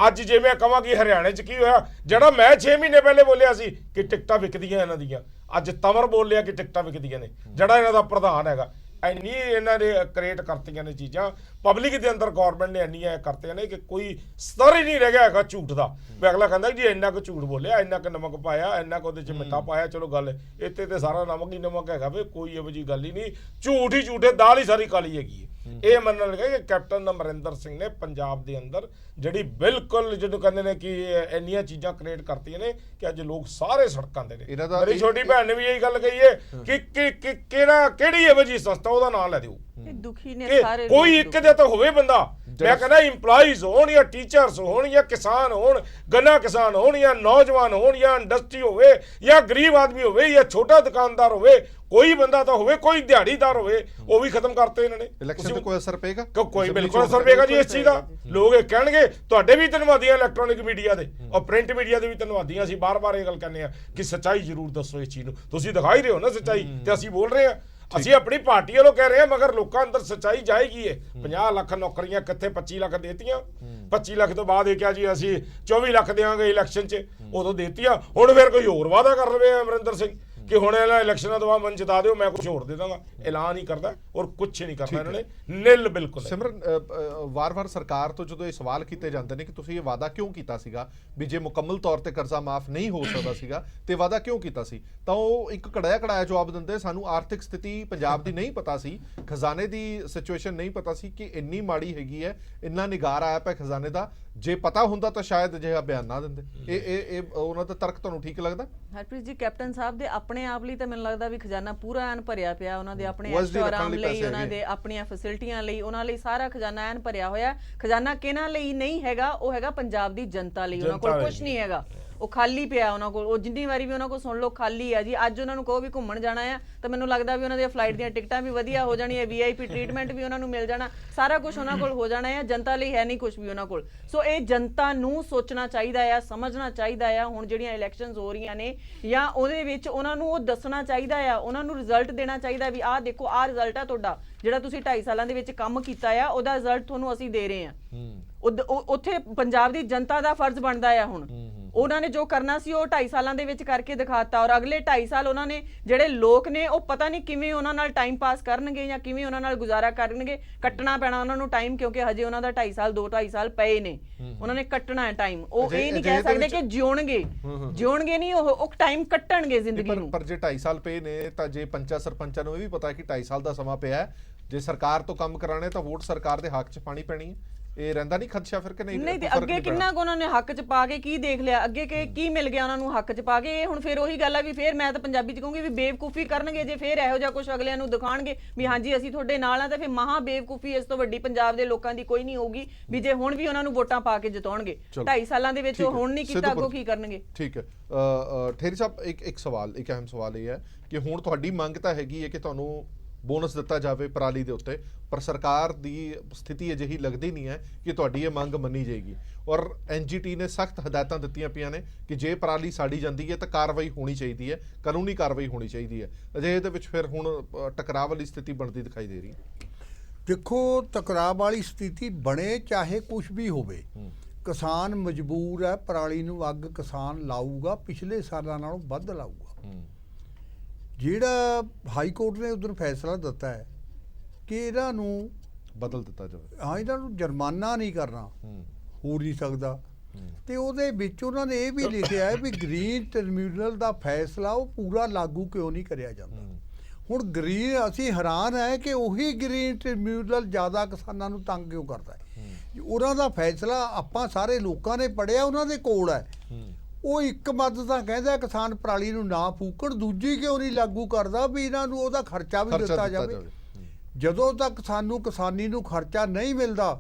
ਅੱਜ ਜੇ ਮੈਂ ਕਹਾਂ ਕਿ ਹਰਿਆਣੇ 'ਚ ਕੀ ਹੋਇਆ, ਜਿਹੜਾ ਮੈਂ 6 ਮਹੀਨੇ ਪਹਿਲੇ ਬੋਲਿਆ ਸੀ ਕਿ ਟਿਕਟਾਂ ਵਿਕਦੀਆਂ ਇਹਨਾਂ ਦੀਆਂ, ਅੱਜ ਤਵਰ ਬੋਲਿਆ ਕਿ ਟਿਕਟਾਂ ਵਿਕਦੀਆਂ ਨੇ। ਜਿਹੜਾ ਇਹਨਾਂ ਦਾ ਪ੍ਰਧਾਨ ਹੈਗਾ, ਇੰਨੀ ਇਹਨਾਂ ਨੇ ਕ੍ਰੀਏਟ ਕਰਤੀਆਂ ਨੇ ਚੀਜ਼ਾਂ ਪਬਲਿਕ ਦੇ ਅੰਦਰ, ਗੌਰਮੈਂਟ ਨੇ ਇੰਨੀਆਂ ਕਰਤੀਆਂ ਨੇ ਕਿ ਕੋਈ ਸਤਰ ਹੀ ਨਹੀਂ ਰਹਿ ਗਿਆ ਹੈਗਾ ਝੂਠ ਦਾ। ਵੀ ਅਗਲਾ ਕਹਿੰਦਾ ਜੀ ਇੰਨਾ ਕੁ ਝੂਠ ਬੋਲਿਆ, ਇੰਨਾ ਕੁ ਨਮਕ ਪਾਇਆ, ਇੰਨਾ ਕੁ ਉਹਦੇ 'ਚ ਮਿੱਠਾ ਪਾਇਆ, ਚਲੋ ਗੱਲ ਇੱਥੇ ਤੇ ਸਾਰਾ ਨਮਕ ਹੀ ਨਮਕ ਹੈਗਾ ਵੀ ਕੋਈ ਇਹੋ ਜਿਹੀ ਗੱਲ ਹੀ ਨਹੀਂ, ਝੂਠ ਹੀ ਝੂਠੇ, ਦਾਲ ਹੀ ਸਾਰੀ ਕਾਲੀ ਹੈਗੀ ਹੈ। ਇਹ ਮੰਨਣ ਲੱਗਾ ਕਿ ਕੈਪਟਨ ਅਮਰਿੰਦਰ ਸਿੰਘ ਨੇ ਪੰਜਾਬ ਦੇ ਅੰਦਰ ਜਿਹੜੀ ਬਿਲਕੁਲ ਜਿਹਨੂੰ ਕਹਿੰਦੇ ਨੇ ਕਿ ਇੰਨੀਆਂ ਚੀਜ਼ਾਂ ਕ੍ਰੀਏਟ ਕਰਤੀਆਂ ਨੇ ਕਿ ਅੱਜ ਲੋਕ ਸਾਰੇ ਸੜਕਾਂ ਤੇ ਨੇ। ਮੇਰੀ ਛੋਟੀ ਭੈਣ ਨੇ ਵੀ ਇਹੀ ਗੱਲ ਕਹੀ ਹੈ ਕਿ ਕਿਹੜੀ ਇਹੋ ਜਿਹੀ ਸੰਸਥਾ, ਉਹਦਾ ਨਾਮ ਲੈ ਦਿਓ, ਦੁਖੀ ਨੇ ਸਾਰੇ ਕੋਈ ਇੱਕ ਦੇ ਤਾਂ ਹੋਵੇ ਬੰਦਾ। ਮੈਂ ਕਹਿੰਦਾ ਇੰਪਲਾਈਜ਼ ਹੋਣ ਜਾਂ ਟੀਚਰਸ ਹੋਣ ਜਾਂ ਕਿਸਾਨ ਹੋਣ, ਗੰਨਾ ਕਿਸਾਨ ਹੋਣ ਜਾਂ ਨੌਜਵਾਨ ਹੋਣ ਜਾਂ ਇੰਡਸਟਰੀ ਹੋਵੇ ਜਾਂ ਗਰੀਬ ਆਦਮੀ ਹੋਵੇ ਜਾਂ ਛੋਟਾ ਦੁਕਾਨਦਾਰ ਹੋਵੇ, ਕੋਈ ਬੰਦਾ ਤਾਂ ਹੋਵੇ, ਕੋਈ ਦਿਹਾੜੀਦਾਰ ਹੋਵੇ, ਉਹ ਵੀ ਖਤਮ ਕਰਤੇ ਇਹਨਾਂ ਨੇ। ਇਲੈਕਸ਼ਨ ਤੇ ਕੋਈ ਅਸਰ ਪਏਗਾ? ਕੋਈ ਬਿਲਕੁਲ ਅਸਰ ਪਏਗਾ ਜੀ ਇਸ ਚੀਜ਼ ਦਾ। ਲੋਕ ਇਹ ਕਹਿਣਗੇ ਤੁਹਾਡੇ ਵੀ ਧੰਨਵਾਦੀ ਆ ਇਲੈਕਟ੍ਰੋਨਿਕ ਮੀਡੀਆ ਦੇ ਔਰ ਪ੍ਰਿੰਟ ਮੀਡੀਆ ਦੇ ਵੀ ਧੰਨਵਾਦੀ ਆ। ਅਸੀਂ ਬਾਰ-ਬਾਰ ਇਹ ਗੱਲ ਕਹਿੰਦੇ ਆ ਕਿ ਸੱਚਾਈ ਜ਼ਰੂਰ ਦੱਸੋ ਇਸ ਚੀਜ਼ ਨੂੰ। ਤੁਸੀਂ ਦਿਖਾਈ ਰਹੇ ਹੋ ਨਾ ਸੱਚਾਈ, ਤੇ ਅਸੀਂ ਬੋਲ ਰਹੇ ਆ। ਅਸੀਂ ਆਪਣੀ ਪਾਰਟੀ ਵੱਲੋਂ ਕਹਿ ਰਹੇ ਹਾਂ, ਮਗਰ ਲੋਕਾਂ ਅੰਦਰ ਸੱਚਾਈ ਜਾਏਗੀ। ਹੈ 50 ਲੱਖ ਨੌਕਰੀਆਂ ਕਿੱਥੇ 25 ਲੱਖ ਦੇਤੀਆਂ, 25 ਲੱਖ ਤੋਂ ਬਾਅਦ ਇਹ ਕਿਹਾ ਜੀ ਅਸੀਂ 24 ਲੱਖ ਦੇਵਾਂਗੇ ਇਲੈਕਸ਼ਨ 'ਚ, ਉਦੋਂ ਦੇਤੀਆਂ। ਹੁਣ ਫਿਰ ਕੋਈ ਹੋਰ ਵਾਅਦਾ ਕਰ ਲਵੇ ਅਮਰਿੰਦਰ ਸਿੰਘ ਕਿ ਹੁਣ ਇਹਨਾਂ ਇਲੈਕਸ਼ਨਾਂ ਤੋਂ ਬਾਅਦ ਮੈਨੂੰ ਜਿਤਾ ਦਿਓ, ਮੈਂ ਕੁਝ ਹੋਰ ਦੇ ਦਾਂਗਾ। ਐਲਾਨ ਹੀ ਕਰਦਾ ਔਰ ਕੁਝ ਨਹੀਂ ਕਰਦਾ ਇਹਨਾਂ ਨੇ, ਨਿਲ ਬਿਲਕੁਲ। ਸਿਮਰਨ, ਵਾਰ-ਵਾਰ ਸਰਕਾਰ ਤੋਂ ਜਦੋਂ ਇਹ ਸਵਾਲ ਕੀਤੇ ਜਾਂਦੇ ਨੇ ਕਿ ਤੁਸੀਂ ਇਹ ਵਾਅਦਾ ਕਿਉਂ ਕੀਤਾ ਸੀਗਾ ਵੀ ਜੇ ਮੁਕੰਮਲ ਤੌਰ ਤੇ ਕਰਜ਼ਾ ਮਾਫ ਨਹੀਂ ਹੋ ਸਕਦਾ ਸੀਗਾ ਤੇ ਵਾਅਦਾ ਕਿਉਂ ਕੀਤਾ ਸੀ, ਤਾਂ ਉਹ ਇੱਕ ਕੜਾਇਆ ਜਵਾਬ ਦਿੰਦੇ ਸਾਨੂੰ ਆਰਥਿਕ ਸਥਿਤੀ ਪੰਜਾਬ ਦੀ ਨਹੀਂ ਪਤਾ ਸੀ, ਖਜ਼ਾਨੇ ਦੀ ਸਿਚੁਏਸ਼ਨ ਨਹੀਂ ਪਤਾ ਸੀ ਕਿ ਇੰਨੀ ਮਾੜੀ ਹੈਗੀ ਹੈ, ਇੰਨਾ ਨਿਗਾਰ ਆਇਆ ਪਿਆ ਖਜ਼ਾਨੇ ਦਾ, ਜੇ ਪਤਾ ਹੁੰਦਾ ਤਾਂ ਸ਼ਾਇਦ ਅਜਿਹਾ ਬਿਆਨ ਨਾ ਦਿੰਦੇ। ਇਹ ਉਹਨਾਂ ਦਾ ਤਰਕ ਤੁਹਾਨੂੰ ਠੀਕ ਲੱਗਦਾ? ਹਰਪ੍ਰੀਤ ਜੀ, ਕੈਪਟਨ ਸਾਹਿਬ ਦੇ ਆਪਣੇ ਆਪ ਲਈ ਤਾਂ ਮੈਨੂੰ ਲੱਗਦਾ ਵੀ ਖਜ਼ਾਨਾ ਪੂਰਾ ਐਨ ਭਰਿਆ ਪਿਆ, ਉਹਨਾਂ ਦੇ ਆਪਣੇ ਆਰਾਮ ਲਈ, ਉਹਨਾਂ ਦੇ ਆਪਣੀਆਂ ਫੈਸਿਲਿਟੀਆਂ ਲਈ, ਉਹਨਾਂ ਲਈ ਸਾਰਾ ਖਜ਼ਾਨਾ ਐਨ ਭਰਿਆ ਹੋਇਆ। ਖਜ਼ਾਨਾ ਕਿਹਨਾਂ ਲਈ ਨਹੀਂ ਹੈਗਾ, ਉਹ ਹੈਗਾ ਪੰਜਾਬ ਦੀ ਜਨਤਾ ਲਈ। ਉਹਨਾਂ ਕੋਲ ਕੁਝ ਨਹੀਂ ਹੈਗਾ, ਉਹ ਖਾਲੀ ਪਿਆ ਉਹਨਾਂ ਕੋਲ। ਉਹ ਜਿੰਨੀ ਵਾਰੀ ਵੀ ਉਹਨਾਂ ਕੋਲ ਸੁਣ ਲਓ ਖਾਲੀ ਆ ਜੀ। ਅੱਜ ਉਹਨਾਂ ਨੂੰ ਕਹੋ ਵੀ ਘੁੰਮਣ ਜਾਣਾ ਆ ਤਾਂ ਮੈਨੂੰ ਲੱਗਦਾ ਵੀ ਉਹਨਾਂ ਦੀਆਂ ਫਲਾਈਟ ਦੀਆਂ ਟਿਕਟਾਂ ਵੀ ਵਧੀਆ ਹੋ ਜਾਣੀਆਂ, VIP ਟ੍ਰੀਟਮੈਂਟ ਵੀ ਉਹਨਾਂ ਨੂੰ ਮਿਲ ਜਾਣਾ, ਸਾਰਾ ਕੁਝ ਉਹਨਾਂ ਕੋਲ ਹੋ ਜਾਣਾ ਆ। ਜਨਤਾ ਲਈ ਹੈ ਨਹੀਂ ਕੁਝ ਵੀ ਉਹਨਾਂ ਕੋਲ। ਸੋ ਇਹ ਜਨਤਾ ਨੂੰ ਸੋਚਣਾ ਚਾਹੀਦਾ ਆ, ਸਮਝਣਾ ਚਾਹੀਦਾ ਆ। ਹੁਣ ਜਿਹੜੀਆਂ ਇਲੈਕਸ਼ਨਸ ਹੋ ਰਹੀਆਂ ਨੇ ਜਾਂ ਉਹਦੇ ਵਿੱਚ ਉਹਨਾਂ ਨੂੰ ਉਹ ਦੱਸਣਾ ਚਾਹੀਦਾ ਆ, ਉਹਨਾਂ ਨੂੰ ਰਿਜ਼ਲਟ ਦੇਣਾ ਚਾਹੀਦਾ ਵੀ ਆਹ ਦੇਖੋ ਆਹ ਰਿਜ਼ਲਟ ਆ ਤੁਹਾਡਾ, ਜਿਹੜਾ ਤੁਸੀਂ 2.5 ਸਾਲਾਂ ਦੇ ਵਿੱਚ ਕੰਮ ਕੀਤਾ ਆ ਉਹਦਾ ਰਿਜ਼ਲਟ ਤੁਹਾਨੂੰ ਅਸੀਂ ਦੇ ਰਹੇ ਹਾਂ। ਉੱਥੇ ਪੰਜਾਬ ਦੀ ਜਨਤਾ ਦਾ ਫਰਜ਼ ਬਣਦਾ ਆ। ਹੁਣ ਉਹਨਾਂ ਨੇ ਜੋ ਕਰਨਾ ਸੀ ਉਹ 2.5 ਸਾਲਾਂ ਦੇ ਵਿੱਚ ਕਰਕੇ ਦਿਖਾਤਾ, ਔਰ ਅਗਲੇ 2.5 ਸਾਲ ਉਹਨਾਂ ਨੇ ਜਿਹੜੇ ਲੋਕ ਨੇ ਉਹ ਪਤਾ ਨਹੀਂ ਕਿਵੇਂ ਉਹਨਾਂ ਨਾਲ ਟਾਈਮ ਪਾਸ ਕਰਨਗੇ ਜਾਂ ਕਿਵੇਂ ਉਹਨਾਂ ਨਾਲ ਗੁਜ਼ਾਰਾ ਕਰਨਗੇ। ਕੱਟਣਾ ਪੈਣਾ ਉਹਨਾਂ ਨੂੰ ਟਾਈਮ, ਕਿਉਂਕਿ ਹਜੇ ਉਹਨਾਂ ਦਾ 2.5 ਸਾਲ 2.5 ਸਾਲ ਪਏ ਨੇ, ਉਹਨਾਂ ਨੇ ਕੱਟਣਾ ਹੈ ਟਾਈਮ। ਉਹ ਇਹ ਨਹੀਂ ਕਹਿ ਸਕਦੇ ਕਿ ਜਿਉਣਗੇ ਨਹੀਂ, ਉਹ ਟਾਈਮ ਕੱਟਣਗੇ ਜ਼ਿੰਦਗੀ ਨੂੰ। ਪਰ ਜੇ 2.5 ਸਾਲ ਪਏ ਨੇ ਤਾਂ ਜੇ ਪੰਚਾਂ ਸਰਪੰਚਾਂ ਨੂੰ ਇਹ ਵੀ ਪਤਾ ਕਿ 2.5 ਸਾਲ ਦਾ ਸਮਾਂ ਪਿਆ, ਜੇ ਸਰਕਾਰ ਤੋਂ ਕੰਮ ਕਰਾਣੇ ਤਾਂ ਵੋਟ ਸਰਕਾਰ ਦੇ ਹੱਕ 'ਚ ਪਾਣੀ ਪੈਣੀ ਹੈ। ਇਹ ਰਹਿੰਦਾ ਨਹੀਂ ਖਦਸ਼ਾ ਫਿਰ ਕਿ ਨਹੀਂ? ਨਹੀਂ, ਤੇ ਅੱਗੇ ਕਿੰਨਾ ਕੁ ਉਹਨਾਂ ਨੇ ਹੱਕ 'ਚ ਪਾ ਕੇ ਕੀ ਦੇਖ ਲਿਆ, ਅੱਗੇ ਕੀ ਮਿਲ ਗਿਆ ਉਹਨਾਂ ਨੂੰ ਹੱਕ 'ਚ ਪਾ ਕੇ? ਇਹ ਹੁਣ ਫਿਰ ਉਹੀ ਗੱਲ ਆ ਵੀ ਫਿਰ ਮੈਂ ਤਾਂ ਪੰਜਾਬੀ 'ਚ ਕਹੂੰਗੀ ਵੀ ਬੇਵਕੂਫੀ ਕਰਨਗੇ ਜੇ ਫਿਰ ਇਹੋ ਜਿਹਾ ਕੁਝ ਅਗਲਿਆਂ ਨੂੰ ਦਿਖਾਣਗੇ ਵੀ ਹਾਂਜੀ ਅਸੀਂ ਤੁਹਾਡੇ ਨਾਲ ਆ, ਤਾਂ ਫਿਰ ਮਹਾ ਬੇਵਕੂਫੀ ਇਸ ਤੋਂ ਵੱਡੀ ਪੰਜਾਬ ਦੇ ਲੋਕਾਂ ਦੀ ਕੋਈ ਨਹੀਂ ਹੋਊਗੀ ਵੀ ਜੇ ਹੁਣ ਵੀ ਉਹਨਾਂ ਨੂੰ ਵੋਟਾਂ ਪਾ ਕੇ ਜਿਤਾਉਣਗੇ। 2.5 ਸਾਲਾਂ ਦੇ ਵਿੱਚ ਉਹ ਹੁਣ ਨਹੀਂ ਕੀਤਾ, ਅੱਗੋਂ ਕੀ ਕਰਨਗੇ? ਠੀਕ ਹੈ। ਠੇਰੀ ਸਾਹਿਬ, ਇੱਕ ਅਹਿਮ ਸਵਾਲ ਇਹ ਹੈ ਕਿ ਹੁਣ ਤੁਹਾਡੀ ਮੰਗ ਤਾਂ ਹੈਗੀ ਹੈ ਕਿ ਤੁਹਾਨੂੰ ਬੋਨਸ ਦਿੱਤਾ ਜਾਵੇ ਪਰਾਲੀ ਦੇ ਉੱਤੇ, ਪਰ ਸਰਕਾਰ ਦੀ ਸਥਿਤੀ ਅਜਿਹੀ ਲੱਗਦੀ ਨਹੀਂ ਹੈ ਕਿ ਤੁਹਾਡੀ ਇਹ ਮੰਗ ਮੰਨੀ ਜਾਏਗੀ। ਔਰ NGT ਨੇ ਸਖਤ ਹਦਾਇਤਾਂ ਦਿੱਤੀਆਂ ਪਈਆਂ ਨੇ ਕਿ ਜੇ ਪਰਾਲੀ ਸਾੜੀ ਜਾਂਦੀ ਹੈ ਤਾਂ ਕਾਰਵਾਈ ਹੋਣੀ ਚਾਹੀਦੀ ਹੈ, ਕਾਨੂੰਨੀ ਕਾਰਵਾਈ ਹੋਣੀ ਚਾਹੀਦੀ ਹੈ। ਅਜਿਹੇ ਦੇ ਵਿੱਚ ਫਿਰ ਹੁਣ ਟਕਰਾਅ ਵਾਲੀ ਸਥਿਤੀ ਬਣਦੀ ਦਿਖਾਈ ਦੇ ਰਹੀ ਹੈ। ਦੇਖੋ, ਟਕਰਾਅ ਵਾਲੀ ਸਥਿਤੀ ਬਣੇ ਚਾਹੇ ਕੁਝ ਵੀ ਹੋਵੇ, ਕਿਸਾਨ ਮਜਬੂਰ ਹੈ। ਪਰਾਲੀ ਨੂੰ ਅੱਗ ਕਿਸਾਨ ਲਾਊਗਾ, ਪਿਛਲੇ ਸਾਲਾਂ ਨਾਲੋਂ ਵੱਧ ਲਾਊਗਾ। ਜਿਹੜਾ ਹਾਈ ਕੋਰਟ ਨੇ ਉਧਰ ਫੈਸਲਾ ਦਿੱਤਾ ਹੈ ਕਿ ਇਹਨਾਂ ਨੂੰ ਬਦਲ ਦਿੱਤਾ ਜਾਵੇ, ਇਹਨਾਂ ਨੂੰ ਜੁਰਮਾਨਾ ਨਹੀਂ ਕਰਨਾ, ਹੋ ਨਹੀਂ ਸਕਦਾ। ਤੇ ਉਹਦੇ ਵਿੱਚ ਉਹਨਾਂ ਨੇ ਇਹ ਵੀ ਲਿਖਿਆ ਹੈ ਵੀ ਗ੍ਰੀਨ ਟ੍ਰਿਬਿਊਨਲ ਦਾ ਫੈਸਲਾ ਉਹ ਪੂਰਾ ਲਾਗੂ ਕਿਉਂ ਨਹੀਂ ਕਰਿਆ ਜਾਂਦਾ। ਹੁਣ ਅਸੀਂ ਹੈਰਾਨ ਹੈ ਕਿ ਉਹੀ ਗ੍ਰੀਨ ਟ੍ਰਿਬਿਊਨਲ ਜ਼ਿਆਦਾ ਕਿਸਾਨਾਂ ਨੂੰ ਤੰਗ ਕਿਉਂ ਕਰਦਾ ਹੈ। ਉਹਨਾਂ ਦਾ ਫੈਸਲਾ ਆਪਾਂ ਸਾਰੇ ਲੋਕਾਂ ਨੇ ਪੜ੍ਹਿਆ, ਉਹਨਾਂ ਦੇ ਕੋਲ ਹੈ। ਉਹ ਇੱਕ ਮੱਦ ਤਾਂ ਕਹਿੰਦਾ ਕਿਸਾਨ ਪਰਾਲੀ ਨੂੰ ਨਾ ਫੂਕਣ, ਦੂਜੀ ਕਿਉਂ ਨਹੀਂ ਲਾਗੂ ਕਰਦਾ ਵੀ ਇਹਨਾਂ ਨੂੰ ਉਹਦਾ ਖਰਚਾ ਵੀ ਦਿੱਤਾ ਜਾਵੇ। ਜਦੋਂ ਤੱਕ ਸਾਨੂੰ ਕਿਸਾਨੀ ਨੂੰ ਖਰਚਾ ਨਹੀਂ ਮਿਲਦਾ,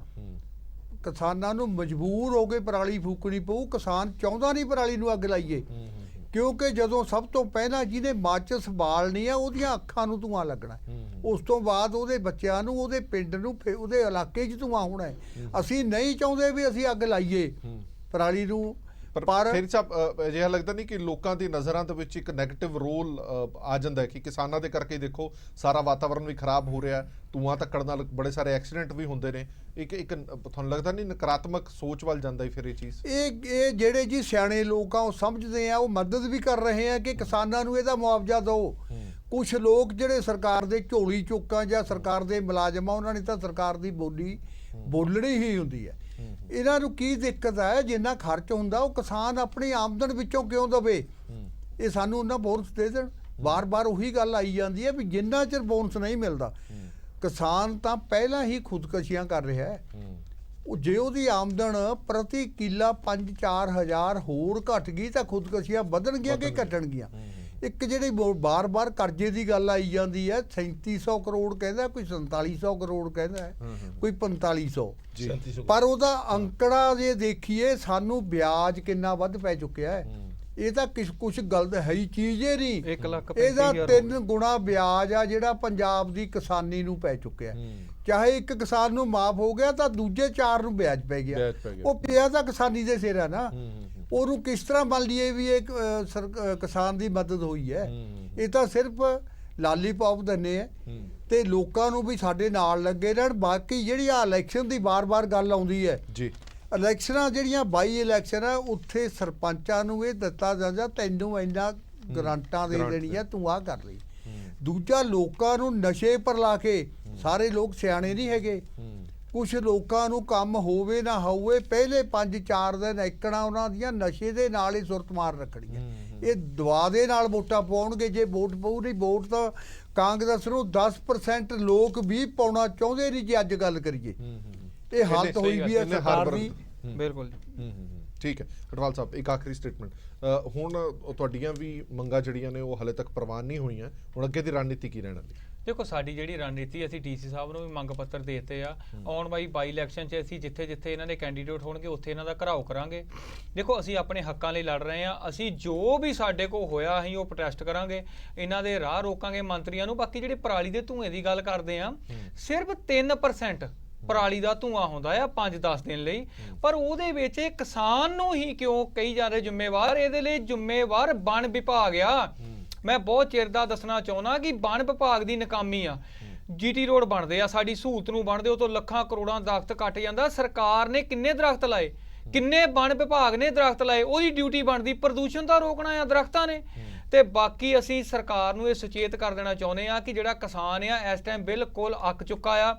ਕਿਸਾਨਾਂ ਨੂੰ ਮਜਬੂਰ ਹੋ ਕੇ ਪਰਾਲੀ ਫੂਕਣੀ ਪਊ। ਕਿਸਾਨ ਚਾਹੁੰਦਾ ਨਹੀਂ ਪਰਾਲੀ ਨੂੰ ਅੱਗ ਲਾਈਏ, ਕਿਉਂਕਿ ਜਦੋਂ ਸਭ ਤੋਂ ਪਹਿਲਾਂ ਜਿਹਨੇ ਮਾਚਿਸ ਬਾਲਣੀ ਆ ਉਹਦੀਆਂ ਅੱਖਾਂ ਨੂੰ ਧੂੰਆਂ ਲੱਗਣਾ, ਉਸ ਤੋਂ ਬਾਅਦ ਉਹਦੇ ਬੱਚਿਆਂ ਨੂੰ, ਉਹਦੇ ਪਿੰਡ ਨੂੰ, ਉਹਦੇ ਇਲਾਕੇ 'ਚ ਧੂੰਆਂ ਹੋਣਾ। ਅਸੀਂ ਨਹੀਂ ਚਾਹੁੰਦੇ ਵੀ ਅਸੀਂ ਅੱਗ ਲਾਈਏ ਪਰਾਲੀ ਨੂੰ। ਪਰ ਪਰ ਫਿਰ ਸਾਹਿਬ ਅਜਿਹਾ ਲੱਗਦਾ ਨਹੀਂ ਕਿ ਲੋਕਾਂ ਦੀ ਨਜ਼ਰਾਂ ਦੇ ਵਿੱਚ ਇੱਕ ਨੈਗੇਟਿਵ ਰੋਲ ਆ ਜਾਂਦਾ ਹੈ ਕਿ ਕਿਸਾਨਾਂ ਦੇ ਕਰਕੇ ਦੇਖੋ ਸਾਰਾ ਵਾਤਾਵਰਣ ਵੀ ਖਰਾਬ ਹੋ ਰਿਹਾ, ਧੂਆਂ ਧੱਕੜ ਨਾਲ ਬੜੇ ਸਾਰੇ ਐਕਸੀਡੈਂਟ ਵੀ ਹੁੰਦੇ ਨੇ, ਇੱਕ ਤੁਹਾਨੂੰ ਲੱਗਦਾ ਨਹੀਂ ਨਕਾਰਾਤਮਕ ਸੋਚ ਵੱਲ ਜਾਂਦਾ ਹੀ ਫਿਰ ਇਹ ਚੀਜ਼? ਇਹ ਜਿਹੜੇ ਜੀ ਸਿਆਣੇ ਲੋਕ ਆ ਉਹ ਸਮਝਦੇ ਆ, ਉਹ ਮਦਦ ਵੀ ਕਰ ਰਹੇ ਆ ਕਿ ਕਿਸਾਨਾਂ ਨੂੰ ਇਹਦਾ ਮੁਆਵਜ਼ਾ ਦਿਓ। ਕੁਝ ਲੋਕ ਜਿਹੜੇ ਸਰਕਾਰ ਦੇ ਝੋਲੀ ਚੋਕਾਂ ਜਾਂ ਸਰਕਾਰ ਦੇ ਮੁਲਾਜ਼ਮ ਆ, ਉਹਨਾਂ ਨੇ ਤਾਂ ਸਰਕਾਰ ਦੀ ਬੋਲਣੀ ਹੀ ਹੁੰਦੀ ਹੈ। ਇਹਨਾਂ ਨੂੰ ਕੀ ਦਿੱਕਤ ਹੈ, ਜਿੰਨਾ ਖਰਚ ਹੁੰਦਾ ਉਹ ਕਿਸਾਨ ਆਪਣੀ ਆਮਦਨ ਵਿੱਚੋਂ ਕਿਉਂ ਦਵੇ? ਇਹ ਸਾਨੂੰ ਉਹਨਾਂ ਬੋਨਸ ਦੇ ਦੇਣ। ਬਾਰ-ਬਾਰ ਉਹੀ ਗੱਲ ਆਈ ਜਾਂਦੀ ਹੈ ਵੀ ਜਿੰਨਾ ਚਿਰ ਬੋਨਸ ਨਹੀਂ ਮਿਲਦਾ, ਕਿਸਾਨ ਤਾਂ ਪਹਿਲਾਂ ਹੀ ਖੁਦਕਸ਼ੀਆਂ ਕਰ ਰਿਹਾ ਹੈ। ਉਹ ਜੇ ਉਹਦੀ ਆਮਦਨ ਪ੍ਰਤੀ ਕਿੱਲਾ 5-4 ਹਜ਼ਾਰ ਹੋਰ ਘਟ ਗਈ ਤਾਂ ਖੁਦਕਸ਼ੀਆਂ ਵਧਣਗੀਆਂ ਕਿ ਘਟਣਗੀਆਂ? ਇੱਕ ਜਿਹੜੀ ਬਾਰ-ਬਾਰ ਕਰਜ਼ੇ ਦੀ ਗੱਲ ਆਈ ਜਾਂਦੀ ਹੈ, 3700 ਕਰੋੜ ਕਹਿੰਦਾ, ਕੋਈ 4700 ਕਰੋੜ ਕਹਿੰਦਾ ਹੈ, ਕੋਈ 4500, ਪਰ ਉਹਦਾ ਅੰਕੜਾ ਜੇ ਦੇਖੀਏ ਸਾਨੂੰ ਵਿਆਜ ਕਿੰਨਾ ਵੱਧ ਪੈ ਚੁੱਕਿਆ ਹੈ। ਇਹ ਤਾਂ ਕੁਛ ਗਲਤ ਹੈ ਹੀ ਚੀਜ਼ ਹੀ ਨਹੀਂ। 1,35,000 ਇਹਦਾ 3 ਗੁਣਾ ਵਿਆਜ ਆ ਜਿਹੜਾ ਪੰਜਾਬ ਦੀ ਕਿਸਾਨੀ ਨੂੰ ਪੈ ਚੁੱਕਿਆ। ਚਾਹੇ ਇੱਕ ਕਿਸਾਨ ਨੂੰ ਮਾਫ ਹੋ ਗਿਆ ਤਾਂ ਦੂਜੇ 4 ਨੂੰ ਵਿਆਜ ਪੈ ਗਿਆ। ਉਹ ਪਿਆ ਤਾਂ ਕਿਸਾਨੀ ਦੇ ਸਿਰ ਆ ਨਾ। ਉਹਨੂੰ ਕਿਸ ਤਰ੍ਹਾਂ ਮੰਨ ਲਈਏ ਵੀ ਇਹ ਕਿਸਾਨ ਦੀ ਮਦਦ ਹੋਈ ਹੈ? ਇਹ ਤਾਂ ਸਿਰਫ ਲਾਲੀਪੌਪ ਦਿੰਦੇ ਆ ਤੇ ਲੋਕਾਂ ਨੂੰ ਵੀ ਸਾਡੇ ਨਾਲ ਲੱਗੇ ਰਹਿਣ। ਬਾਕੀ ਜਿਹੜੀ ਆ ਇਲੈਕਸ਼ਨ ਦੀ ਬਾਰ-ਬਾਰ ਗੱਲ ਆਉਂਦੀ ਹੈ ਜੀ, ਇਲੈਕਸ਼ਨਾਂ ਜਿਹੜੀਆਂ ਬਾਈ ਇਲੈਕਸ਼ਨ ਆ, ਉੱਥੇ ਸਰਪੰਚਾਂ ਨੂੰ ਇਹ ਦਿੱਤਾ ਜਾਂਦਾ ਤੈਨੂੰ ਇੰਨਾ ਗਰੰਟਾਂ ਦੇ ਦੇਣੀਆਂ, ਤੂੰ ਆਹ ਕਰ ਲਈ। ਦੂਜਾ ਲੋਕਾਂ ਨੂੰ ਨਸ਼ੇ ਪਰ ਲਾ ਕੇ, ਸਾਰੇ ਲੋਕ ਸਿਆਣੇ ਨਹੀਂ ਹੈਗੇ, ਕੁਝ ਲੋਕਾਂ ਨੂੰ ਕੰਮ ਹੋਵੇ ਨਾ ਹੋਵੇ ਪਹਿਲੇ 5-4 ਦਿਨ ਇੱਕਣਾ ਉਹਨਾਂ ਦੀਆਂ ਨਸ਼ੇ ਦੇ ਨਾਲ ਹੀ ਸੁਰਤ ਮਾਰ ਰੱਖਣੀਆਂ। ਇਹ ਦਵਾ ਦੇ ਨਾਲ ਵੋਟਾਂ ਪਾਉਣਗੇ। ਜੇ ਵੋਟ ਪਊ ਨਹੀਂ, ਵੋਟ ਤਾਂ ਕਾਂਗਰਸ ਨੂੰ 10% ਲੋਕ ਵੀ ਪਾਉਣਾ ਚਾਹੁੰਦੇ ਨਹੀਂ। ਜੇ ਅੱਜ ਗੱਲ ਕਰੀਏ ਇਹ ਹਾਲਤ ਹੋਈ ਵੀ ਹੈ ਸਰਕਾਰ ਦੀ। ਬਿਲਕੁਲ ਠੀਕ ਹੈ। ਅਟਵਾਲ ਸਾਹਿਬ, ਇੱਕ ਆਖਰੀ ਸਟੇਟਮੈਂਟ। ਹੁਣ ਤੁਹਾਡੀਆਂ ਵੀ ਮੰਗਾਂ ਜਿਹੜੀਆਂ ਨੇ ਉਹ ਹਾਲੇ ਤੱਕ ਪ੍ਰਵਾਨ ਨਹੀਂ ਹੋਈਆਂ, ਹੁਣ ਅੱਗੇ ਦੀ ਰਣਨੀਤੀ ਕੀ ਰਹਿਣ ਵਾਲੀ? ਦੇਖੋ, ਸਾਡੀ ਜਿਹੜੀ ਰਣਨੀਤੀ, ਅਸੀਂ ਡੀਸੀ ਸਾਹਿਬ ਨੂੰ ਵੀ ਮੰਗ ਪੱਤਰ ਦੇ ਦਿੱਤੇ ਆ। ਆਉਣ ਵਾਲੀ ਬਾਈ ਇਲੈਕਸ਼ਨ 'ਚ ਅਸੀਂ ਜਿੱਥੇ ਜਿੱਥੇ ਇਹਨਾਂ ਦੇ ਕੈਂਡੀਡੇਟ ਹੋਣਗੇ ਉੱਥੇ ਇਹਨਾਂ ਦਾ ਘਰਾਓ ਕਰਾਂਗੇ। ਦੇਖੋ, ਅਸੀਂ ਆਪਣੇ ਹੱਕਾਂ ਲਈ ਲੜ ਰਹੇ ਆ। ਅਸੀਂ ਜੋ ਵੀ ਸਾਡੇ ਕੋਲ ਹੋਇਆ ਅਸੀਂ ਉਹ ਪ੍ਰੋਟੈਸਟ ਕਰਾਂਗੇ, ਇਹਨਾਂ ਦੇ ਰਾਹ ਰੋਕਾਂਗੇ ਮੰਤਰੀਆਂ ਨੂੰ। ਬਾਕੀ ਜਿਹੜੇ ਪਰਾਲੀ ਦੇ ਧੂਏ ਦੀ ਗੱਲ ਕਰਦੇ ਆ, ਸਿਰਫ 3% ਪਰਾਲੀ ਦਾ ਧੂਆਂ ਹੁੰਦਾ ਆ 5-10 ਦਿਨ ਲਈ, ਪਰ ਉਹਦੇ ਵਿੱਚ ਇਹ ਕਿਸਾਨ ਨੂੰ ਹੀ ਕਿਉਂ ਕਹੀ ਜਾ ਰਹੇ ਜ਼ਿੰਮੇਵਾਰ? ਇਹਦੇ ਲਈ ਜ਼ਿੰਮੇਵਾਰ ਵਣ ਵਿਭਾਗ ਆ। ਮੈਂ ਬਹੁਤ ਚਿਰ ਦਾ ਦੱਸਣਾ ਚਾਹੁੰਦਾ ਕਿ ਵਣ ਵਿਭਾਗ ਦੀ ਨਾਕਾਮੀ ਆ। ਜੀਟੀ ਰੋਡ ਬਣਦੇ ਆ, ਸਾਡੀ ਸਹੂਲਤ ਨੂੰ ਬਣਦੇ, ਉਹ ਤੋਂ ਲੱਖਾਂ ਕਰੋੜਾਂ ਦਰਖਤ ਕੱਟ ਜਾਂਦਾ। ਸਰਕਾਰ ਨੇ ਕਿੰਨੇ ਦਰਖਤ ਲਾਏ? ਕਿੰਨੇ ਵਣ ਵਿਭਾਗ ਨੇ ਦਰਖਤ ਲਾਏ? ਉਹਦੀ ਡਿਊਟੀ ਬਣਦੀ ਪ੍ਰਦੂਸ਼ਣ ਦਾ ਰੋਕਣਾ ਆ ਦਰਖਤਾਂ ਨੇ। ਤੇ ਬਾਕੀ ਅਸੀਂ ਸਰਕਾਰ ਨੂੰ ਇਹ ਸੁਚੇਤ ਕਰ ਦੇਣਾ ਚਾਹੁੰਦੇ ਆ ਕਿ ਜਿਹੜਾ ਕਿਸਾਨ ਆ ਇਸ ਟਾਈਮ ਬਿਲਕੁਲ ਅੱਕ ਚੁੱਕਾ ਆ।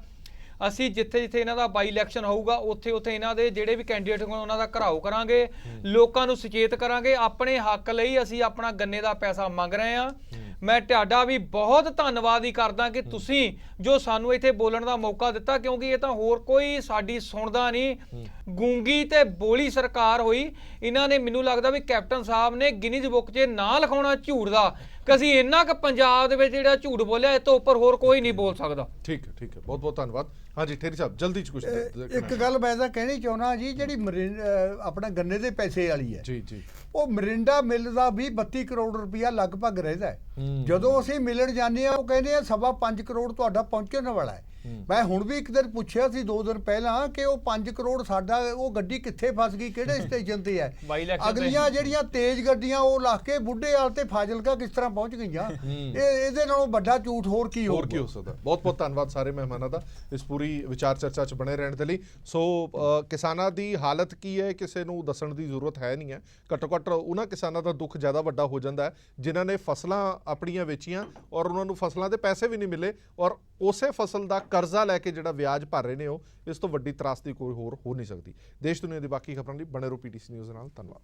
ਅਸੀਂ ਜਿੱਥੇ ਜਿੱਥੇ ਇਹਨਾਂ ਦਾ ਬਾਈ ਇਲੈਕਸ਼ਨ ਹੋਊਗਾ ਉੱਥੇ ਉੱਥੇ ਇਹਨਾਂ ਦੇ ਜਿਹੜੇ ਵੀ ਕੈਂਡੀਡੇਟ ਹੋਣ ਉਹਨਾਂ ਦਾ ਘਰਾਓ ਕਰਾਂਗੇ, ਲੋਕਾਂ ਨੂੰ ਸੁਚੇਤ ਕਰਾਂਗੇ। ਆਪਣੇ ਹੱਕ ਲਈ ਅਸੀਂ ਆਪਣਾ ਗੰਨੇ ਦਾ ਪੈਸਾ ਮੰਗ ਰਹੇ ਹਾਂ। ਮੈਂ ਤੁਹਾਡਾ ਵੀ ਬਹੁਤ ਧੰਨਵਾਦ ਹੀ ਕਰਦਾ ਕਿ ਤੁਸੀਂ ਜੋ ਸਾਨੂੰ ਇੱਥੇ ਬੋਲਣ ਦਾ ਮੌਕਾ ਦਿੱਤਾ, ਕਿਉਂਕਿ ਇਹ ਤਾਂ ਹੋਰ ਕੋਈ ਸਾਡੀ ਸੁਣਦਾ ਨਹੀਂ। ਗੂੰਗੀ ਤੇ ਬੋਲੀ ਸਰਕਾਰ ਹੋਈ। ਇਹਨਾਂ ਨੇ, ਮੈਨੂੰ ਲੱਗਦਾ ਵੀ ਕੈਪਟਨ ਸਾਹਿਬ ਨੇ ਗਿਨੀਜ਼ ਬੁੱਕ 'ਚ ਨਾਂ ਲਿਖਾਉਣਾ ਝੂਠ ਦਾ, ਕਿ ਅਸੀਂ ਇੰਨਾ ਕੁ ਪੰਜਾਬ ਦੇ ਵਿੱਚ ਜਿਹੜਾ ਝੂਠ ਬੋਲਿਆ ਇਹ ਤੋਂ ਉੱਪਰ ਹੋਰ ਕੋਈ ਨਹੀਂ ਬੋਲ ਸਕਦਾ। ਠੀਕ ਹੈ, ਠੀਕ ਹੈ, ਬਹੁਤ ਬਹੁਤ ਧੰਨਵਾਦ। ਹਾਂਜੀ ਠੇਰੀ ਸਾਹਿਬ, ਜਲਦੀ ਚ ਕੁਝ ਇੱਕ ਗੱਲ ਮੈਂ ਤਾਂ ਕਹਿਣੀ ਚਾਹੁੰਦਾ ਜੀ, ਜਿਹੜੀ ਆਪਣਾ ਗੰਨੇ ਦੇ ਪੈਸੇ ਵਾਲੀ ਹੈ ਜੀ ਜੀ, ਉਹ ਮਰਿੰਡਾ ਮਿੱਲ ਦਾ ਵੀ 32 ਕਰੋੜ ਰੁਪਇਆ ਲਗਭਗ ਰਹਿੰਦਾ। ਜਦੋਂ ਅਸੀਂ ਮਿਲਣ ਜਾਂਦੇ ਆ ਉਹ ਕਹਿੰਦੇ ਆ 5.25 ਕਰੋੜ ਤੁਹਾਡਾ ਪਹੁੰਚਣ ਵਾਲਾ ਹੈ। ਮੈਂ ਹੁਣ ਵੀ ਇੱਕ ਦਿਨ ਪੁੱਛਿਆ ਸੀ 2 ਦਿਨ ਪਹਿਲਾਂ ਕਿ ਉਹ 5 ਕਰੋੜ ਸਾਡਾ, ਉਹ ਗੱਡੀ ਕਿੱਥੇ ਫਸ ਗਈ, ਕਿਹੜੇ ਸਟੇਸ਼ਨ ਤੇ ਹੈ? ਅਗਲੀਆਂ ਜਿਹੜੀਆਂ ਤੇਜ਼ ਗੱਡੀਆਂ ਉਹ ਲਾ ਕੇ ਬੁੱਢੇਵਾਲ ਤੇ ਫਾਜ਼ਿਲਕਾ ਕਿਸ ਤਰ੍ਹਾਂ ਪਹੁੰਚ ਗਈਆਂ? ਇਹਦੇ ਨਾਲੋਂ ਵੱਡਾ ਝੂਠ ਹੋਰ ਕੀ ਹੋ ਸਕਦਾ? ਬਹੁਤ ਬਹੁਤ ਧੰਨਵਾਦ ਸਾਰੇ ਮਹਿਮਾਨਾਂ ਦਾ ਇਸ ਪੂਰੀ ਵਿਚਾਰ ਚਰਚਾ 'ਚ ਬਣੇ ਰਹਿਣ ਦੇ ਲਈ। ਸੋ ਕਿਸਾਨਾਂ ਦੀ ਹਾਲਤ ਕੀ ਹੈ ਕਿਸੇ ਨੂੰ ਦੱਸਣ ਦੀ ਜ਼ਰੂਰਤ ਹੈ ਨਹੀਂ ਹੈ। ਘੱਟੋ ਘੱਟ ਉਹਨਾਂ ਕਿਸਾਨਾਂ ਦਾ ਦੁੱਖ ਜ਼ਿਆਦਾ ਵੱਡਾ ਹੋ ਜਾਂਦਾ ਹੈ ਜਿਨ੍ਹਾਂ ਨੇ ਫਸਲਾਂ ਆਪਣੀਆਂ ਵੇਚੀਆਂ ਔਰ ਉਹਨਾਂ ਨੂੰ ਫਸਲਾਂ ਦੇ ਪੈਸੇ ਵੀ ਨਹੀਂ ਮਿਲੇ, ਔਰ ਉਸੇ ਫਸਲ ਦਾ ਕਰਜ਼ਾ ਲੈ ਕੇ ਜਿਹੜਾ ਵਿਆਜ ਭਰ ਰਹੇ ਨੇ, ਉਹ ਇਸ ਤੋਂ ਵੱਡੀ ਤਰਾਸਦੀ ਕੋਈ ਹੋਰ ਹੋ ਨਹੀਂ ਸਕਦੀ। ਦੇਸ਼ ਦੁਨੀਆ ਦੀ ਬਾਕੀ ਖਬਰਾਂ ਲਈ ਬਣੇ ਰਹੋ PTC ਨਿਊਜ਼ ਨਾਲ। ਧੰਨਵਾਦ।